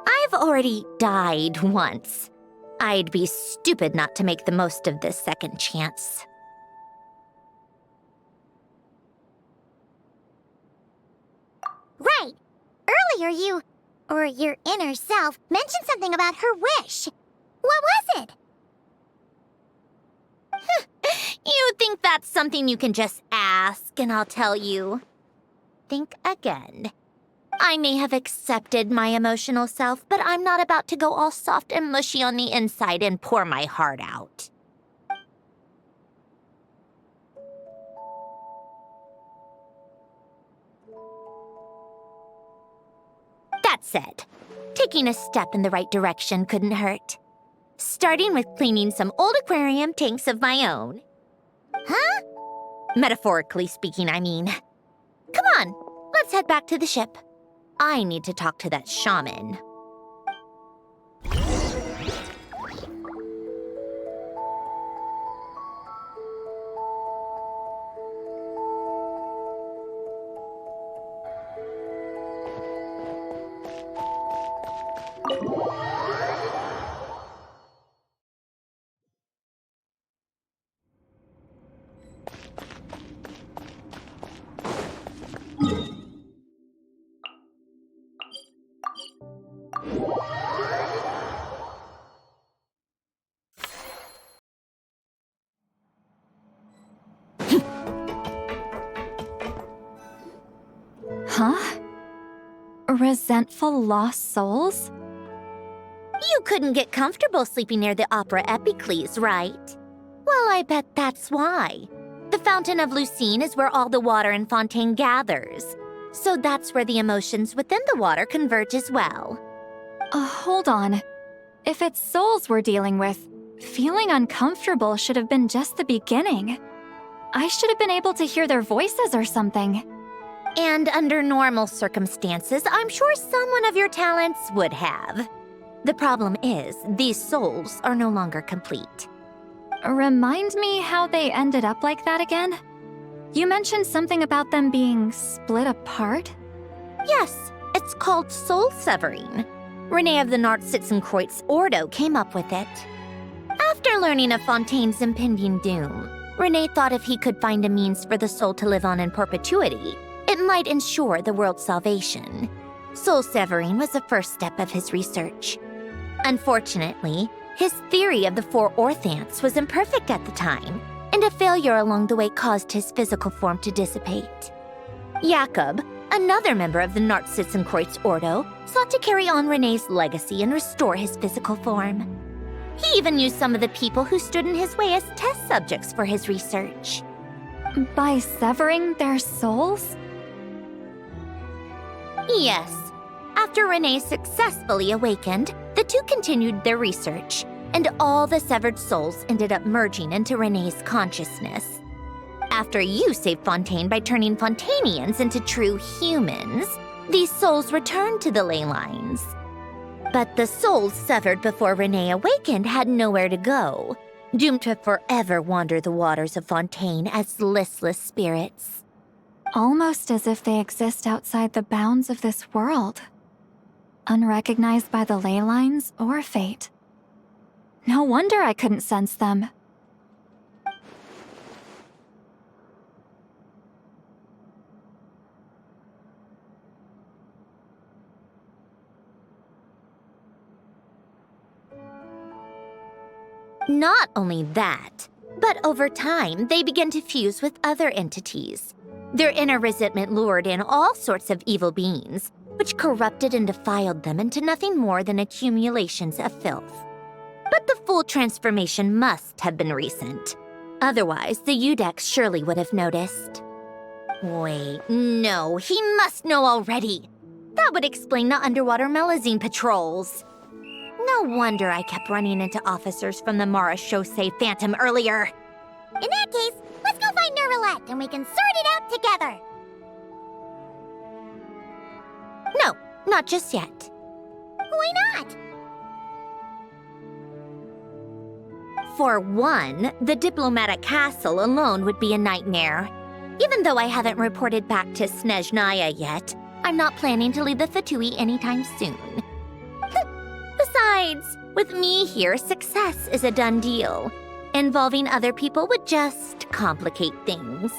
I've already died once. I'd be stupid not to make the most of this second chance. Right. Earlier your inner self, mentioned something about her wish. What was it? You think that's something you can just ask and I'll tell you? Think again. I may have accepted my emotional self, but I'm not about to go all soft and mushy on the inside and pour my heart out. That said, taking a step in the right direction couldn't hurt. Starting with cleaning some old aquarium tanks of my own. Huh? Metaphorically speaking, I mean. Come on, let's head back to the ship. I need to talk to that shaman. Huh? Resentful lost souls? You couldn't get comfortable sleeping near the opera Epicles, right? Well, I bet that's why. The Fountain of Lucine is where all the water in Fontaine gathers. So that's where the emotions within the water converge as well. Hold on. If it's souls we're dealing with, feeling uncomfortable should have been just the beginning. I should have been able to hear their voices or something. And under normal circumstances, I'm sure someone of your talents would have. The problem is, these souls are no longer complete. Remind me how they ended up like that again? You mentioned something about them being split apart? Yes, it's called soul severing. Renee of the Nartsitzenkreuz Ordo came up with it. After learning of Fontaine's impending doom, Renee thought if he could find a means for the soul to live on in perpetuity, it might ensure the world's salvation. Soul severing was the first step of his research. Unfortunately, his theory of the 4 orthants was imperfect at the time, and a failure along the way caused his physical form to dissipate. Jakob, another member of the Nartsitzenkreuz Ordo, sought to carry on Renee's legacy and restore his physical form. He even used some of the people who stood in his way as test subjects for his research. By severing their souls? Yes. After Renee successfully awakened, the two continued their research, and all the severed souls ended up merging into Renee's consciousness. After you saved Fontaine by turning Fontainians into true humans, these souls returned to the ley lines. But the souls severed before Renee awakened had nowhere to go, doomed to forever wander the waters of Fontaine as listless spirits. Almost as if they exist outside the bounds of this world. Unrecognized by the ley lines or fate. No wonder I couldn't sense them. Not only that, but over time, they began to fuse with other entities. Their inner resentment lured in all sorts of evil beings, which corrupted and defiled them into nothing more than accumulations of filth. But the full transformation must have been recent. Otherwise, the Udex surely would have noticed. Wait, no, he must know already. That would explain the underwater Melazine patrols. No wonder I kept running into officers from the Mara Chaussee Phantom earlier. In that case, let's go find Nervalette and we can sort it out together. No, not just yet. Why not? For one, the diplomatic castle alone would be a nightmare. Even though I haven't reported back to Snezhnaya yet, I'm not planning to leave the Fatui anytime soon. Besides, with me here, success is a done deal. Involving other people would just complicate things.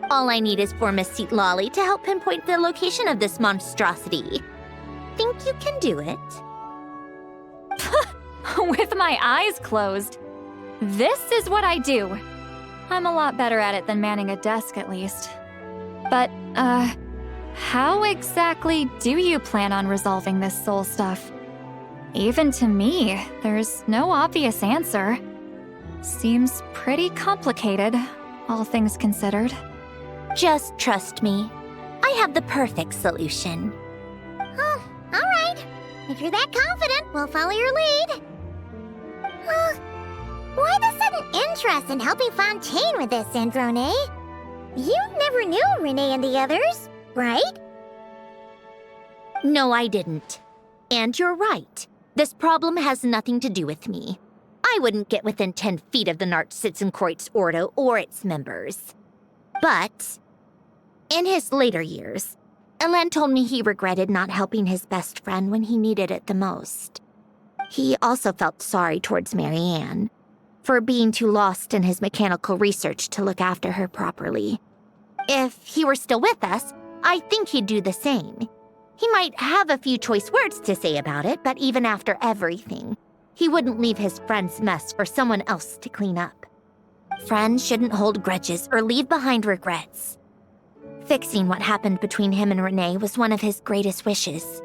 All I need is for Miss Seat Lolly to help pinpoint the location of this monstrosity. Think you can do it? With my eyes closed. This is what I do. I'm a lot better at it than manning a desk, at least. But, how exactly do you plan on resolving this soul stuff? Even to me, there's no obvious answer. Seems pretty complicated, all things considered. Just trust me. I have the perfect solution. Oh, all right. If you're that confident, we'll follow your lead. Why the sudden interest in helping Fontaine with this, Androne? You never knew Renee and the others, right? No, I didn't. And you're right. This problem has nothing to do with me. I wouldn't get within 10 feet of the Nartsitzenkreuz Ordo or its members. But in his later years, Elen told me he regretted not helping his best friend when he needed it the most. He also felt sorry towards Marianne for being too lost in his mechanical research to look after her properly. If he were still with us, I think he'd do the same. He might have a few choice words to say about it, but even after everything, he wouldn't leave his friend's mess for someone else to clean up. Friends shouldn't hold grudges or leave behind regrets. Fixing what happened between him and Renee was one of his greatest wishes.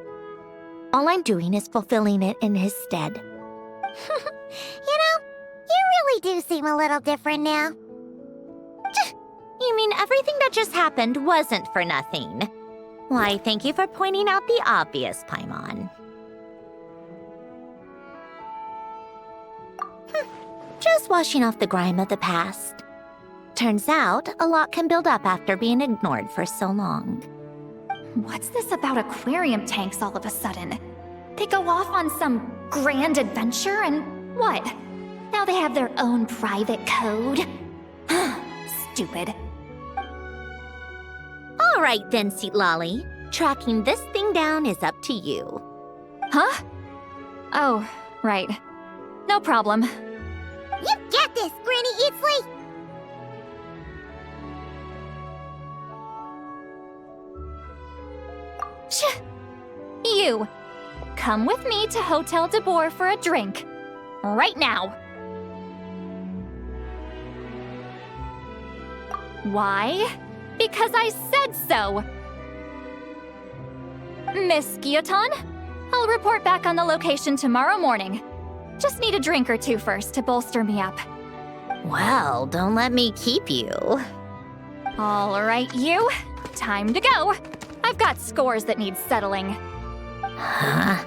All I'm doing is fulfilling it in his stead. You know, you really do seem a little different now. mean, everything that just happened wasn't for nothing. Why, thank you for pointing out the obvious, Paimon. Just washing off the grime of the past. Turns out, a lot can build up after being ignored for so long. What's this about aquarium tanks all of a sudden? They go off on some grand adventure and what? Now they have their own private code? Stupid. All right then, Lolly. Tracking this thing down is up to you. Huh? Oh, right. No problem. You get this, Granny Eatsley! You! Come with me to Hotel de Boer for a drink. Right now. Why? Because I said so! Miss Guillotin, I'll report back on the location tomorrow morning. Just need a drink or two first to bolster me up. Well, don't let me keep you. All right, you. Time to go. I've got scores that need settling. Huh?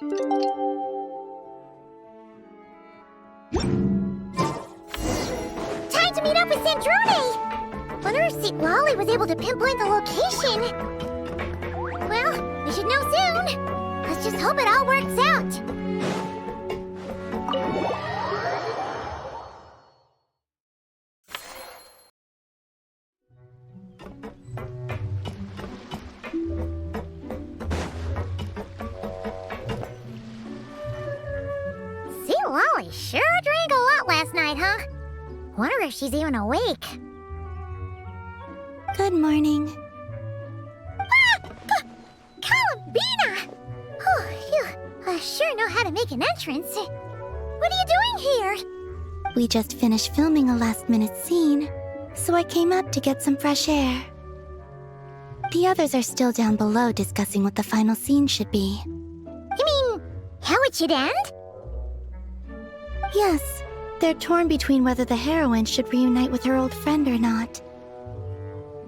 Time to meet up with Sandrone! Wonder if St. Lolly was able to pinpoint the location. Well, we should know soon. Let's just hope it all works out. St. Lolly sure drank a lot last night, huh? Wonder if she's even awake. Good morning. Columbina! Oh, you sure know how to make an entrance. What are you doing here? We just finished filming a last-minute scene, so I came up to get some fresh air. The others are still down below discussing what the final scene should be. You mean, how it should end? Yes, they're torn between whether the heroine should reunite with her old friend or not.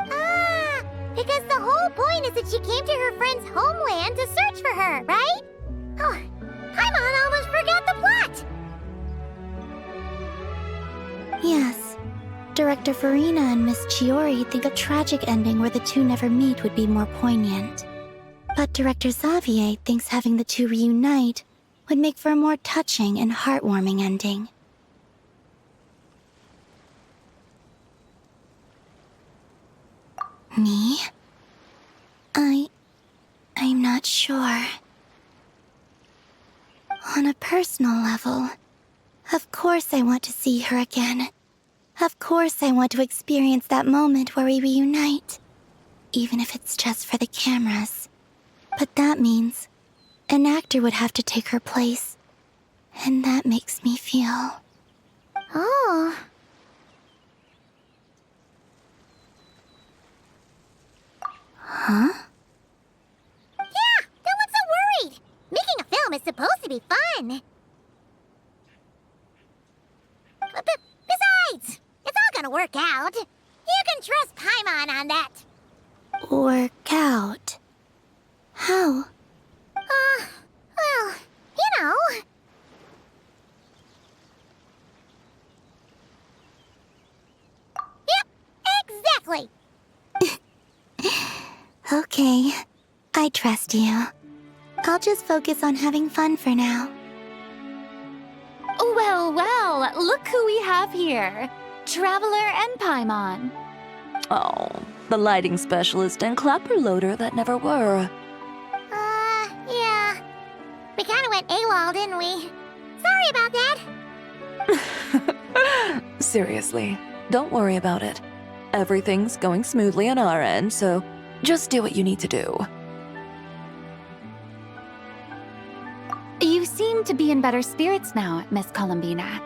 Ah, because the whole point is that she came to her friend's homeland to search for her, right? Oh, Paimon almost forgot the plot! Yes. Director Farina and Miss Chiori think a tragic ending where the two never meet would be more poignant. But Director Xavier thinks having the two reunite would make for a more touching and heartwarming ending. Me? I'm not sure. On a personal level, of course I want to see her again. Of course I want to experience that moment where we reunite, even if it's just for the cameras. But that means an actor would have to take her place, and that makes me feel... Oh. Huh? Yeah, don't look so worried. Making a film is supposed to be fun. Besides, it's all gonna work out. You can trust Paimon on that. Work out? How? Well, you know. Yep, exactly. Okay, I trust you. I'll just focus on having fun for now. Well, well, look who we have here. Traveler and Paimon. Oh, the lighting specialist and clapper loader that never were. Yeah. We kinda went AWOL, didn't we? Sorry about that. Seriously, don't worry about it. Everything's going smoothly on our end, so just do what you need to do. You seem to be in better spirits now, Miss Columbina.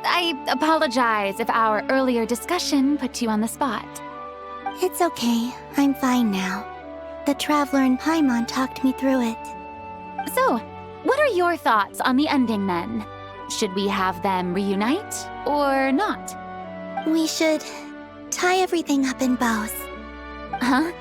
I apologize if our earlier discussion put you on the spot. It's okay. I'm fine now. The Traveler and Paimon talked me through it. So, what are your thoughts on the ending then? Should we have them reunite or not? We should tie everything up in bows. Huh?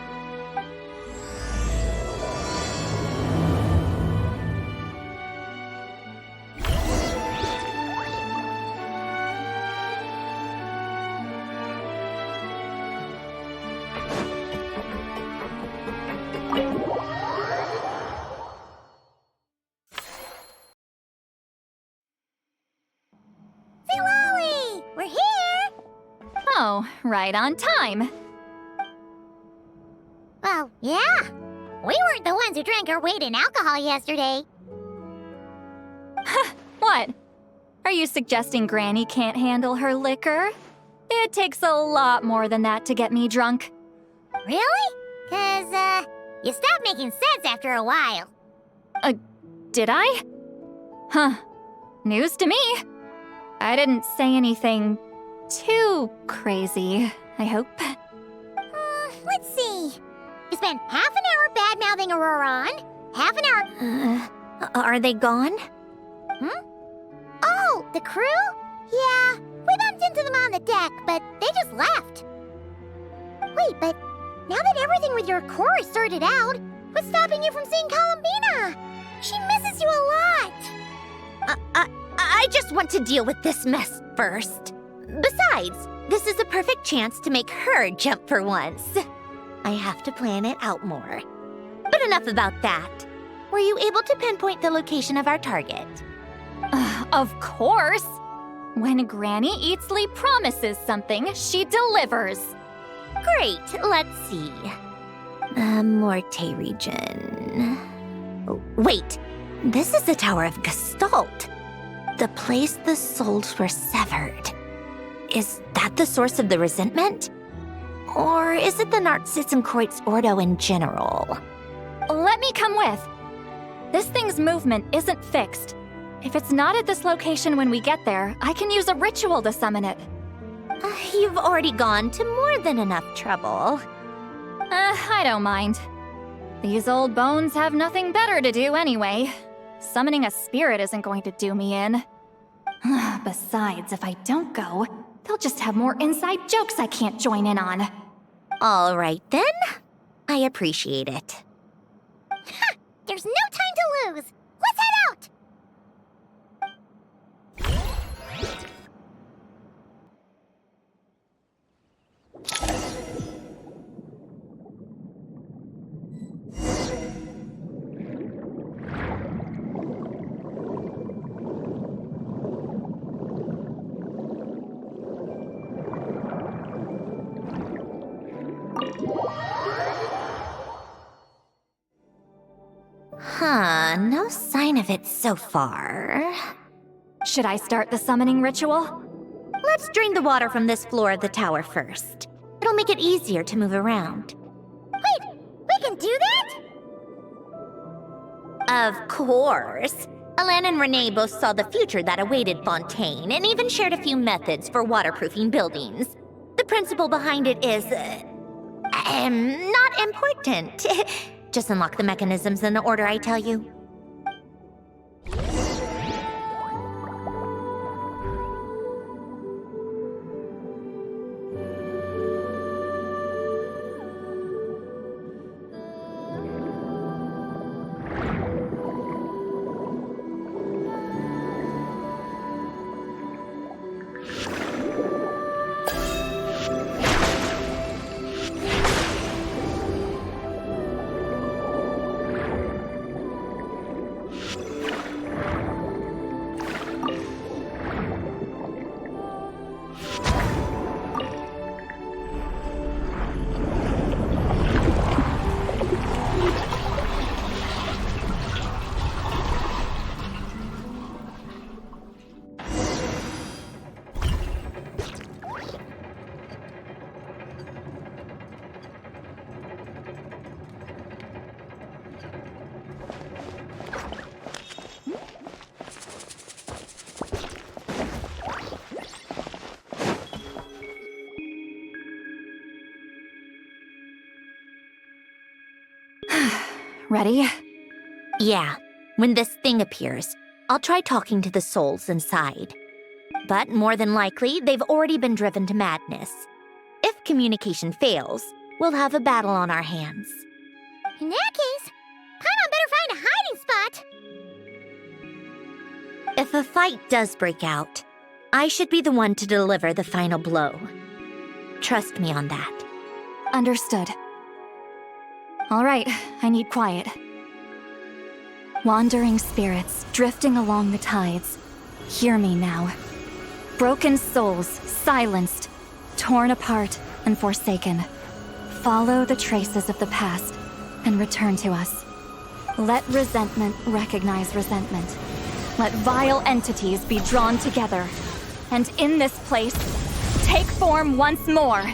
We're here! Oh, right on time. Well, yeah. We weren't the ones who drank our weight in alcohol yesterday. What? Are you suggesting Granny can't handle her liquor? It takes a lot more than that to get me drunk. Really? 'Cause, you stopped making sense after a while. Did I? Huh. News to me. I didn't say anything too crazy, I hope. Let's see. You spent half an hour bad-mouthing Auroron, half an hour... Are they gone? Oh, the crew? Yeah, we bumped into them on the deck, but they just left. Wait, but now that everything with your core is sorted out, what's stopping you from seeing Columbina? She misses you a lot. I just want to deal with this mess first. Besides, this is a perfect chance to make her jump for once. I have to plan it out more. But enough about that. Were you able to pinpoint the location of our target? Of course! When Granny Eatsley promises something, she delivers. Great, let's see. Morte region. Oh, wait, this is the Tower of Gestalt. The place the souls were severed. Is that the source of the resentment? Or is it the Narzisenkreuz Ordo in general? Let me come with. This thing's movement isn't fixed. If it's not at this location when we get there, I can use a ritual to summon it. You've already gone to more than enough trouble. I don't mind. These old bones have nothing better to do anyway. Summoning a spirit isn't going to do me in. Besides, if I don't go, they'll just have more inside jokes I can't join in on. All right then. I appreciate it. Ha! There's no time to lose. Let's head out! No sign of it so far. Should I start the summoning ritual? Let's drain the water from this floor of the tower first. It'll make it easier to move around. Wait, we can do that? Of course. Alan and Renee both saw the future that awaited Fontaine and even shared a few methods for waterproofing buildings. The principle behind it is... not important. Just unlock the mechanisms in the order I tell you. Ready? Yeah. When this thing appears, I'll try talking to the souls inside. But more than likely, they've already been driven to madness. If communication fails, we'll have a battle on our hands. In that case, Paimon better find a hiding spot. If a fight does break out, I should be the one to deliver the final blow. Trust me on that. Understood. All right, I need quiet. Wandering spirits drifting along the tides. Hear me now. Broken souls, silenced, torn apart, and forsaken. Follow the traces of the past and return to us. Let resentment recognize resentment. Let vile entities be drawn together. And in this place, take form once more.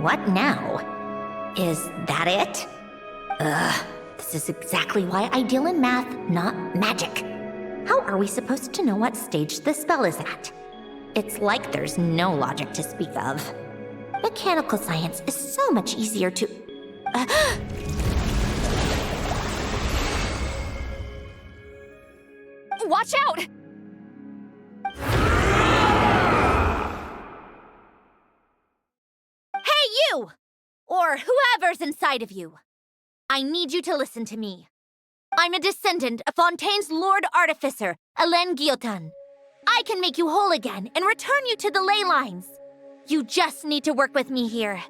What now? Is that it? This is exactly why I deal in math, not magic. How are we supposed to know what stage the spell is at? It's like there's no logic to speak of. Mechanical science is so much easier to... Watch out! or whoever's inside of you. I need you to listen to me. I'm a descendant of Fontaine's Lord Artificer, Hélène Guillotin. I can make you whole again and return you to the ley lines. You just need to work with me here.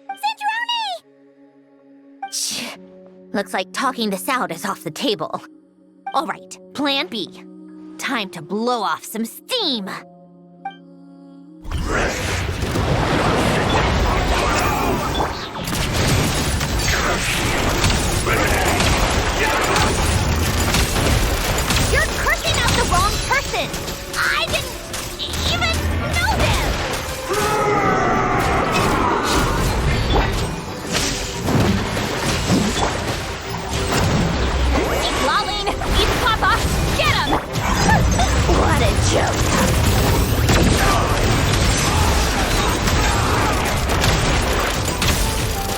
Cendrone! Shh. Looks like talking this out is off the table. All right, plan B. Time to blow off some steam. You're crushing out the wrong person! I didn't even know them! Keep lolling! Eat Papa! Get him! What a joke!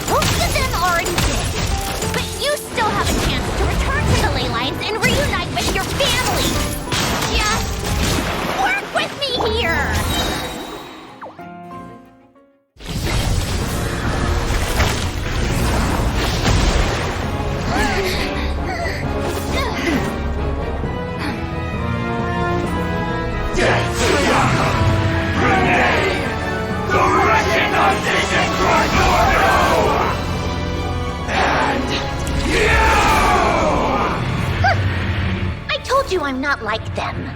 Most of them already did. But you still have a chance to return to the ley lines and reunite with your family. Just work with me here. I told you I'm not like them.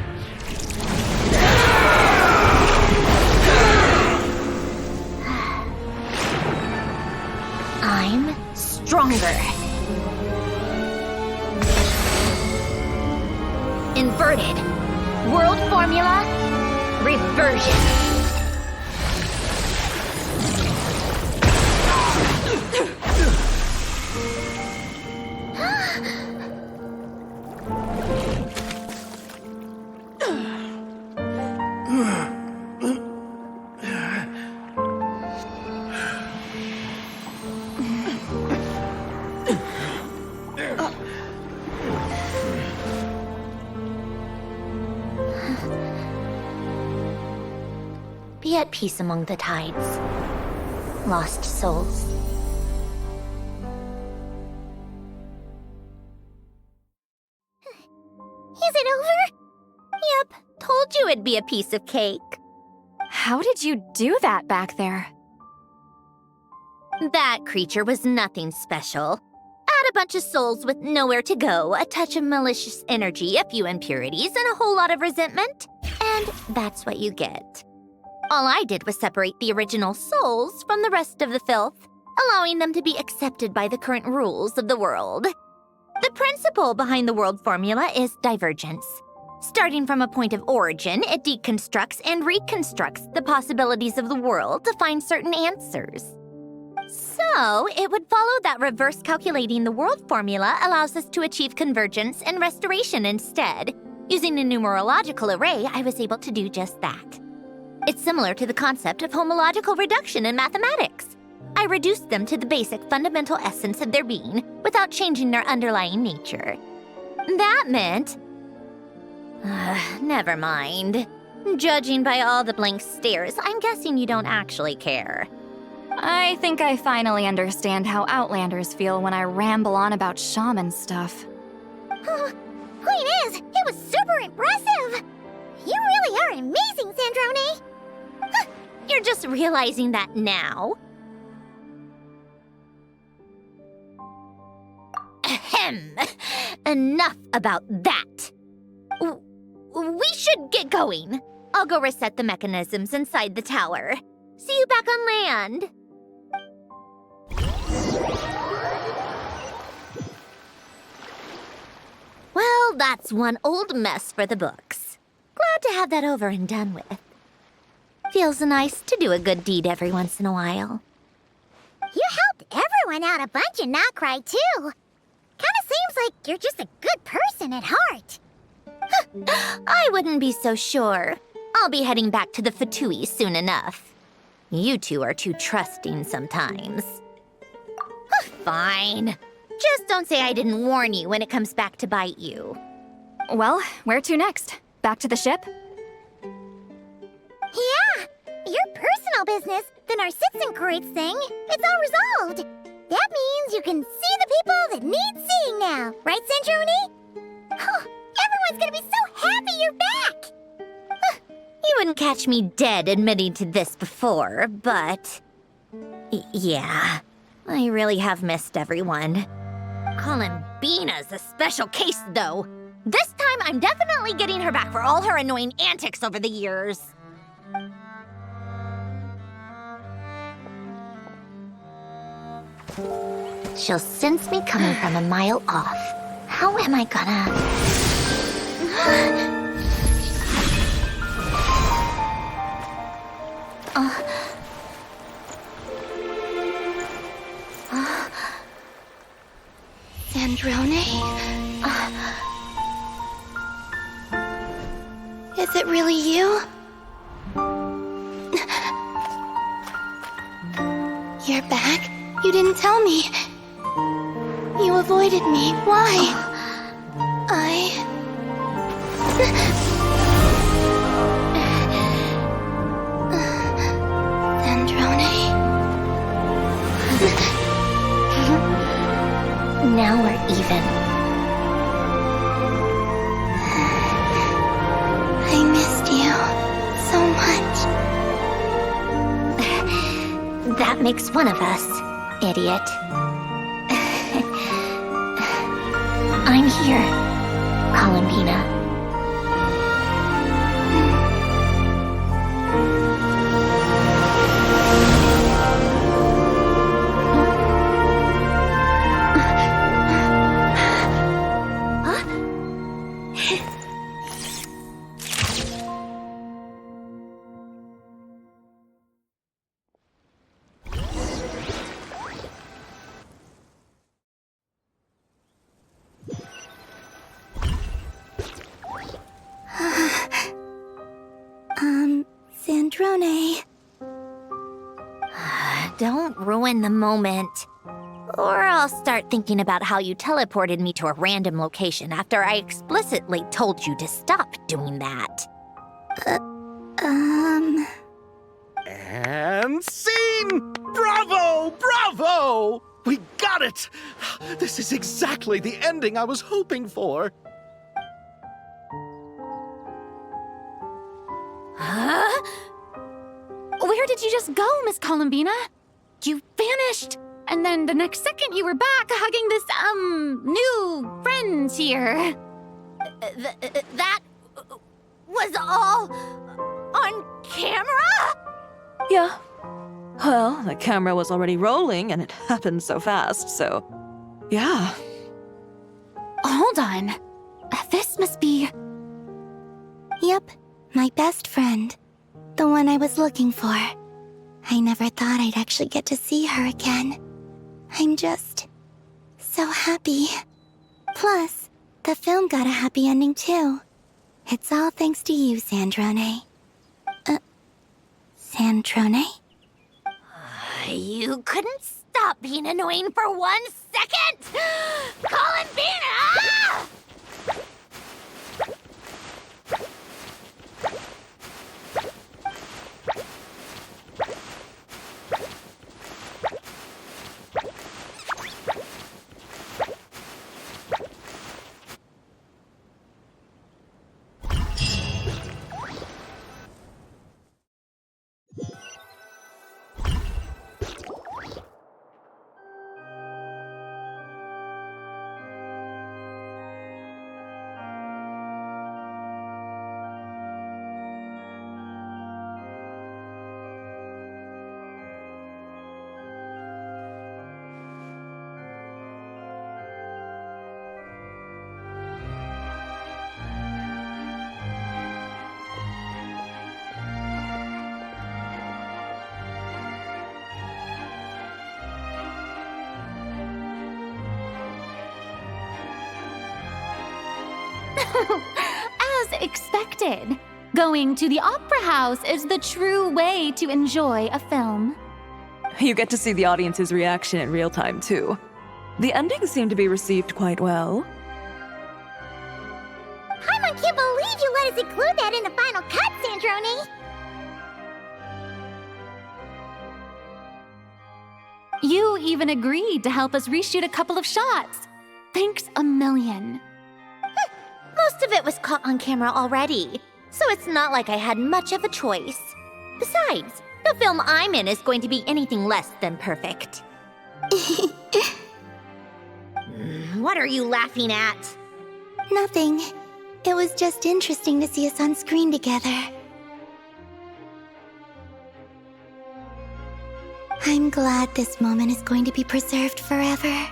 I'm stronger. Inverted. World formula. Reversion. Be at peace among the tides. Lost souls. Is it over? Yep, told you it'd be a piece of cake. How did you do that back there? That creature was nothing special. Add a bunch of souls with nowhere to go, a touch of malicious energy, a few impurities, and a whole lot of resentment. And that's what you get. All I did was separate the original souls from the rest of the filth, allowing them to be accepted by the current rules of the world. The principle behind the world formula is divergence. Starting from a point of origin, it deconstructs and reconstructs the possibilities of the world to find certain answers. So, it would follow that reverse calculating the world formula allows us to achieve convergence and restoration instead. Using a numerological array, I was able to do just that. It's similar to the concept of homological reduction in mathematics. I reduced them to the basic fundamental essence of their being without changing their underlying nature. That meant... never mind. Judging by all the blank stares, I'm guessing you don't actually care. I think I finally understand how Outlanders feel when I ramble on about shaman stuff. Point is, it was super impressive! You really are amazing, Cendrone! You're just realizing that now. Ahem. Enough about that. We should get going. I'll go reset the mechanisms inside the tower. See you back on land. Well, that's one old mess for the books. Glad to have that over and done with. Feels nice to do a good deed every once in a while. You helped everyone out a bunch in Not Cry, too. Kinda seems like you're just a good person at heart. I wouldn't be so sure. I'll be heading back to the Fatui soon enough. You two are too trusting sometimes. Fine. Just don't say I didn't warn you when it comes back to bite you. Well, where to next? Back to the ship? Yeah, your personal business, the narcissism thing, it's all resolved. That means you can see the people that need seeing now, right, Centroni? Oh, everyone's gonna be so happy you're back! You wouldn't catch me dead admitting to this before, but... yeah, I really have missed everyone. Columbina's a special case, though. This time, I'm definitely getting her back for all her annoying antics over the years. She'll sense me coming from a mile off. How am I gonna... Sandrone? Is it really you? You're back? You didn't tell me. You avoided me. Why? Sandrone? Now we're even. I missed you so much. That makes one of us, idiot. I'm here, Columbina. Sandrone. Don't ruin the moment. Or I'll start thinking about how you teleported me to a random location after I explicitly told you to stop doing that. And scene! Bravo! Bravo! We got it! This is exactly the ending I was hoping for. Huh? Where did you just go, Miss Columbina? You vanished, and then the next second you were back hugging this, new friend here. That was all on camera? Yeah. Well, the camera was already rolling and it happened so fast, so... yeah. Hold on. This must be... Yep, my best friend. The one I was looking for. I never thought I'd actually get to see her again. I'm just... so happy. Plus, the film got a happy ending too. It's all thanks to you, Sandrone. Sandrone? You couldn't stop being annoying for 1 second? Columbina! As expected, going to the opera house is the true way to enjoy a film. You get to see the audience's reaction in real time, too. The endings seem to be received quite well. Paimon can't believe you let us include that in the final cut, Sandrone! You even agreed to help us reshoot a couple of shots. Thanks a million. Most of it was caught on camera already, so it's not like I had much of a choice. Besides, the film I'm in is going to be anything less than perfect. What are you laughing at? Nothing. It was just interesting to see us on screen together. I'm glad this moment is going to be preserved forever.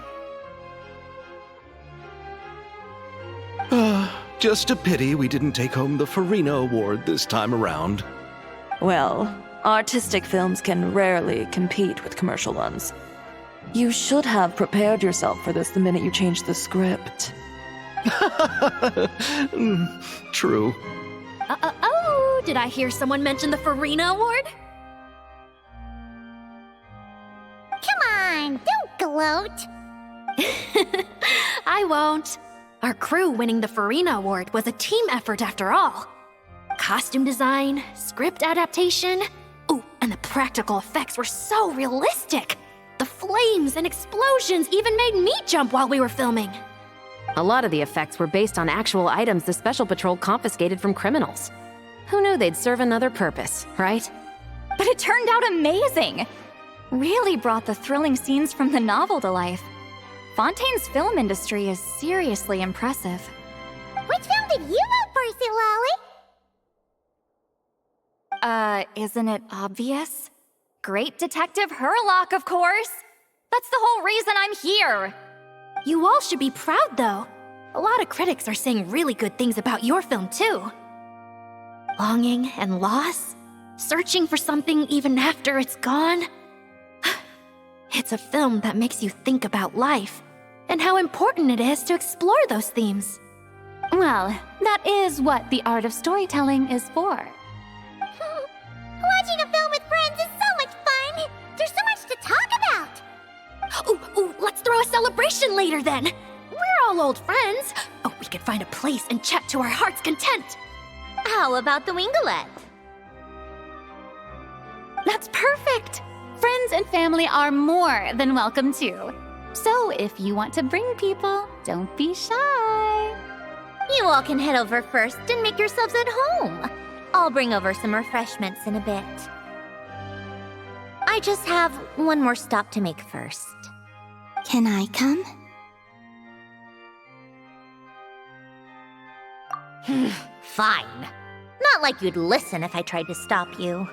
Just a pity we didn't take home the Farina Award this time around. Well, artistic films can rarely compete with commercial ones. You should have prepared yourself for this the minute you changed the script. True. Oh, did I hear someone mention the Farina Award? Come on, don't gloat. I won't. Our crew winning the Farina Award was a team effort after all. Costume design, script adaptation. Ooh, and the practical effects were so realistic. The flames and explosions even made me jump while we were filming. A lot of the effects were based on actual items the Special Patrol confiscated from criminals. Who knew they'd serve another purpose, right? But it turned out amazing! Really brought the thrilling scenes from the novel to life. Fontaine's film industry is seriously impressive. Which film did you vote for, Silali? Isn't it obvious? Great Detective Hurlock, of course! That's the whole reason I'm here! You all should be proud, though. A lot of critics are saying really good things about your film, too. Longing and loss, searching for something even after it's gone. It's a film that makes you think about life and how important it is to explore those themes. Well, that is what the art of storytelling is for. Watching a film with friends is so much fun! There's so much to talk about! Ooh, let's throw a celebration later then! We're all old friends! Oh, we could find a place and chat to our heart's content! How about the Wingalette? That's perfect! Friends and family are more than welcome too. So if you want to bring people, don't be shy. You all can head over first and make yourselves at home. I'll bring over some refreshments in a bit. I just have one more stop to make first. Can I come? Fine. Not like you'd listen if I tried to stop you.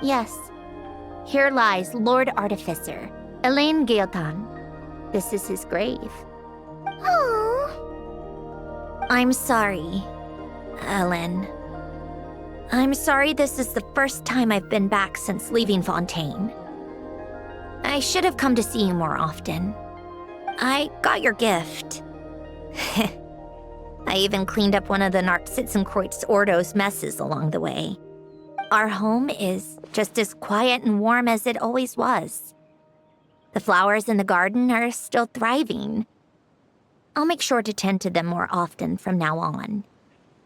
Yes. Here lies Lord Artificer, Elaine Gaeltan. This is his grave. Oh. I'm sorry, Ellen. I'm sorry this is the first time I've been back since leaving Fontaine. I should have come to see you more often. I got your gift. I even cleaned up one of the Narcitzenkreuz Ordo's messes along the way. Our home is just as quiet and warm as it always was. The flowers in the garden are still thriving. I'll make sure to tend to them more often from now on.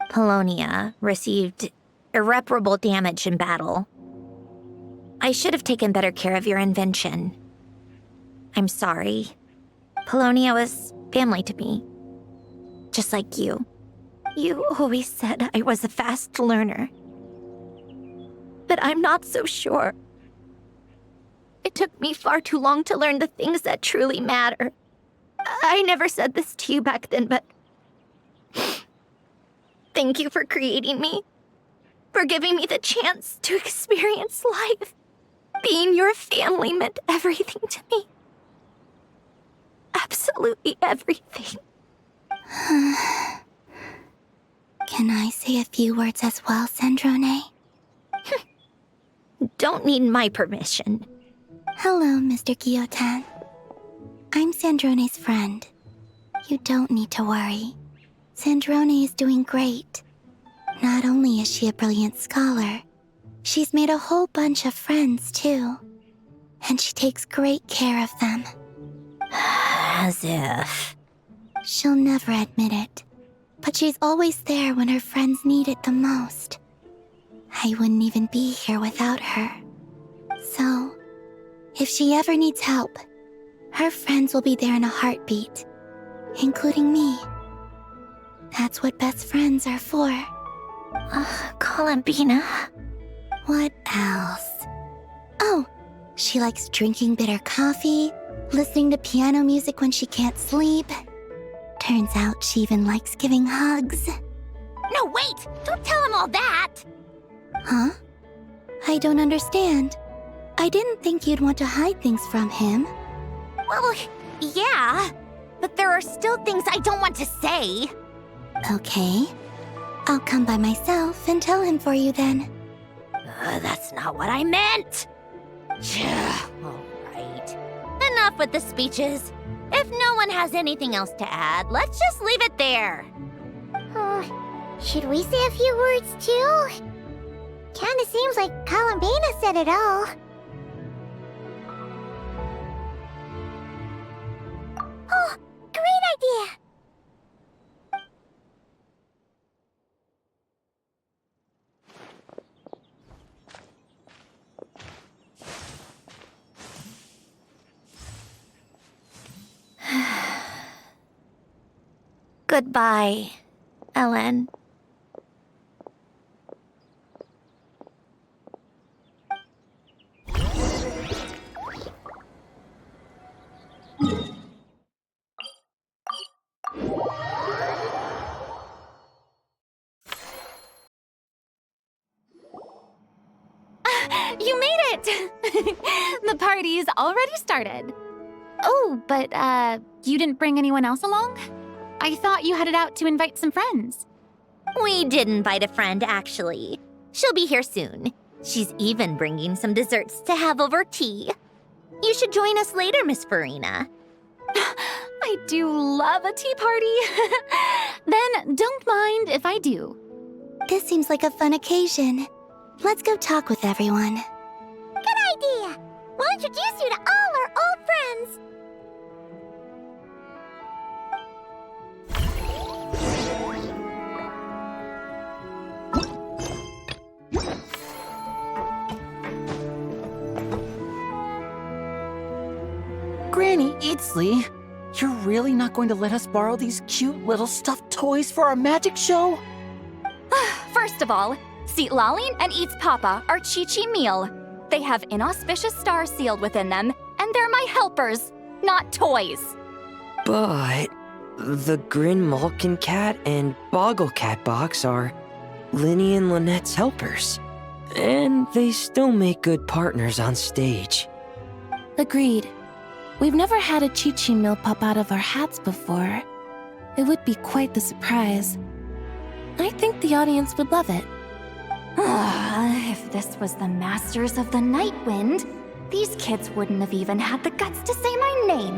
Polonia received irreparable damage in battle. I should have taken better care of your invention. I'm sorry. Polonia was family to me. Just like you. You always said I was a fast learner. But I'm not so sure. It took me far too long to learn the things that truly matter. I never said this to you back then, but thank you for creating me. For giving me the chance to experience life. Being your family meant everything to me. Absolutely everything. Can I say a few words as well, Sandrone? Don't need my permission. Hello, Mr. Guillotin. I'm Sandrone's friend. You don't need to worry. Sandrone is doing great. Not only is she a brilliant scholar, she's made a whole bunch of friends, too. And she takes great care of them. As if. She'll never admit it, but she's always there when her friends need it the most. I wouldn't even be here without her. So, if she ever needs help, her friends will be there in a heartbeat, including me. That's what best friends are for. Columbina. What else? Oh, she likes drinking bitter coffee, listening to piano music when she can't sleep. Turns out she even likes giving hugs. No, wait! Don't tell him all that! Huh? I don't understand. I didn't think you'd want to hide things from him. Well, yeah. But there are still things I don't want to say. Okay. I'll come by myself and tell him for you then. That's not what I meant! Alright. Enough with the speeches. If no one has anything else to add, let's just leave it there. Should we say a few words too? Kinda seems like Columbina said it all. Oh, great idea! Goodbye, Ellen. You made it! The party's already started. Oh, but, you didn't bring anyone else along? I thought you headed out to invite some friends. We did invite a friend, actually. She'll be here soon. She's even bringing some desserts to have over tea. You should join us later, Miss Farina. I do love a tea party. Then don't mind if I do. This seems like a fun occasion. Let's go talk with everyone. Good idea! We'll introduce you to all our old friends. Granny Eatsley, you're really not going to let us borrow these cute little stuffed toys for our magic show? First of all, Seat Laline and Eats Papa are Chi-Chi meal. They have inauspicious stars sealed within them, and they're my helpers, not toys. But the Grin Malkin Cat and Boggle Cat box are Linny and Lynette's helpers. And they still make good partners on stage. Agreed. We've never had a Chi-Chi meal pop out of our hats before. It would be quite the surprise. I think the audience would love it. If this was the Masters of the Night Wind, these kids wouldn't have even had the guts to say my name,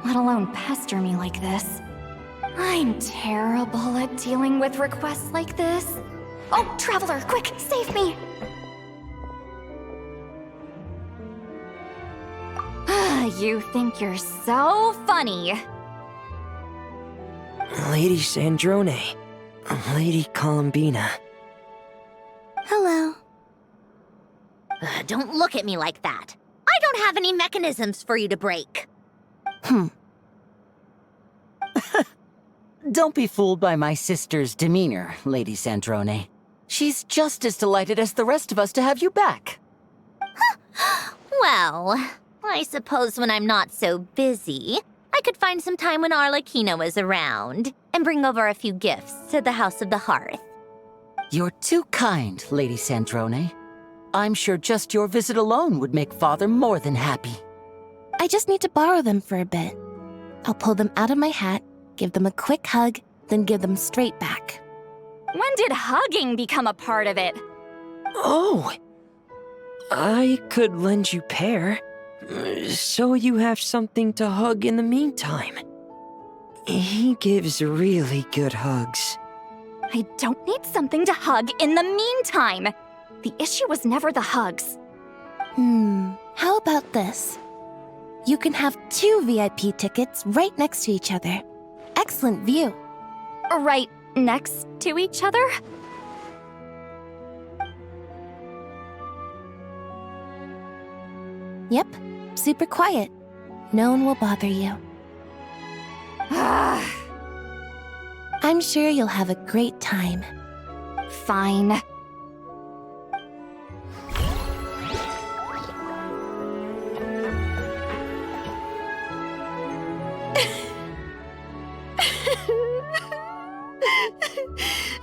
let alone pester me like this. I'm terrible at dealing with requests like this. Oh, Traveler, quick, save me! You think you're so funny. Lady Sandrone. Lady Columbina. Hello. Don't look at me like that. I don't have any mechanisms for you to break. Don't be fooled by my sister's demeanor, Lady Sandrone. She's just as delighted as the rest of us to have you back. Well, I suppose when I'm not so busy, I could find some time when Arlecchino is around and bring over a few gifts to the House of the Hearth. You're too kind, Lady Sandrone. I'm sure just your visit alone would make Father more than happy. I just need to borrow them for a bit. I'll pull them out of my hat, give them a quick hug, then give them straight back. When did hugging become a part of it? Oh! I could lend you pair, so you have something to hug in the meantime. He gives really good hugs. I don't need something to hug in the meantime. The issue was never the hugs. How about this? You can have 2 VIP tickets right next to each other. Excellent view. Right next to each other? Yep, super quiet. No one will bother you. I'm sure you'll have a great time. Fine.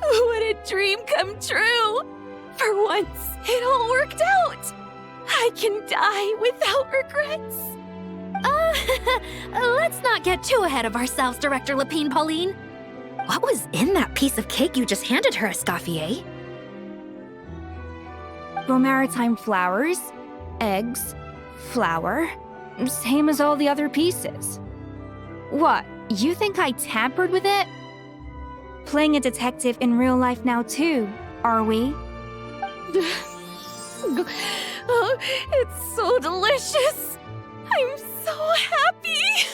What a dream come true! For once, it all worked out! I can die without regrets. Let's not get too ahead of ourselves, Director Lapine Pauline. What was in that piece of cake you just handed her, Escoffier? Your maritime flowers, eggs, flour, same as all the other pieces. What, you think I tampered with it? Playing a detective in real life now too, are we? Oh, it's so delicious! I'm so happy!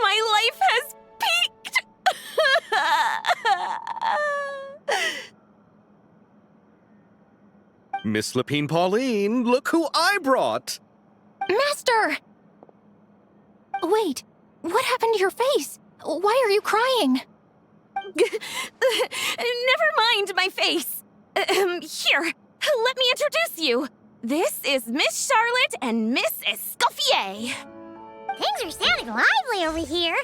My life has peaked! Miss Lapine Pauline, look who I brought! Master! Wait, what happened to your face? Why are you crying? Never mind my face. Here, let me introduce you. This is Miss Charlotte and Miss Escoffier. Things are sounding lively over here.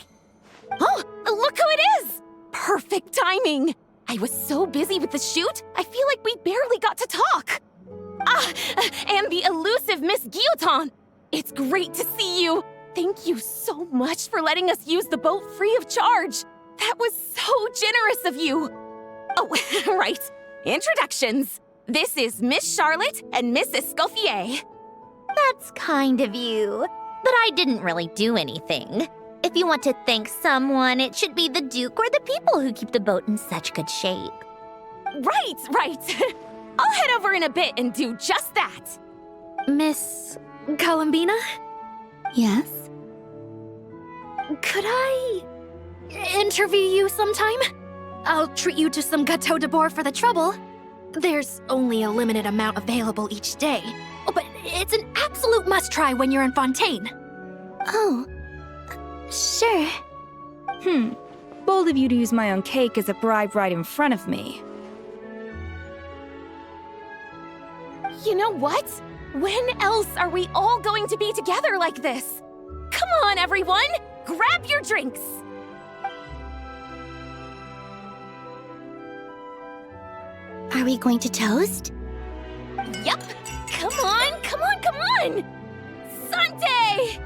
Oh, look who it is! Perfect timing. I was so busy with the shoot, I feel like we barely got to talk. And the elusive Miss Guillotin. It's great to see you. Thank you so much for letting us use the boat free of charge. That was so generous of you. Oh, right. Introductions. This is Miss Charlotte and Miss Escoffier. That's kind of you, but I didn't really do anything. If you want to thank someone, it should be the Duke or the people who keep the boat in such good shape. Right. I'll head over in a bit and do just that. Miss Columbina? Yes? Could I interview you sometime? I'll treat you to some gâteau de bord for the trouble. There's only a limited amount available each day. Oh, but it's an absolute must-try when you're in Fontaine. Oh, sure. Bold of you to use my own cake as a bribe right in front of me. You know what? When else are we all going to be together like this? Come on, everyone! Grab your drinks! Are we going to toast? Yup! Come on! Sante!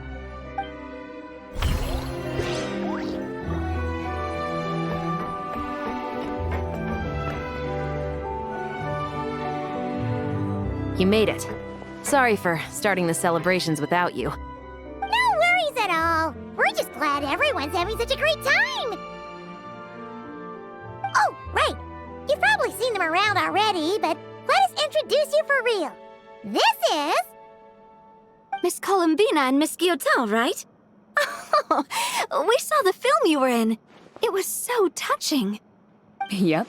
You made it. Sorry for starting the celebrations without you. No worries at all. We're just glad everyone's having such a great time. Oh, right. You've probably seen them around already, but let us introduce you for real. This is Miss Columbina and Miss Guillotin, right? Oh, we saw the film you were in. It was so touching. Yep.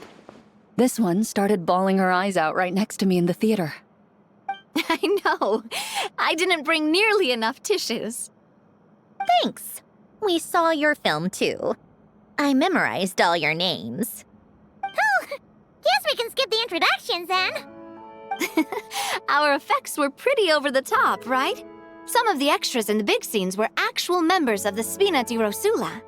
This one started bawling her eyes out right next to me in the theater. I know. I didn't bring nearly enough tissues. Thanks. We saw your film too. I memorized all your names. Oh, guess we can skip the introductions then. Our effects were pretty over the top, right? Some of the extras in the big scenes were actual members of the Spina di Rosula.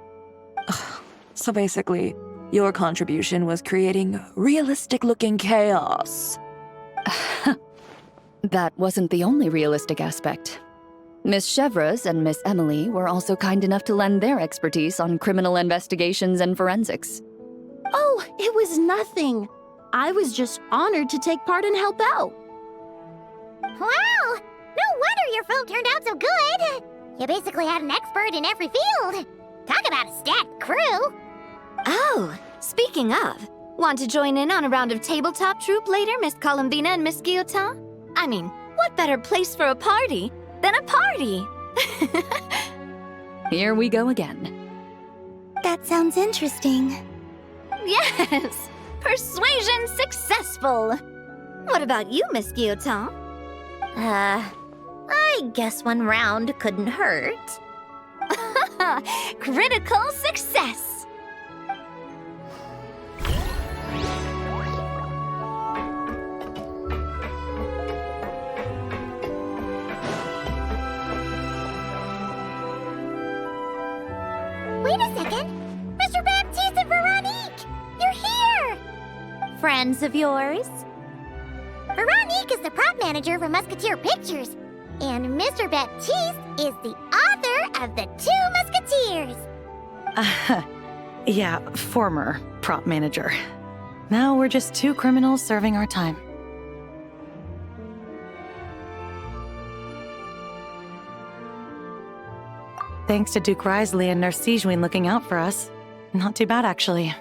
So basically, your contribution was creating realistic-looking chaos. That wasn't the only realistic aspect. Miss Chevres and Miss Emily were also kind enough to lend their expertise on criminal investigations and forensics. Oh, it was nothing. I was just honored to take part and help out. Wow! No wonder your film turned out so good! You basically had an expert in every field. Talk about a stacked crew! Oh, speaking of, want to join in on a round of tabletop troupe later, Miss Columbina and Miss Guillotin? I mean, what better place for a party than a party? Here we go again. That sounds interesting. Yes! Persuasion successful! What about you, Miss Guillotin? I guess one round couldn't hurt. Critical success! Wait a second! Mr. Baptiste and Veronique! You're here! Friends of yours? Veronique is the prop manager for Musketeer Pictures, and Mr. Baptiste is the author of The Two Musketeers. Yeah, former prop manager. Now we're just two criminals serving our time. Thanks to Duke Risley and Nurse Sijuin looking out for us. Not too bad, actually.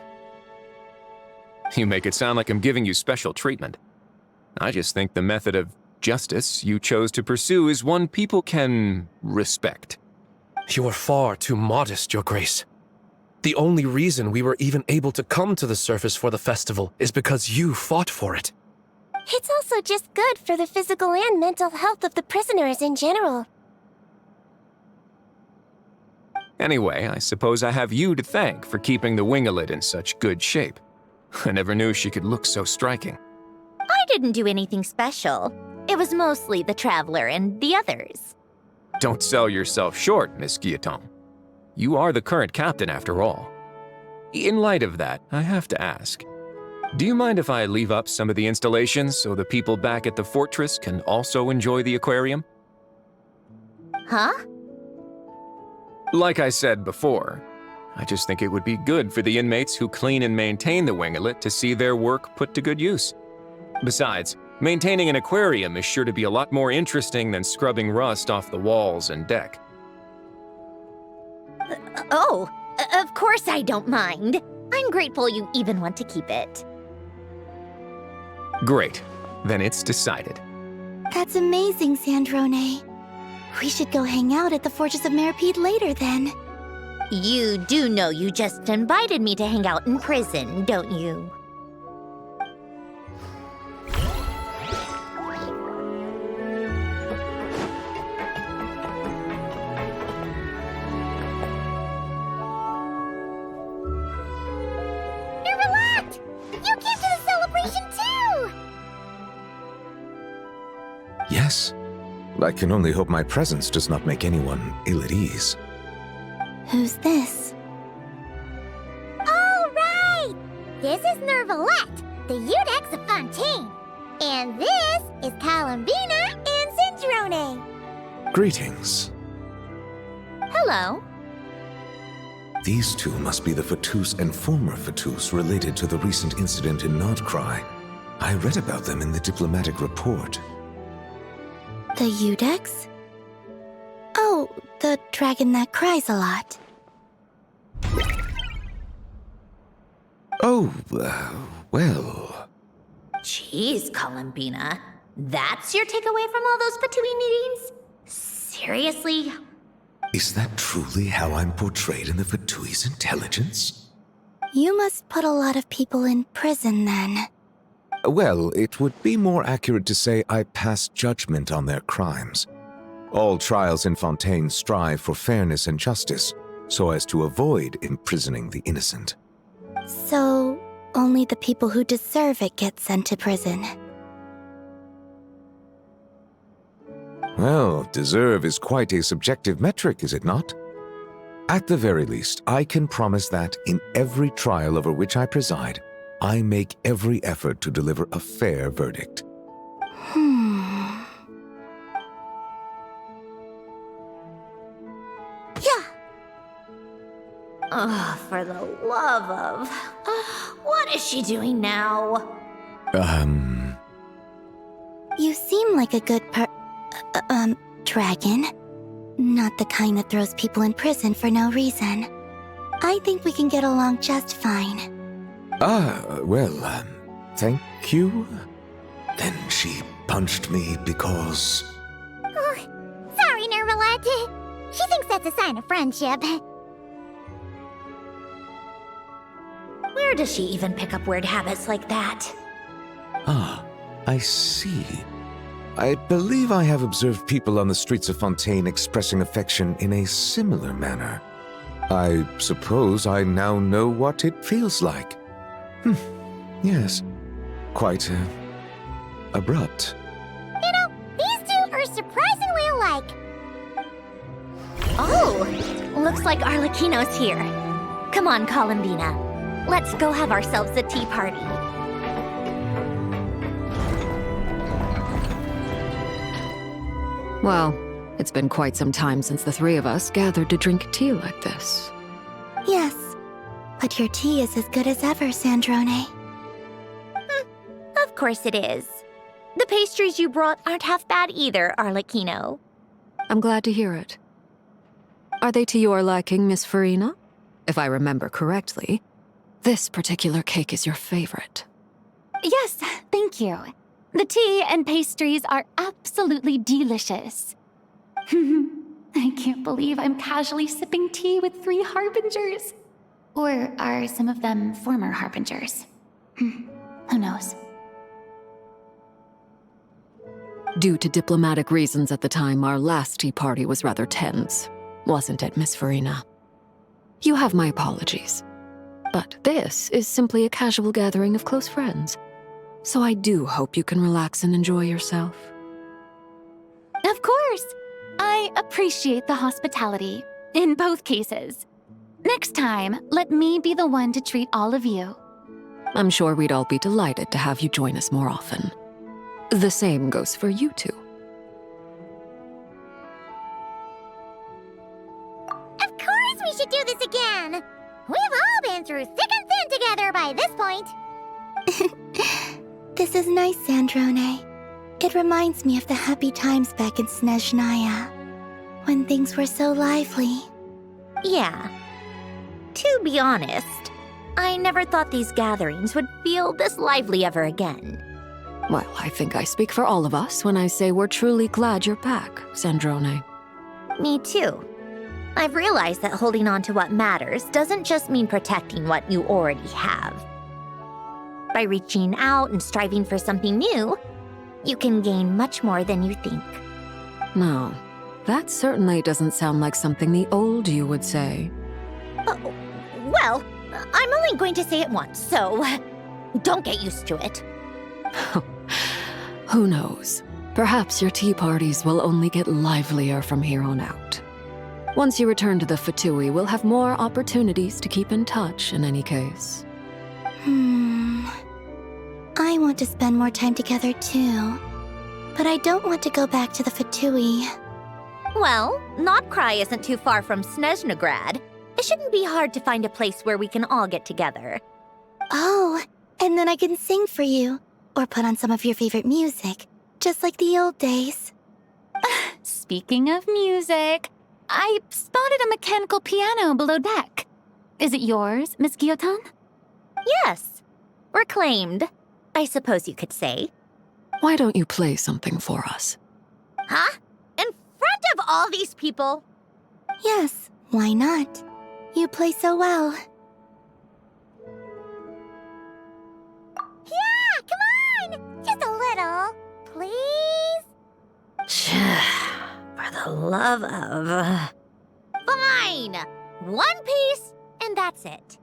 You make it sound like I'm giving you special treatment. I just think the method of justice you chose to pursue is one people can respect. You are far too modest, Your Grace. The only reason we were even able to come to the surface for the festival is because you fought for it. It's also just good for the physical and mental health of the prisoners in general. Anyway, I suppose I have you to thank for keeping the winglet in such good shape. I never knew she could look so striking. I didn't do anything special. It was mostly the Traveler and the others. Don't sell yourself short, Miss Guillotin. You are the current captain, after all. In light of that, I have to ask, do you mind if I leave up some of the installations so the people back at the fortress can also enjoy the aquarium? Huh? Like I said before, I just think it would be good for the inmates who clean and maintain the winglet to see their work put to good use. Besides, maintaining an aquarium is sure to be a lot more interesting than scrubbing rust off the walls and deck. Oh, of course I don't mind. I'm grateful you even want to keep it. Great. Then it's decided. That's amazing, Sandrone. We should go hang out at the Fortress of Meripede later, then. You do know you just invited me to hang out in prison, don't you? Nervalot! You came to the celebration too! Yes. I can only hope my presence does not make anyone ill at ease. Who's this? All right! This is Nervalot, the Eudex of Fontaine. And this is Columbina and Cindrone. Greetings. Hello. These two must be the Fatus and former Fatus related to the recent incident in Nodcry. I read about them in the diplomatic report. The Eudex? Oh, the dragon that cries a lot. Oh, well... Jeez, Columbina. That's your takeaway from all those Fatui meetings? Seriously? Is that truly how I'm portrayed in the Fatui's intelligence? You must put a lot of people in prison then. Well, it would be more accurate to say I pass judgment on their crimes. All trials in Fontaine strive for fairness and justice, so as to avoid imprisoning the innocent. So, only the people who deserve it get sent to prison. Well, deserve is quite a subjective metric, is it not? At the very least, I can promise that in every trial over which I preside, I make every effort to deliver a fair verdict. Yeah. Oh, for the love of... what is she doing now? You seem like a good dragon. Not the kind that throws people in prison for no reason. I think we can get along just fine. Thank you? Then she punched me because... Oh, sorry, Nervalette. She thinks that's a sign of friendship. Where does she even pick up weird habits like that? Ah, I see. I believe I have observed people on the streets of Fontaine expressing affection in a similar manner. I suppose I now know what it feels like. Yes. Quite, abrupt. You know, these two are surprisingly alike. Oh, looks like Arlecchino's here. Come on, Columbina. Let's go have ourselves a tea party. Well, it's been quite some time since the three of us gathered to drink tea like this. Yes, but your tea is as good as ever, Sandrone. Of course it is. The pastries you brought aren't half bad either, Arlecchino. I'm glad to hear it. Are they to your liking, Miss Farina? If I remember correctly, this particular cake is your favorite. Yes, thank you. The tea and pastries are absolutely delicious. I can't believe I'm casually sipping tea with 3 harbingers. Or are some of them former harbingers? Who knows? Due to diplomatic reasons at the time, our last tea party was rather tense, wasn't it, Miss Farina? You have my apologies. But this is simply a casual gathering of close friends. So I do hope you can relax and enjoy yourself. Of course! I appreciate the hospitality, in both cases. Next time, let me be the one to treat all of you. I'm sure we'd all be delighted to have you join us more often. The same goes for you two. Of course we should do this again! We've all been through thick and thin together by this point. This is nice, Sandrone. It reminds me of the happy times back in Snezhnaya, when things were so lively. Yeah. To be honest, I never thought these gatherings would feel this lively ever again. Well, I think I speak for all of us when I say we're truly glad you're back, Sandrone. Me too. I've realized that holding on to what matters doesn't just mean protecting what you already have. By reaching out and striving for something new, you can gain much more than you think. No, that certainly doesn't sound like something the old you would say. Well, I'm only going to say it once, so don't get used to it. Who knows? Perhaps your tea parties will only get livelier from here on out. Once you return to the Fatui, we'll have more opportunities to keep in touch in any case. I want to spend more time together too. But I don't want to go back to the Fatui. Well, Notcry isn't too far from Snezhnograd. It shouldn't be hard to find a place where we can all get together. Oh, and then I can sing for you. Or put on some of your favorite music. Just like the old days. Speaking of music, I spotted a mechanical piano below deck. Is it yours, Miss Guillotin? Yes. Reclaimed, I suppose you could say. Why don't you play something for us? Huh? In front of all these people? Yes, why not? You play so well. Yeah, come on! Just a little, please? For the love of... Fine! One piece, and that's it.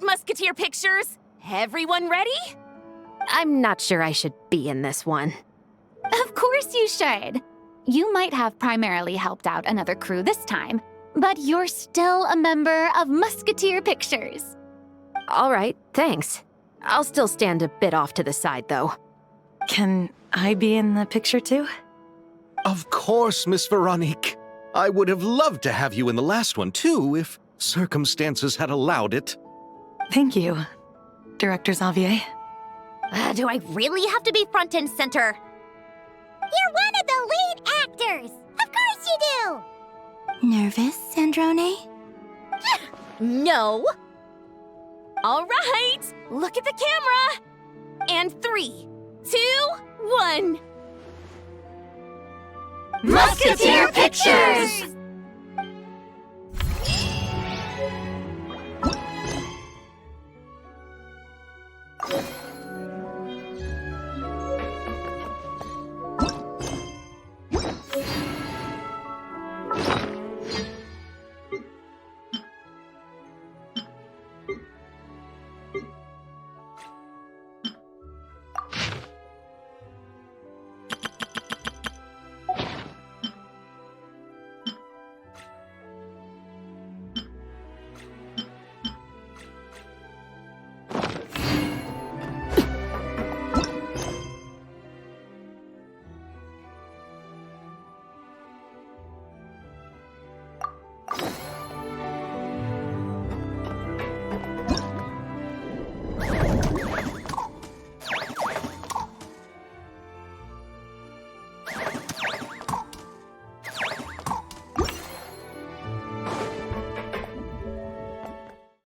Musketeer pictures! Everyone ready? I'm not sure I should be in this one. Of course you should. You might have primarily helped out another crew this time, but you're still a member of Musketeer Pictures. All right, thanks. I'll still stand a bit off to the side, though. Can I be in the picture too? Of course, Miss Veronique. I would have loved to have you in the last one, too, if circumstances had allowed it. Thank you, Director Xavier. Do I really have to be front and center? You're one of the lead actors! Of course you do! Nervous, Sandrone? No! All right, look at the camera! And 3, 2, 1... Musketeer Pictures!